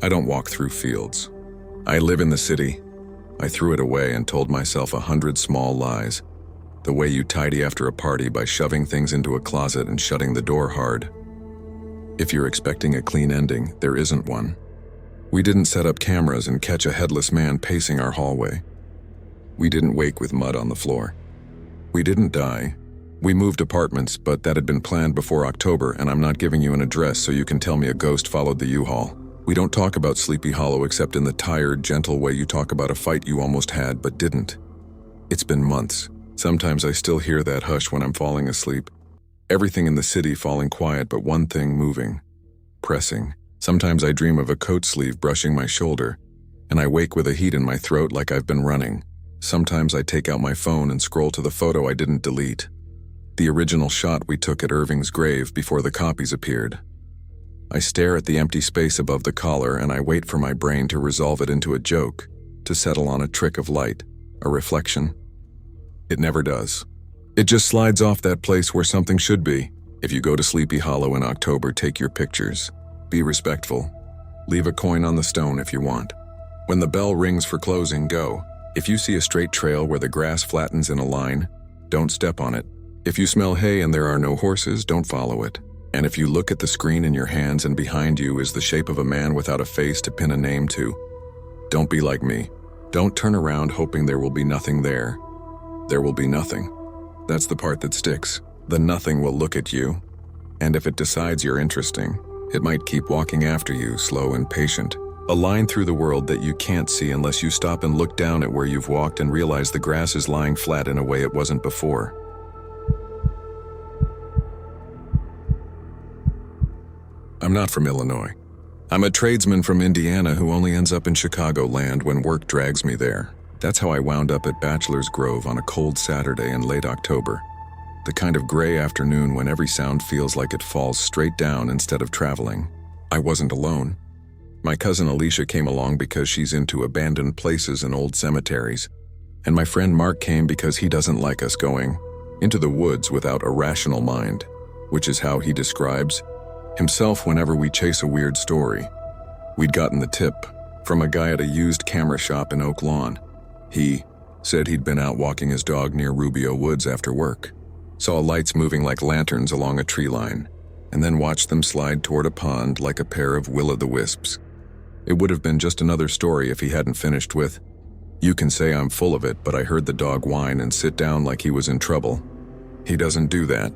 I don't walk through fields. I live in the city. I threw it away and told myself 100 small lies, the way you tidy after a party by shoving things into a closet and shutting the door hard. If you're expecting a clean ending, there isn't one. We didn't set up cameras and catch a headless man pacing our hallway. We didn't wake with mud on the floor. We didn't die. We moved apartments, but that had been planned before October, and I'm not giving you an address so you can tell me a ghost followed the U-Haul. We don't talk about Sleepy Hollow except in the tired, gentle way you talk about a fight you almost had but didn't. It's been months. Sometimes I still hear that hush when I'm falling asleep. Everything in the city falling quiet but one thing moving, pressing. Sometimes I dream of a coat sleeve brushing my shoulder, and I wake with a heat in my throat like I've been running. Sometimes I take out my phone and scroll to the photo I didn't delete. The original shot we took at Irving's grave before the copies appeared. I stare at the empty space above the collar and I wait for my brain to resolve it into a joke, to settle on a trick of light, a reflection. It never does. It just slides off that place where something should be. If you go to Sleepy Hollow in October, take your pictures. Be respectful. Leave a coin on the stone if you want. When the bell rings for closing, go. If you see a straight trail where the grass flattens in a line, don't step on it. If you smell hay and there are no horses, don't follow it. And if you look at the screen in your hands and behind you is the shape of a man without a face to pin a name to, don't be like me. Don't turn around hoping there will be nothing there. There will be nothing. That's the part that sticks. The nothing will look at you. And if it decides you're interesting, it might keep walking after you, slow and patient. A line through the world that you can't see unless you stop and look down at where you've walked and realize the grass is lying flat in a way it wasn't before. I'm not from Illinois. I'm a tradesman from Indiana who only ends up in Chicagoland when work drags me there. That's how I wound up at Bachelor's Grove on a cold Saturday in late October. The kind of gray afternoon when every sound feels like it falls straight down instead of traveling. I wasn't alone. My cousin Alicia came along because she's into abandoned places and old cemeteries. And my friend Mark came because he doesn't like us going into the woods without a rational mind, which is how he describes himself whenever we chase a weird story. We'd gotten the tip from a guy at a used camera shop in Oak Lawn. He said he'd been out walking his dog near Rubio Woods after work, saw lights moving like lanterns along a tree line, and then watched them slide toward a pond like a pair of will-o'-the-wisps. It would have been just another story if he hadn't finished with, "You can say I'm full of it, but I heard the dog whine and sit down like he was in trouble." He doesn't do that.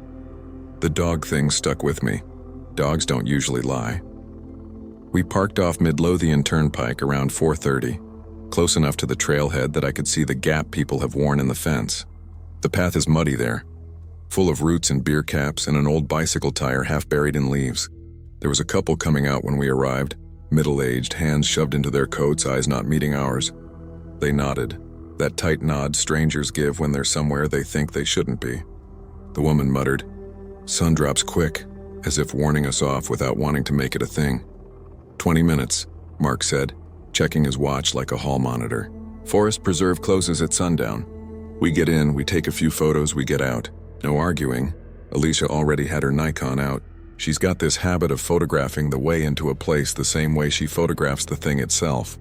The dog thing stuck with me. Dogs don't usually lie. We parked off Midlothian Turnpike around 4:30, close enough to the trailhead that I could see the gap people have worn in the fence. The path is muddy there, full of roots and beer caps and an old bicycle tire half buried in leaves. There was a couple coming out when we arrived, middle-aged, hands shoved into their coats, eyes not meeting ours. They nodded, that tight nod strangers give when they're somewhere they think they shouldn't be. The woman muttered, "Sun drops quick," as if warning us off without wanting to make it a thing. 20 minutes, Mark said, checking his watch like a hall monitor. Forest Preserve closes at sundown. We get in, we take a few photos, we get out. No arguing. Alicia already had her Nikon out. She's got this habit of photographing the way into a place the same way she photographs the thing itself.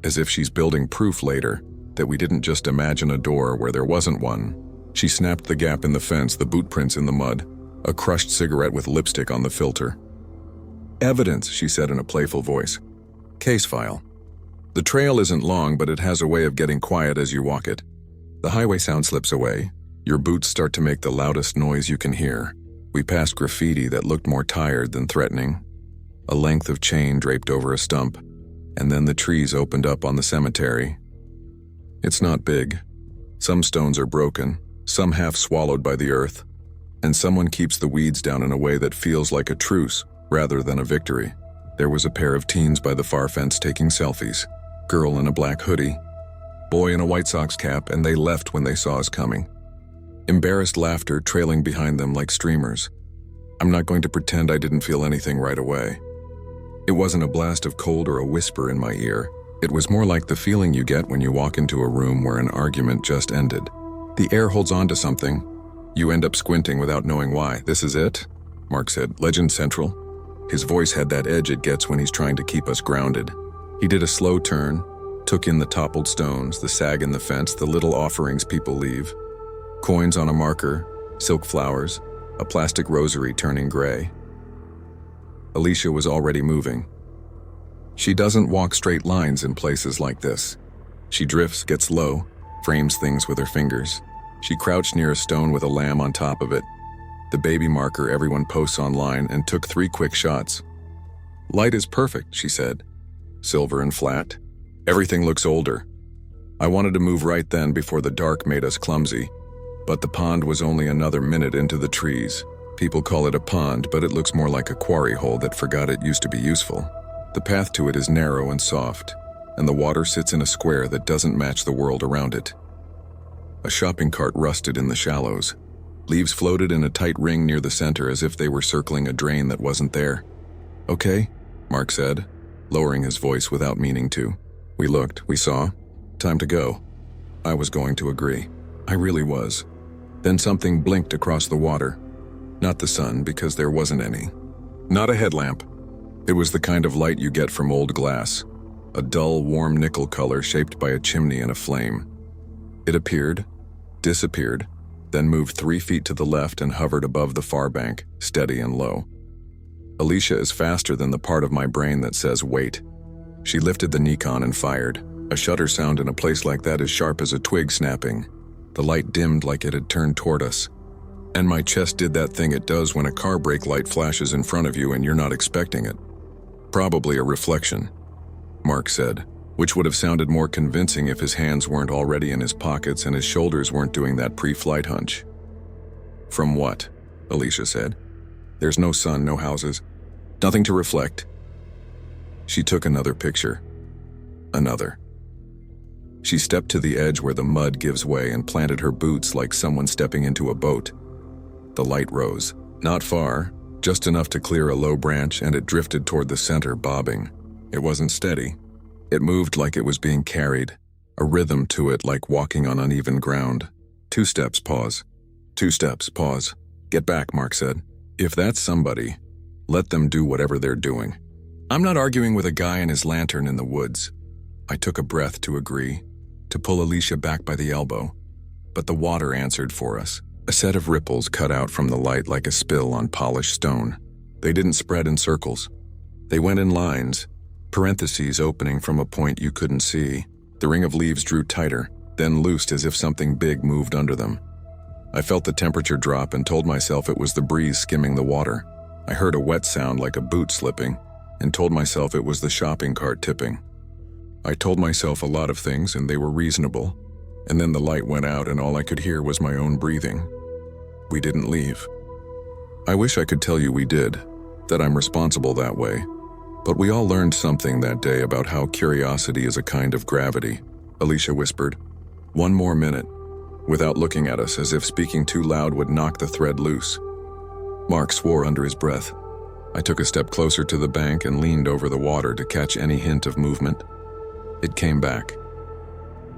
As if she's building proof later that we didn't just imagine a door where there wasn't one. She snapped the gap in the fence, the boot prints in the mud, a crushed cigarette with lipstick on the filter. "Evidence," she said in a playful voice. "Case file. The trail isn't long, but it has a way of getting quiet as you walk it. The highway sound slips away. Your boots start to make the loudest noise you can hear. We passed graffiti that looked more tired than threatening. A length of chain draped over a stump, and then the trees opened up on the cemetery. It's not big. Some stones are broken, some half swallowed by the earth, and someone keeps the weeds down in a way that feels like a truce rather than a victory. There was a pair of teens by the far fence taking selfies. Girl in a black hoodie, boy in a White Sox cap, and they left when they saw us coming. Embarrassed laughter trailing behind them like streamers. I'm not going to pretend I didn't feel anything right away. It wasn't a blast of cold or a whisper in my ear. It was more like the feeling you get when you walk into a room where an argument just ended. The air holds on to something. You end up squinting without knowing why. "This is it?" Mark said. "Legend Central?" His voice had that edge it gets when he's trying to keep us grounded. He did a slow turn, took in the toppled stones, the sag in the fence, the little offerings people leave. Coins on a marker, silk flowers, a plastic rosary turning gray. Alicia was already moving. She doesn't walk straight lines in places like this. She drifts, gets low, frames things with her fingers. She crouched near a stone with a lamb on top of it, the baby marker everyone posts online, and took 3 quick shots. "Light is perfect," she said. "Silver and flat. Everything looks older." I wanted to move right then before the dark made us clumsy, but the pond was only another minute into the trees. People call it a pond, but it looks more like a quarry hole that forgot it used to be useful. The path to it is narrow and soft, and the water sits in a square that doesn't match the world around it. A shopping cart rusted in the shallows. Leaves floated in a tight ring near the center as if they were circling a drain that wasn't there. "Okay," Mark said, lowering his voice without meaning to. We looked, we saw. Time to go. I was going to agree. I really was. Then something blinked across the water. Not the sun, because there wasn't any. Not a headlamp. It was the kind of light you get from old glass. A dull, warm nickel color shaped by a chimney and a flame. It appeared, disappeared, then moved 3 feet to the left and hovered above the far bank, steady and low. Alicia is faster than the part of my brain that says wait. She lifted the Nikon and fired. A shutter sound in a place like that is sharp as a twig snapping. The light dimmed like it had turned toward us. And my chest did that thing it does when a car brake light flashes in front of you and you're not expecting it. "Probably a reflection," Mark said, which would have sounded more convincing if his hands weren't already in his pockets and his shoulders weren't doing that pre-flight hunch. "From what?" Alicia said. "There's no sun, no houses. Nothing to reflect." She took another picture. Another. She stepped to the edge where the mud gives way and planted her boots like someone stepping into a boat. The light rose. Not far, just enough to clear a low branch, and it drifted toward the center, bobbing. It wasn't steady. It moved like it was being carried, a rhythm to it like walking on uneven ground. 2 steps, pause. 2 steps, pause. "Get back," Mark said. "If that's somebody, let them do whatever they're doing. I'm not arguing with a guy and his lantern in the woods." I took a breath to agree, to pull Alicia back by the elbow. But the water answered for us. A set of ripples cut out from the light like a spill on polished stone. They didn't spread in circles. They went in lines, parentheses opening from a point you couldn't see. The ring of leaves drew tighter, then loosed as if something big moved under them. I felt the temperature drop and told myself it was the breeze skimming the water. I heard a wet sound like a boot slipping, and told myself it was the shopping cart tipping. I told myself a lot of things, and they were reasonable. And then the light went out and all I could hear was my own breathing. We didn't leave. I wish I could tell you we did, that I'm responsible that way. But we all learned something that day about how curiosity is a kind of gravity. Alicia whispered, "One more minute," without looking at us, as if speaking too loud would knock the thread loose. Mark swore under his breath. I took a step closer to the bank and leaned over the water to catch any hint of movement. It came back.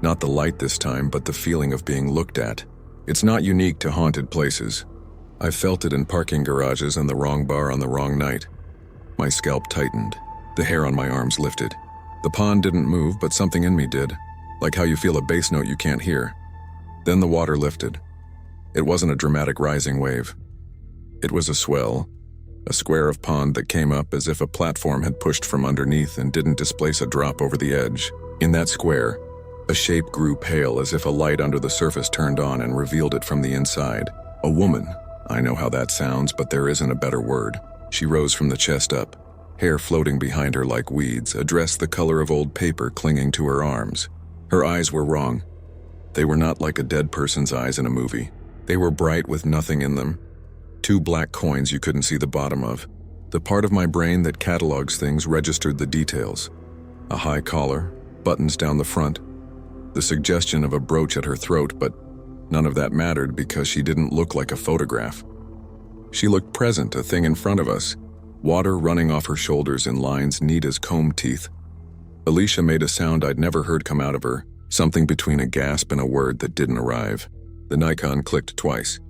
Not the light this time, but the feeling of being looked at. It's not unique to haunted places. I've felt it in parking garages and the wrong bar on the wrong night. My scalp tightened. The hair on my arms lifted. The pond didn't move, but something in me did. like how you feel a bass note you can't hear. Then the water lifted. It wasn't a dramatic rising wave. It was a swell, a square of pond that came up as if a platform had pushed from underneath and didn't displace a drop over the edge. In that square, a shape grew pale as if a light under the surface turned on and revealed it from the inside. A woman. I know how that sounds, but there isn't a better word. She rose from the chest up, hair floating behind her like weeds, a dress the color of old paper clinging to her arms. Her eyes were wrong. They were not like a dead person's eyes in a movie. They were bright with nothing in them. 2 black coins you couldn't see the bottom of. The part of my brain that catalogs things registered the details. A high collar, buttons down the front, the suggestion of a brooch at her throat, but none of that mattered because she didn't look like a photograph. She looked present, a thing in front of us, water running off her shoulders in lines neat as comb teeth. Alicia made a sound I'd never heard come out of her, something between a gasp and a word that didn't arrive. The Nikon clicked twice.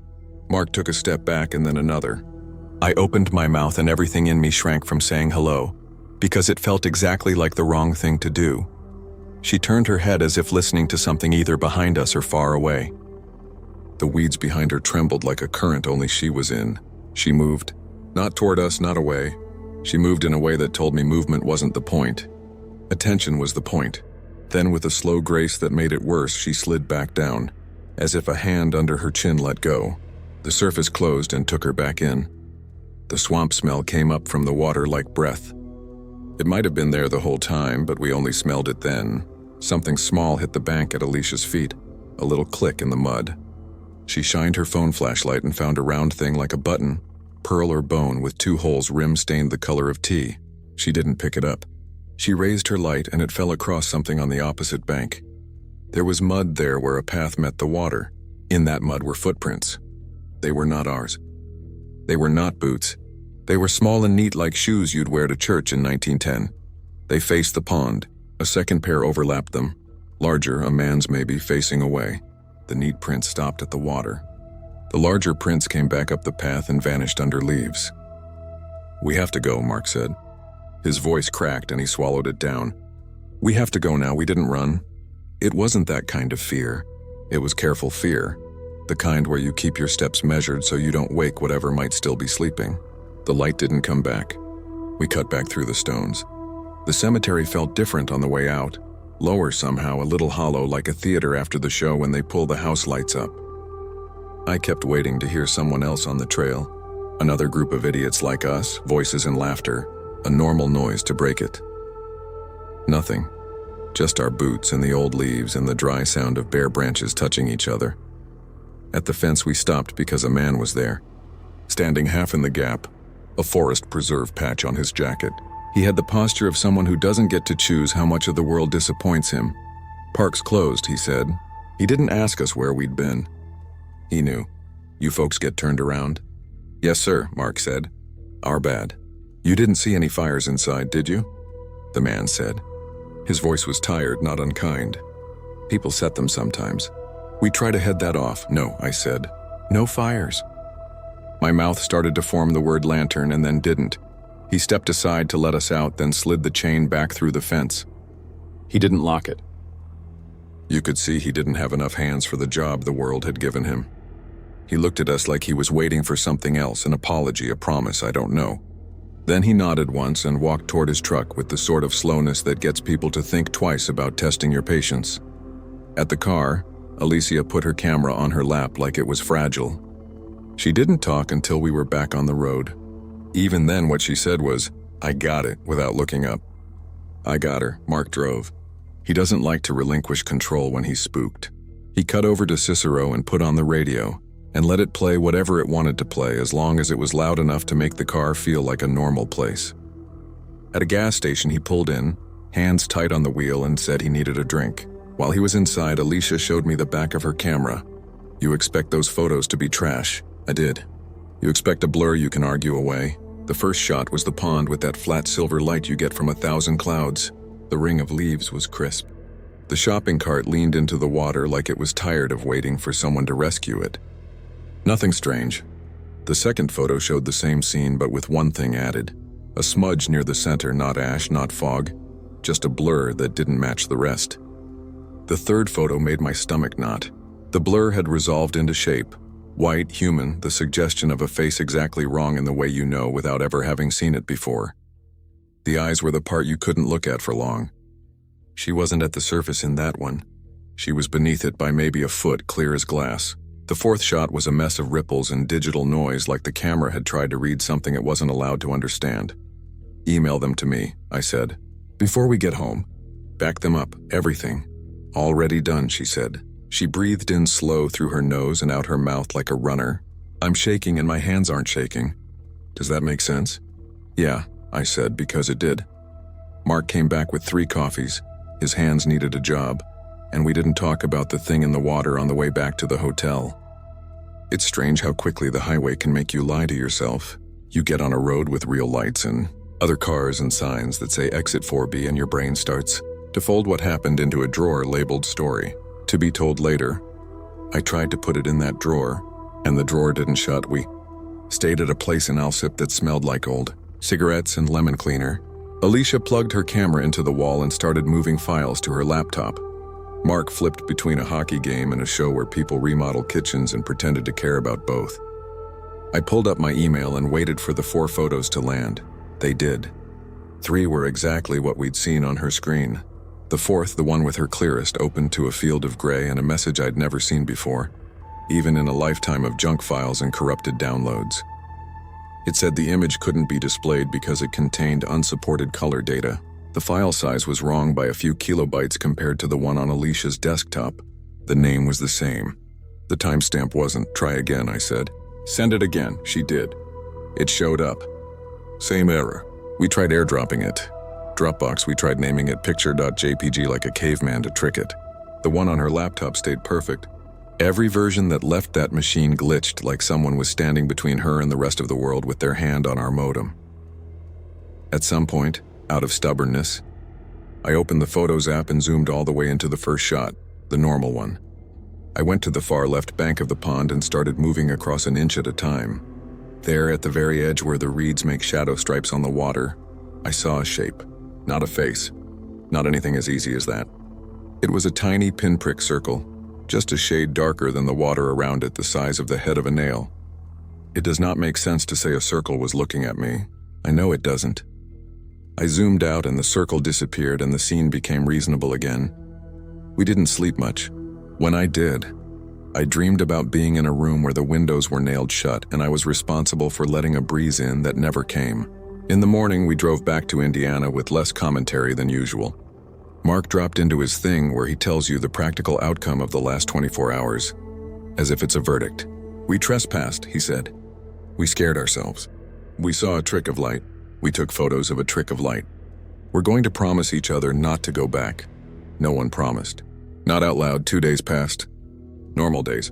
Mark took a step back and then another. I opened my mouth and everything in me shrank from saying hello, because it felt exactly like the wrong thing to do. She turned her head as if listening to something either behind us or far away. The weeds behind her trembled like a current only she was in. She moved. Not toward us, not away. She moved in a way that told me movement wasn't the point. Attention was the point. Then with a slow grace that made it worse, she slid back down, as if a hand under her chin let go. The surface closed and took her back in. The swamp smell came up from the water like breath. It might have been there the whole time, but we only smelled it then. Something small hit the bank at Alicia's feet, a little click in the mud. She shined her phone flashlight and found a round thing like a button, pearl or bone with 2 holes rim stained the color of tea. She didn't pick it up. She raised her light and it fell across something on the opposite bank. There was mud there where a path met the water. In that mud were footprints. They were not ours. They were not boots. They were small and neat like shoes you'd wear to church in 1910. They faced the pond. A second pair overlapped them. Larger, a man's maybe, facing away. The neat print stopped at the water. The larger prints came back up the path and vanished under leaves. "We have to go," Mark said. His voice cracked and he swallowed it down. "We have to go now, we didn't run." It wasn't that kind of fear. It was careful fear. The kind where you keep your steps measured so you don't wake whatever might still be sleeping. The light didn't come back. We cut back through the stones. The cemetery felt different on the way out. Lower somehow, a little hollow like a theater after the show when they pull the house lights up. I kept waiting to hear someone else on the trail. Another group of idiots like us, voices and laughter, a normal noise to break it. Nothing. Just our boots and the old leaves and the dry sound of bare branches touching each other. At the fence we stopped because a man was there. Standing half in the gap, a forest preserve patch on his jacket. He had the posture of someone who doesn't get to choose how much of the world disappoints him. "Park's closed," he said. He didn't ask us where we'd been. He knew. "You folks get turned around?" "Yes, sir," Mark said. "Our bad. You didn't see any fires inside, did you?" The man said. His voice was tired, not unkind. "People set them sometimes. We try to head that off." "No," I said. "No fires." My mouth started to form the word lantern and then didn't. He stepped aside to let us out, then slid the chain back through the fence. He didn't lock it. You could see he didn't have enough hands for the job the world had given him. He looked at us like he was waiting for something else, an apology, a promise, I don't know. Then he nodded once and walked toward his truck with the sort of slowness that gets people to think twice about testing your patience. At the car, Alicia put her camera on her lap like it was fragile. She didn't talk until we were back on the road. Even then what she said was, "I got it," without looking up. I got her. Mark drove. He doesn't like to relinquish control when he's spooked. He cut over to Cicero and put on the radio, and let it play whatever it wanted to play as long as it was loud enough to make the car feel like a normal place. At a gas station he pulled in, hands tight on the wheel, and said he needed a drink. While he was inside, Alicia showed me the back of her camera. "You expect those photos to be trash?" I did. "You expect a blur you can argue away?" The first shot was the pond with that flat silver light you get from 1,000 clouds. The ring of leaves was crisp. The shopping cart leaned into the water like it was tired of waiting for someone to rescue it. Nothing strange. The second photo showed the same scene but with one thing added. A smudge near the center, not ash, not fog, just a blur that didn't match the rest. The third photo made my stomach knot. The blur had resolved into shape. White, human, the suggestion of a face exactly wrong in the way you know without ever having seen it before. The eyes were the part you couldn't look at for long. She wasn't at the surface in that one. She was beneath it by maybe a foot, clear as glass. The fourth shot was a mess of ripples and digital noise, like the camera had tried to read something it wasn't allowed to understand. "Email them to me," I said. "Before we get home. Back them up, everything." "Already done," she said. She breathed in slow through her nose and out her mouth like a runner. "I'm shaking and my hands aren't shaking. Does that make sense?" "Yeah," I said, because it did. Mark came back with 3 coffees. His hands needed a job, and we didn't talk about the thing in the water on the way back to the hotel. It's strange how quickly the highway can make you lie to yourself. You get on a road with real lights and other cars and signs that say exit 4B, and your brain starts to fold what happened into a drawer labeled story, to be told later. I tried to put it in that drawer, and the drawer didn't shut. We stayed at a place in Alsip that smelled like old cigarettes and lemon cleaner. Alicia plugged her camera into the wall and started moving files to her laptop. Mark flipped between a hockey game and a show where people remodel kitchens and pretended to care about both. I pulled up my email and waited for the 4 photos to land. They did. 3 were exactly what we'd seen on her screen. The 4th, the one with her clearest, opened to a field of gray and a message I'd never seen before, even in a lifetime of junk files and corrupted downloads. It said the image couldn't be displayed because it contained unsupported color data. The file size was wrong by a few kilobytes compared to the one on Alicia's desktop. The name was the same. The timestamp wasn't. "Try again," I said. "Send it again." She did. It showed up. Same error. We tried airdropping it. Dropbox, we tried naming it picture.jpg like a caveman to trick it. The one on her laptop stayed perfect. Every version that left that machine glitched, like someone was standing between her and the rest of the world with their hand on our modem. At some point, out of stubbornness, I opened the Photos app and zoomed all the way into the first shot, the normal one. I went to the far left bank of the pond and started moving across an inch at a time. There, at the very edge where the reeds make shadow stripes on the water, I saw a shape, not a face, not anything as easy as that. It was a tiny pinprick circle, just a shade darker than the water around it, the size of the head of a nail. It does not make sense to say a circle was looking at me. I know it doesn't. I zoomed out and the circle disappeared and the scene became reasonable again. We didn't sleep much. When I did, I dreamed about being in a room where the windows were nailed shut and I was responsible for letting a breeze in that never came. In the morning, we drove back to Indiana with less commentary than usual. Mark dropped into his thing where he tells you the practical outcome of the last 24 hours, as if it's a verdict. "We trespassed," he said. "We scared ourselves. We saw a trick of light. We took photos of a trick of light. We're going to promise each other not to go back." No one promised. Not out loud. 2 days passed. Normal days.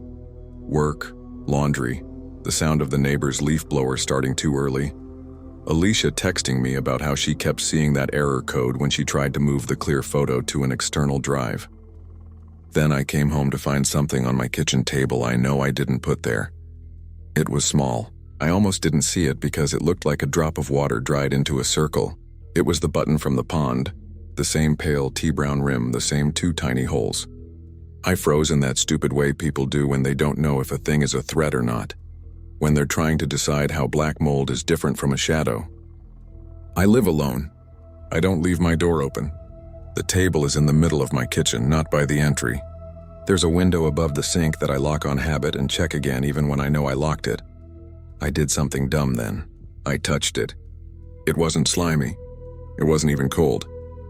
Work, laundry, the sound of the neighbor's leaf blower starting too early. Alicia texting me about how she kept seeing that error code when she tried to move the clear photo to an external drive. Then I came home to find something on my kitchen table I know I didn't put there. It was small. I almost didn't see it because it looked like a drop of water dried into a circle. It was the button from the pond, the same pale tea-brown rim, the same 2 tiny holes. I froze in that stupid way people do when they don't know if a thing is a threat or not, when they're trying to decide how black mold is different from a shadow. I live alone. I don't leave my door open. The table is in the middle of my kitchen, not by the entry. There's a window above the sink that I lock on habit and check again even when I know I locked it. I did something dumb then. I touched it. It wasn't slimy. It wasn't even cold.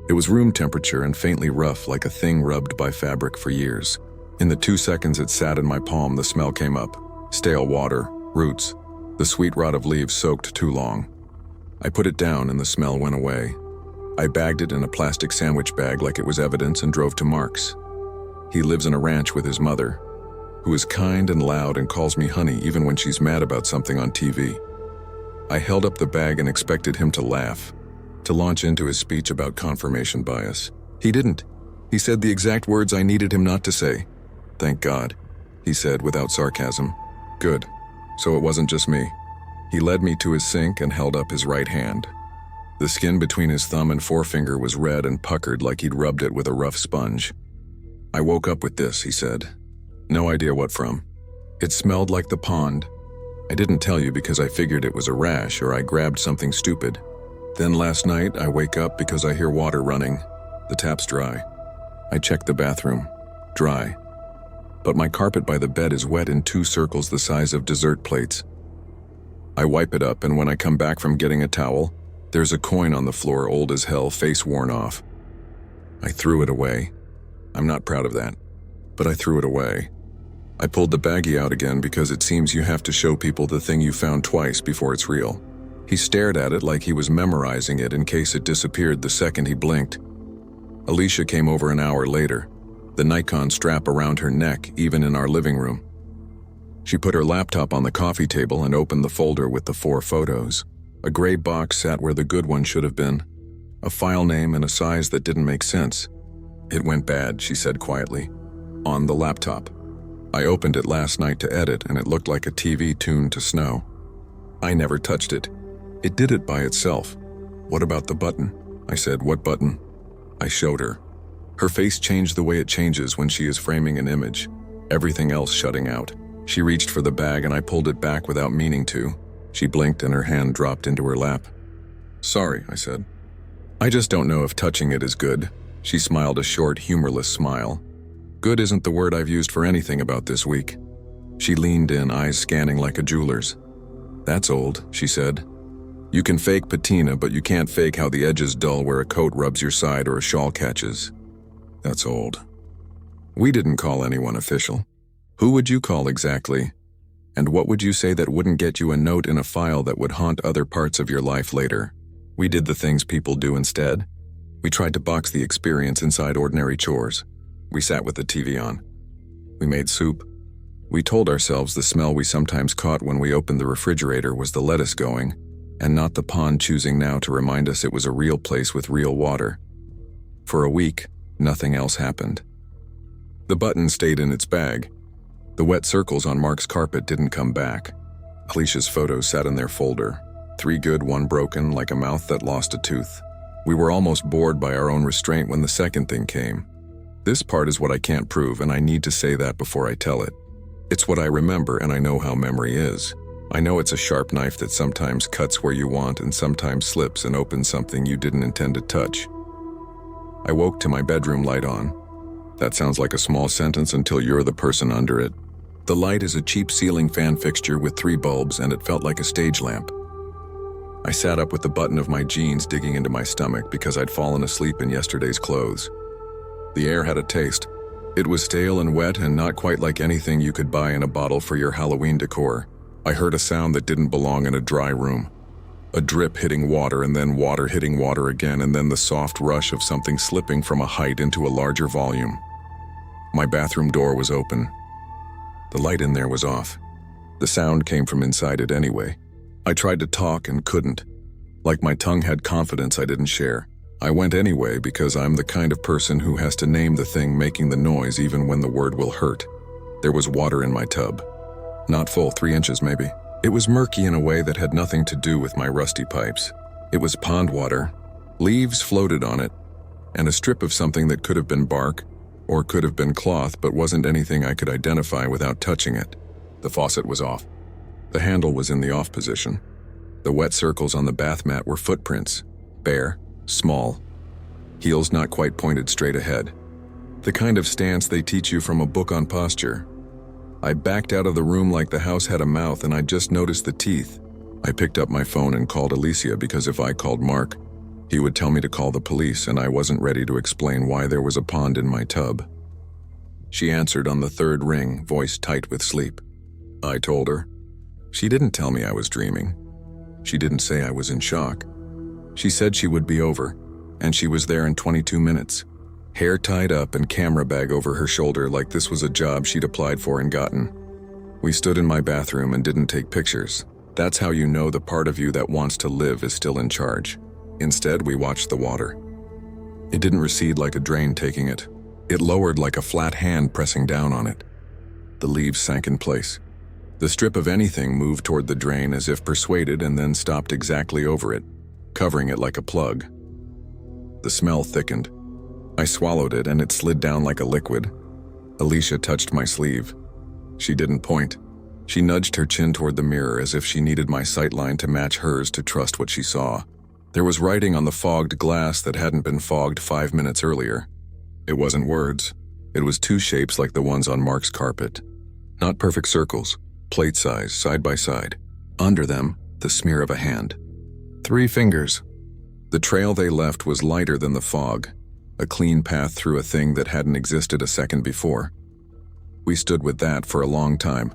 It was room temperature and faintly rough, like a thing rubbed by fabric for years. In the 2 seconds it sat in my palm, the smell came up. Stale water, roots, the sweet rot of leaves soaked too long. I put it down and the smell went away. I bagged it in a plastic sandwich bag like it was evidence and drove to Mark's. He lives in a ranch with his mother, who is kind and loud and calls me honey even when she's mad about something on TV. I held up the bag and expected him to laugh, to launch into his speech about confirmation bias. He didn't. He said the exact words I needed him not to say. "Thank God," he said without sarcasm. "Good. So it wasn't just me." He led me to his sink and held up his right hand. The skin between his thumb and forefinger was red and puckered like he'd rubbed it with a rough sponge. "I woke up with this," he said. "No idea what from. It smelled like the pond. I didn't tell you because I figured it was a rash or I grabbed something stupid. Then last night I wake up because I hear water running. The tap's dry. I check the bathroom. Dry. But my carpet by the bed is wet in 2 circles the size of dessert plates. I wipe it up, and when I come back from getting a towel, there's a coin on the floor, old as hell, face worn off. I threw it away. I'm not proud of that, but I threw it away. I pulled the baggie out again because it seems you have to show people the thing you found twice before it's real." He stared at it like he was memorizing it in case it disappeared the second he blinked. Alicia came over an hour later, the Nikon strap around her neck, even in our living room. She put her laptop on the coffee table and opened the folder with the 4 photos. A gray box sat where the good one should have been, a file name and a size that didn't make sense. "It went bad," she said quietly, "on the laptop. I opened it last night to edit and it looked like a TV tuned to snow. I never touched it. It did it by itself." "What about the button?" I said. "What button?" I showed her. Her face changed the way it changes when she is framing an image, everything else shutting out. She reached for the bag and I pulled it back without meaning to. She blinked and her hand dropped into her lap. "Sorry," I said. "I just don't know if touching it is good." She smiled a short, humorless smile. "Good isn't the word I've used for anything about this week." She leaned in, eyes scanning like a jeweler's. "That's old," she said. "You can fake patina, but you can't fake how the edges dull where a coat rubs your side or a shawl catches. That's old." "We didn't call anyone official." "Who would you call exactly? And what would you say that wouldn't get you a note in a file that would haunt other parts of your life later?" We did the things people do instead. We tried to box the experience inside ordinary chores. We sat with the TV on. We made soup. We told ourselves the smell we sometimes caught when we opened the refrigerator was the lettuce going, and not the pond choosing now to remind us it was a real place with real water. For a week, nothing else happened. The button stayed in its bag. The wet circles on Mark's carpet didn't come back. Alicia's photos sat in their folder. 3 good, 1 broken, like a mouth that lost a tooth. We were almost bored by our own restraint when the second thing came. This part is what I can't prove, and I need to say that before I tell it. It's what I remember, and I know how memory is. I know it's a sharp knife that sometimes cuts where you want and sometimes slips and opens something you didn't intend to touch. I woke to my bedroom light on. That sounds like a small sentence until you're the person under it. The light is a cheap ceiling fan fixture with 3 bulbs, and it felt like a stage lamp. I sat up with the button of my jeans digging into my stomach because I'd fallen asleep in yesterday's clothes. The air had a taste. It was stale and wet and not quite like anything you could buy in a bottle for your Halloween decor. I heard a sound that didn't belong in a dry room. A drip hitting water and then water hitting water again, and then the soft rush of something slipping from a height into a larger volume. My bathroom door was open. The light in there was off. The sound came from inside it anyway. I tried to talk and couldn't. Like my tongue had confidence I didn't share. I went anyway because I'm the kind of person who has to name the thing making the noise even when the word will hurt. There was water in my tub. Not full, 3 inches maybe. It was murky in a way that had nothing to do with my rusty pipes. It was pond water. Leaves floated on it, and a strip of something that could have been bark, or could have been cloth, but wasn't anything I could identify without touching it. The faucet was off. The handle was in the off position. The wet circles on the bath mat were footprints, bare, small, heels not quite pointed straight ahead. The kind of stance they teach you from a book on posture. I backed out of the room like the house had a mouth and I just noticed the teeth. I picked up my phone and called Alicia because if I called Mark, he would tell me to call the police, and I wasn't ready to explain why there was a pond in my tub. She answered on the 3rd ring, voice tight with sleep. I told her. She didn't tell me I was dreaming. She didn't say I was in shock. She said she would be over, and she was there in 22 minutes. Hair tied up and camera bag over her shoulder like this was a job she'd applied for and gotten. We stood in my bathroom and didn't take pictures. That's how you know the part of you that wants to live is still in charge. Instead, we watched the water. It didn't recede like a drain taking it. It lowered like a flat hand pressing down on it. The leaves sank in place. The strip of anything moved toward the drain as if persuaded and then stopped exactly over it, covering it like a plug. The smell thickened. I swallowed it and it slid down like a liquid. Alicia touched my sleeve. She didn't point. She nudged her chin toward the mirror as if she needed my sightline to match hers to trust what she saw. There was writing on the fogged glass that hadn't been fogged 5 minutes earlier. It wasn't words. It was two shapes like the ones on Mark's carpet. Not perfect circles, plate size, side by side. Under them, the smear of a hand. 3 fingers. The trail they left was lighter than the fog, a clean path through a thing that hadn't existed a second before. We stood with that for a long time.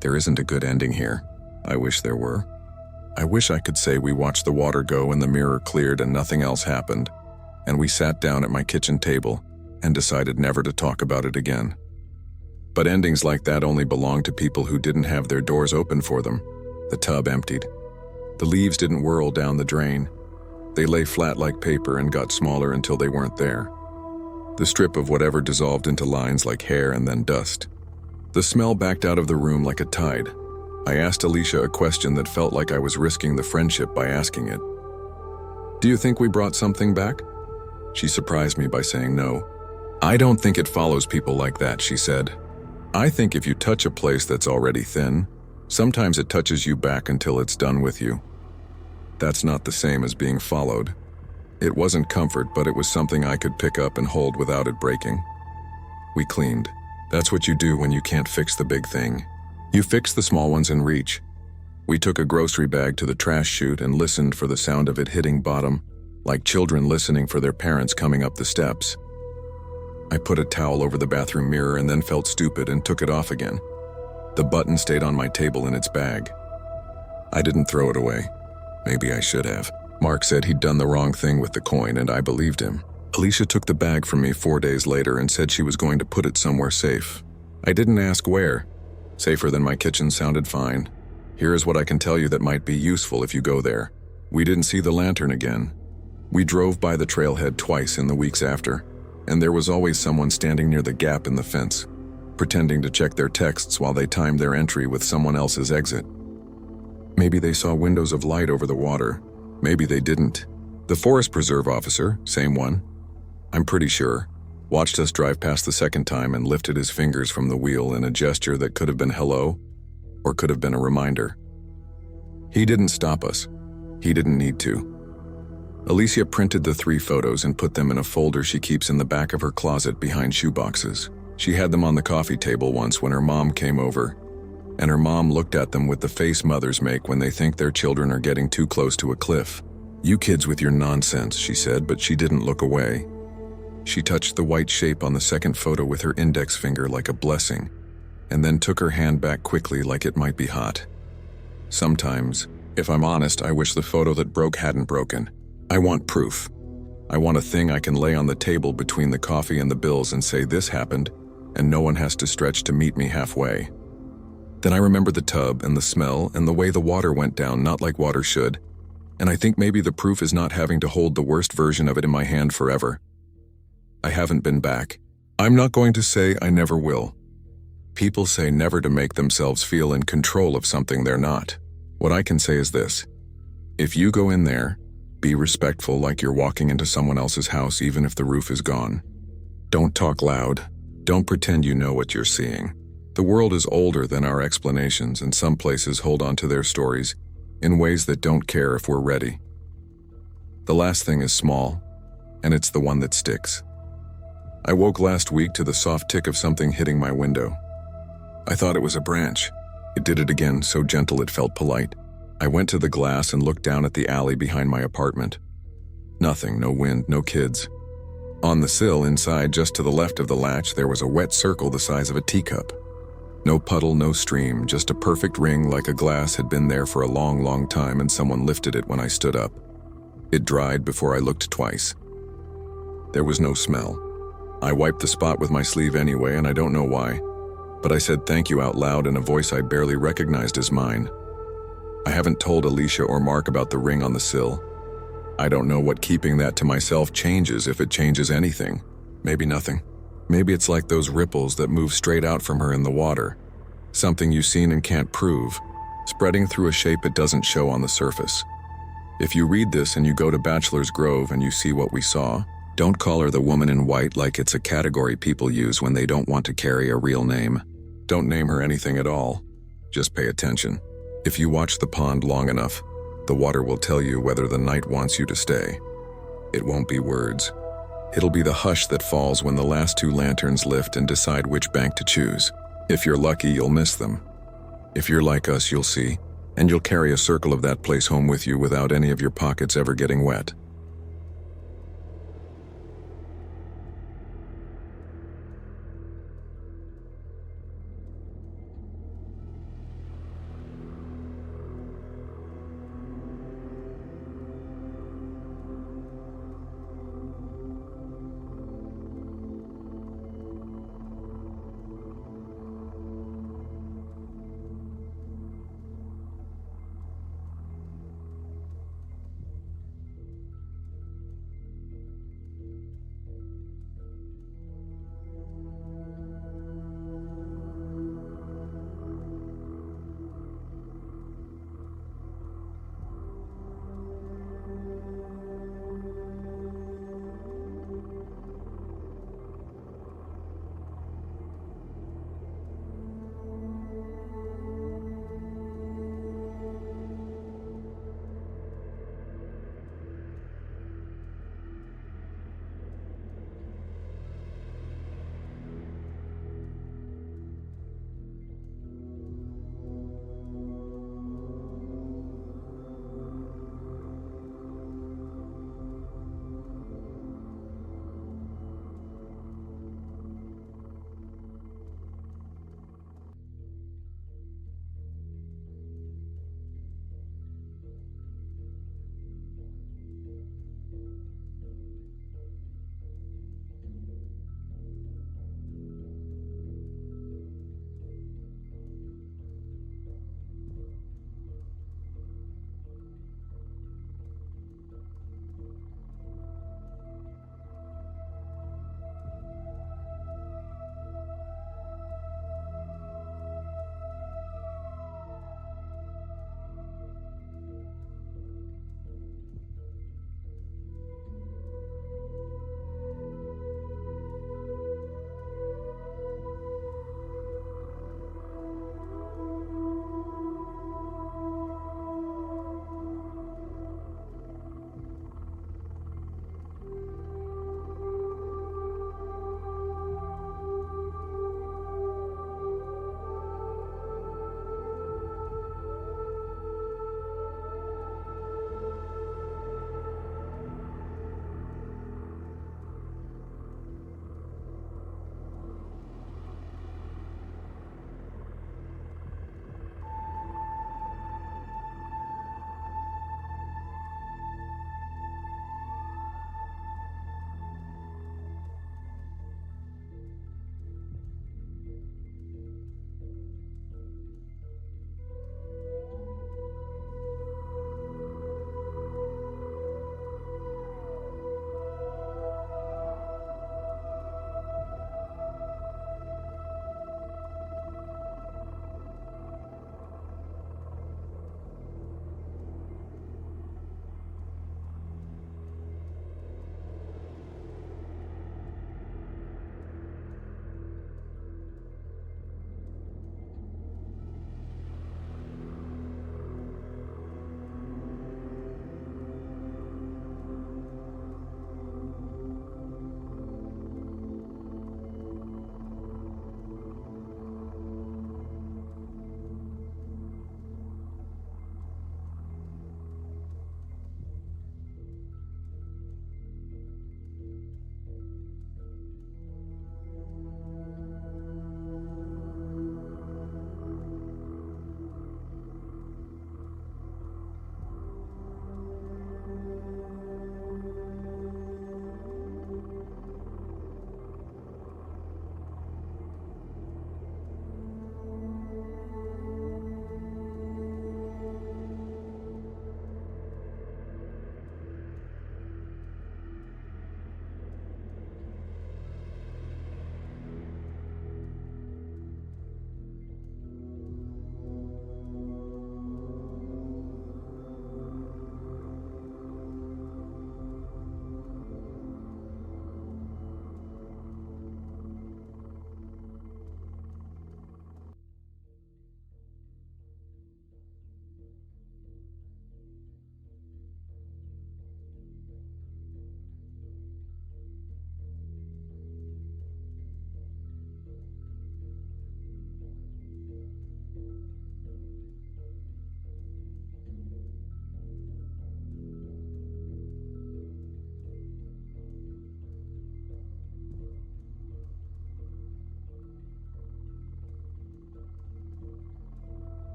There isn't a good ending here. I wish there were. I wish I could say we watched the water go and the mirror cleared and nothing else happened, and we sat down at my kitchen table and decided never to talk about it again. But endings like that only belong to people who didn't have their doors open for them. The tub emptied. The leaves didn't whirl down the drain. They lay flat like paper and got smaller until they weren't there. The strip of whatever dissolved into lines like hair and then dust. The smell backed out of the room like a tide. I asked Alicia a question that felt like I was risking the friendship by asking it. "Do you think we brought something back?" She surprised me by saying no. "I don't think it follows people like that," she said. "I think if you touch a place that's already thin, sometimes it touches you back until it's done with you. That's not the same as being followed. It wasn't comfort, but it was something I could pick up and hold without it breaking." We cleaned. That's what you do when you can't fix the big thing. You fix the small ones in reach. We took a grocery bag to the trash chute and listened for the sound of it hitting bottom, like children listening for their parents coming up the steps. I put a towel over the bathroom mirror and then felt stupid and took it off again. The button stayed on my table in its bag. I didn't throw it away. Maybe I should have. Mark said he'd done the wrong thing with the coin, and I believed him. Alicia took the bag from me 4 days later and said she was going to put it somewhere safe. I didn't ask where. Safer than my kitchen sounded fine. Here is what I can tell you that might be useful if you go there. We didn't see the lantern again. We drove by the trailhead twice in the weeks after, and there was always someone standing near the gap in the fence, pretending to check their texts while they timed their entry with someone else's exit. Maybe they saw windows of light over the water. Maybe they didn't. The Forest Preserve officer, same one, I'm pretty sure, watched us drive past the second time and lifted his fingers from the wheel in a gesture that could have been hello, or could have been a reminder. He didn't stop us. He didn't need to. Alicia printed the 3 photos and put them in a folder she keeps in the back of her closet behind shoeboxes. She had them on the coffee table once when her mom came over, and her mom looked at them with the face mothers make when they think their children are getting too close to a cliff. "You kids with your nonsense," she said, but she didn't look away. She touched the white shape on the second photo with her index finger like a blessing, and then took her hand back quickly like it might be hot. Sometimes, if I'm honest, I wish the photo that broke hadn't broken. I want proof. I want a thing I can lay on the table between the coffee and the bills and say this happened, and no one has to stretch to meet me halfway. Then I remember the tub and the smell and the way the water went down, not like water should, and I think maybe the proof is not having to hold the worst version of it in my hand forever. I haven't been back. I'm not going to say I never will. People say never to make themselves feel in control of something they're not. What I can say is this. If you go in there, be respectful like you're walking into someone else's house even if the roof is gone. Don't talk loud. Don't pretend you know what you're seeing. The world is older than our explanations, and some places hold on to their stories in ways that don't care if we're ready. The last thing is small, and it's the one that sticks. I woke last week to the soft tick of something hitting my window. I thought it was a branch. It did it again, so gentle it felt polite. I went to the glass and looked down at the alley behind my apartment. Nothing, no wind, no kids. On the sill inside, just to the left of the latch, there was a wet circle the size of a teacup. No puddle, no stream, just a perfect ring like a glass had been there for a long, long time and someone lifted it when I stood up. It dried before I looked twice. There was no smell. I wiped the spot with my sleeve anyway, and I don't know why, but I said thank you out loud in a voice I barely recognized as mine. I haven't told Alicia or Mark about the ring on the sill. I don't know what keeping that to myself changes, if it changes anything. Maybe nothing. Maybe it's like those ripples that move straight out from her in the water. Something you've seen and can't prove, spreading through a shape it doesn't show on the surface. If you read this and you go to Bachelor's Grove and you see what we saw, Don't call her the woman in white like it's a category people use when they don't want to carry a real name. Don't name her anything at all. Just pay attention. If you watch the pond long enough, the water will tell you whether the night wants you to stay. It won't be words. It'll be the hush that falls when the last two lanterns lift and decide which bank to choose. If you're lucky, you'll miss them. If you're like us, you'll see, and you'll carry a circle of that place home with you without any of your pockets ever getting wet.